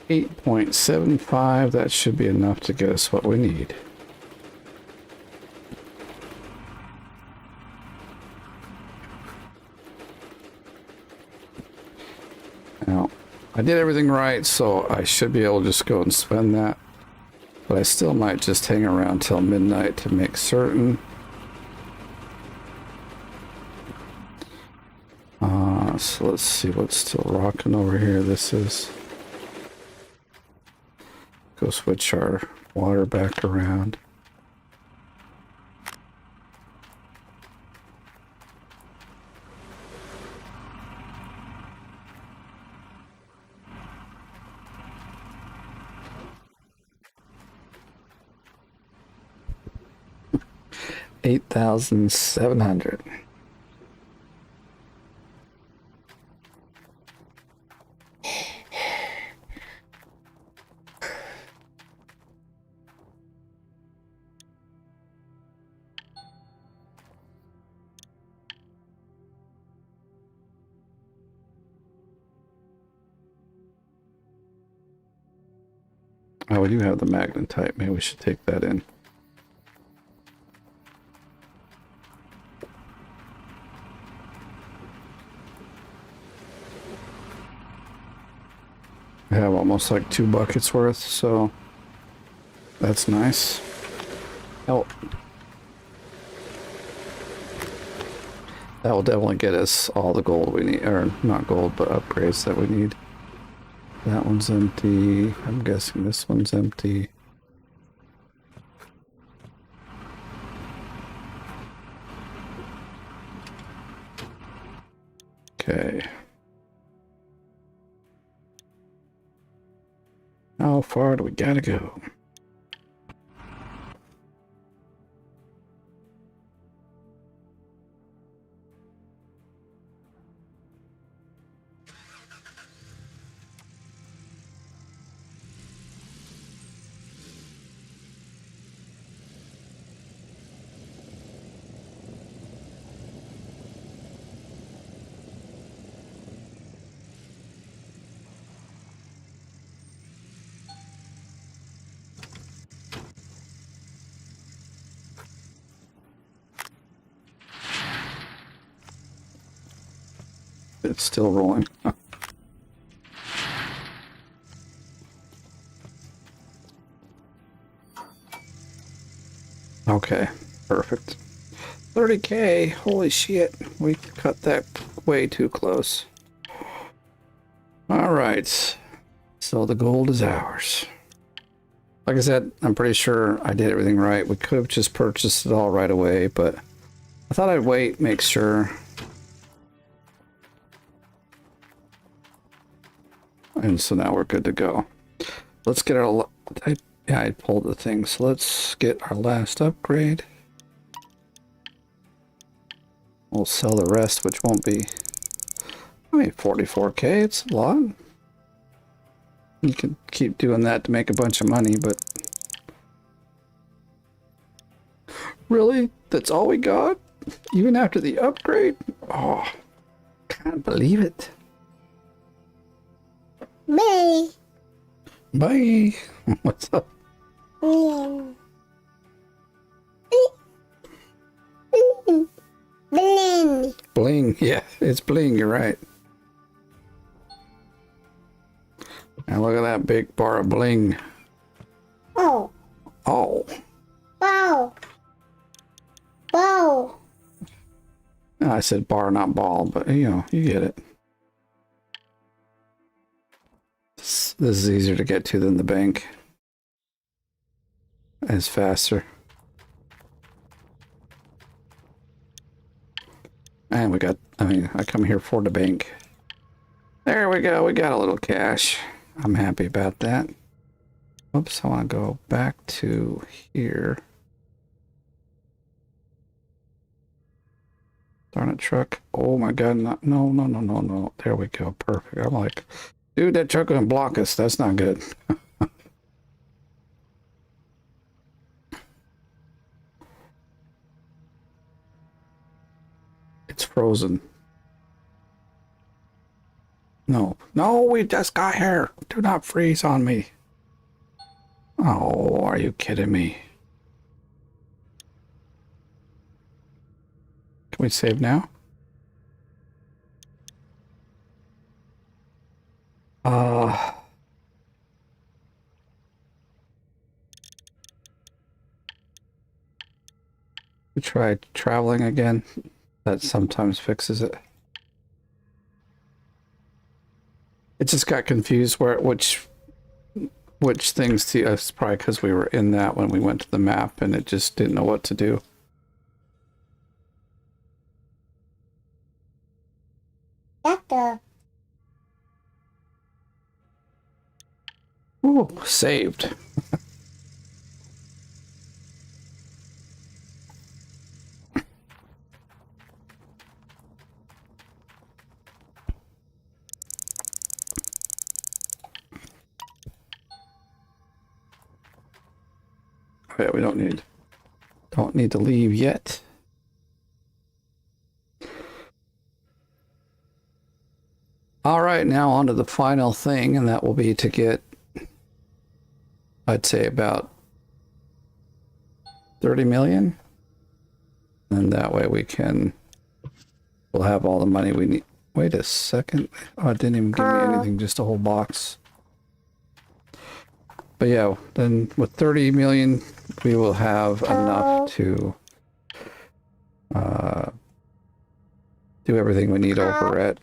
$8.75, that should be enough to get us what we need. Now, I did everything right, so I should be able to just go and spend that. But I still might just hang around till midnight to make certain. So let's see what's still rocking over here. This is... Go switch our water back around. $8,700. Oh, we do have the magnetite. Maybe we should take that in. I have almost like 2 buckets worth, so that's nice. Oh, that will definitely get us all the gold we need, or not gold, but upgrades that we need. That one's empty. I'm guessing this one's empty. Okay. How far do we gotta go? it's still rolling. Okay, perfect. 30K, holy shit. We cut that way too close. All right, so the gold is ours. Like I said, I'm pretty sure I did everything right. We could have just purchased it all right away, but I thought I'd wait, make sure. And so now we're good to go. Let's get our... yeah, I pulled the thing. So let's get our last upgrade. We'll sell the rest, which won't be... I mean, 44K, it's a lot. You can keep doing that to make a bunch of money, but... Really? That's all we got? Even after the upgrade? Oh, can't believe it. Bye. Bye. What's up? Bling. Bling. Bling. Yeah, it's bling. You're right. Now look at that big bar of bling. Oh. Oh. Wow. Wow. I said bar, not ball, but you know, you get it. This is easier to get to than the bank. It's faster. And we got, I mean, I come here for the bank. There we go. We got a little cash. I'm happy about that. Oops, I want to go back to here. Darn it, truck. Oh my God. No. There we go. Perfect. I'm like, dude, that truck gonna block us. That's not good. It's frozen. No, we just got here. Do not freeze on me. Oh, are you kidding me? Can we save now? We tried traveling again. That sometimes fixes it. It just got confused where which things to us. Probably because we were in that when we went to the map and it just didn't know what to do. Doctor. Ooh, saved. Oh, yeah, we don't need to leave yet. All right, now on to the final thing, and that will be to get, I'd say, about 30 million. And that way we'll have all the money we need. Wait a second. Oh, it didn't even give me anything, just a whole box. But yeah, then with 30 million, we will have enough to do everything we need over at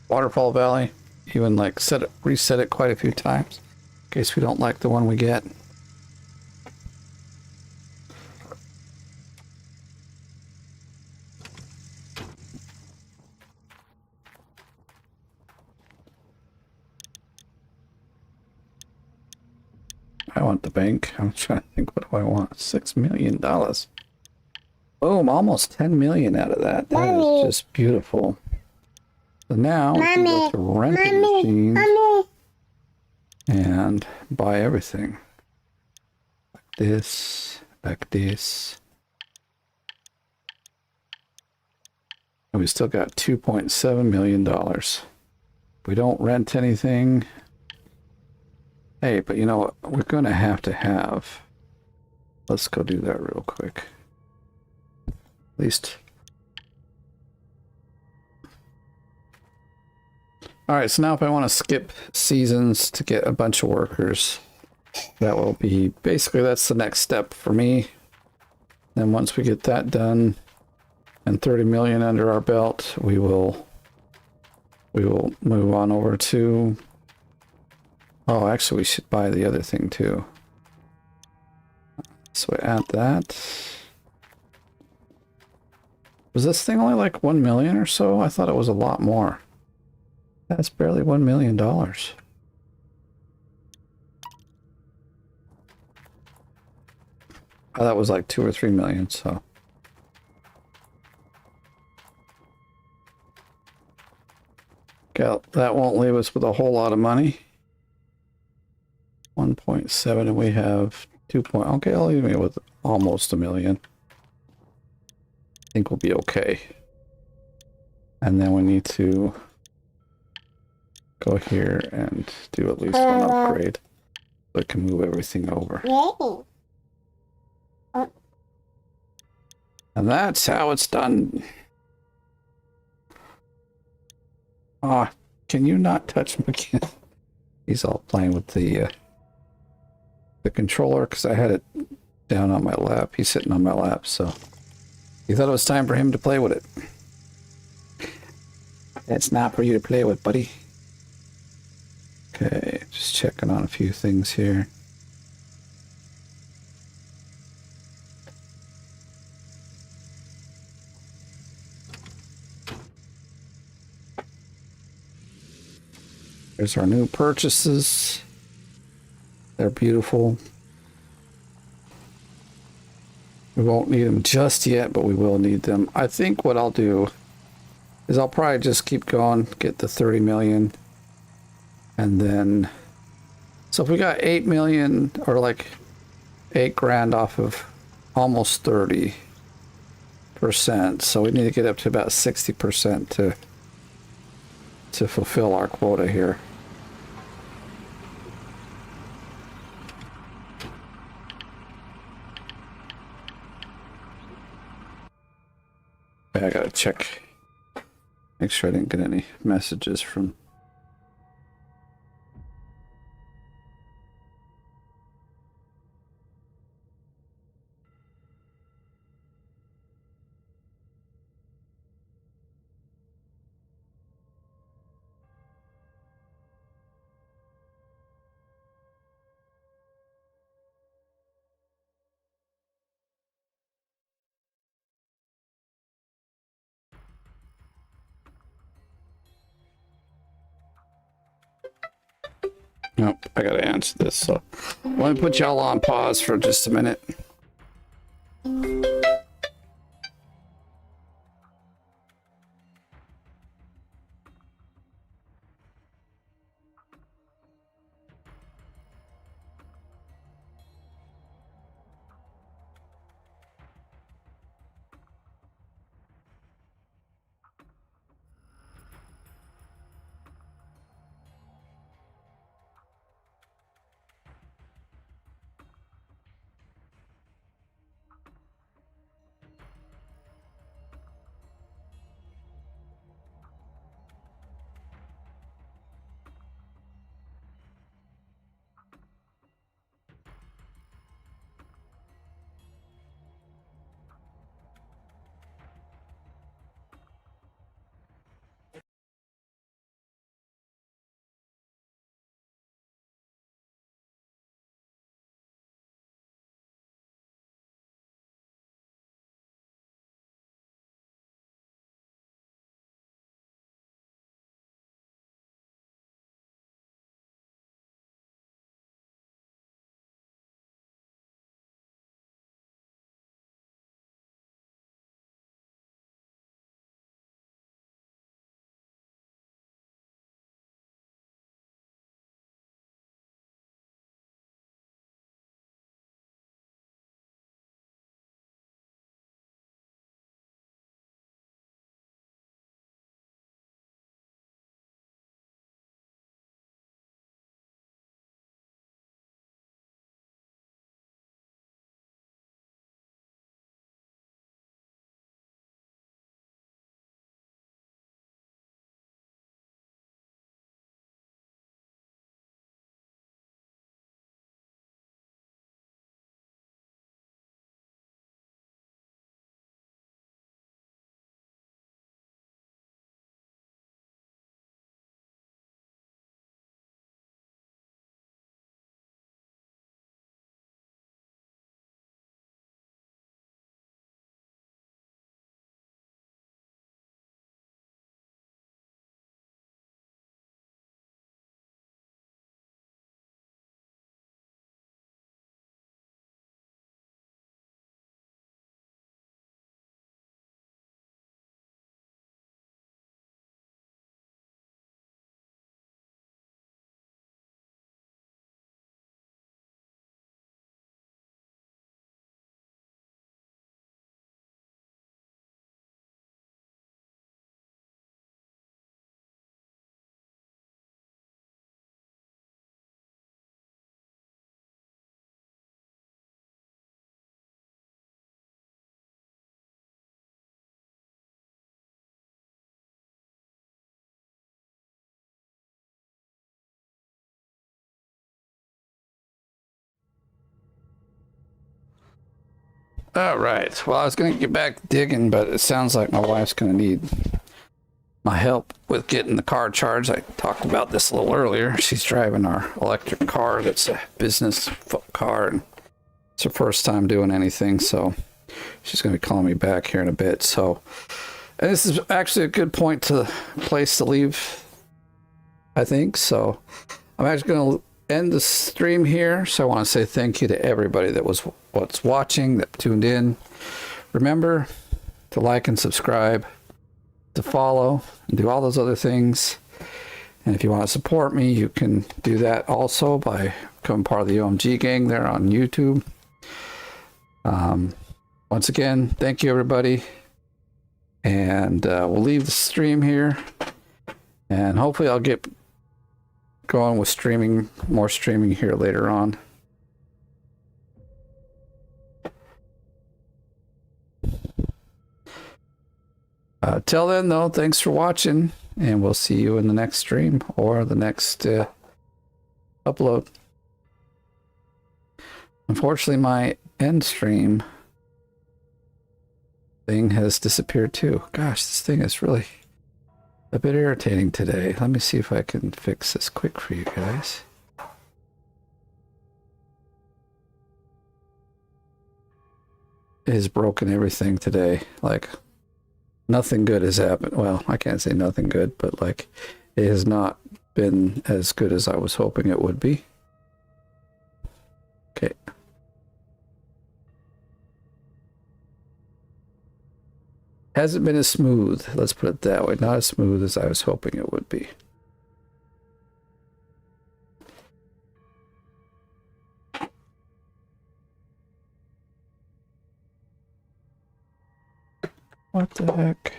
Waterfall Valley. Even like reset it quite a few times in case we don't like the one we get. I want the bank. I'm trying to think, what do I want? $6 million. Boom, almost 10 million out of that. That is just beautiful. So now we can go to renting machines and buy everything. Like this, like this. And we still got $2.7 million. We don't rent anything. Hey, but you know what? We're going to have... Let's go do that real quick. least. All right, so now if I want to skip seasons to get a bunch of workers, that will be basically that's the next step for me. Then once we get that done and 30 million under our belt, we will move on over to, oh, actually we should buy the other thing too. So we add that. Was this thing only like 1 million or so? I thought it was a lot more. That's barely $1 million. Oh, that was like 2 or 3 million, so. Okay, that won't leave us with a whole lot of money. 1.7 and we have 2. Okay, I'll leave me with almost 1 million. I think we'll be okay. And then we need to go here and do at least one upgrade so I can move everything over. Yay. And that's how it's done. Ah, can you not touch him again? He's all playing with the controller because I had it down on my lap. He's sitting on my lap, so he thought it was time for him to play with it. It's not for you to play with, buddy. Okay, just checking on a few things here. There's our new purchases. They're beautiful. We won't need them just yet, but we will need them. I think what I'll do is I'll probably just keep going, get the 30 million. And then, so if we got 8 million or like 8 grand off of almost 30%, so we need to get up to about 60% to fulfill our quota here. I gotta check, make sure I didn't get any messages from. Nope, I gotta answer this, so let me put y'all on pause for just a minute. All right. Well, I was going to get back digging, but it sounds like my wife's going to need my help with getting the car charged. I talked about this a little earlier. She's driving our electric car. That's a business car, and it's her first time doing anything, so she's going to be calling me back here in a bit. So, and this is actually a good place to leave, I think. So, I'm actually going to end the stream here. So, I want to say thank you to everybody that was watching, that tuned in. Remember to like and subscribe, to follow, and do all those other things. And if you want to support me, you can do that also by becoming part of the OMG gang there on YouTube. Once again, thank you, everybody. And we'll leave the stream here. And hopefully I'll get going with more streaming here later on. Till then, though, thanks for watching, and we'll see you in the next stream or the next upload. Unfortunately, my end stream thing has disappeared too. Gosh, this thing is really a bit irritating today. Let me see if I can fix this quick for you guys. It has broken everything today. Like, nothing good has happened. Well, I can't say nothing good, but like, it has not been as good as I was hoping it would be. Okay. Hasn't been as smooth, let's put it that way. Not as smooth as I was hoping it would be. What the heck?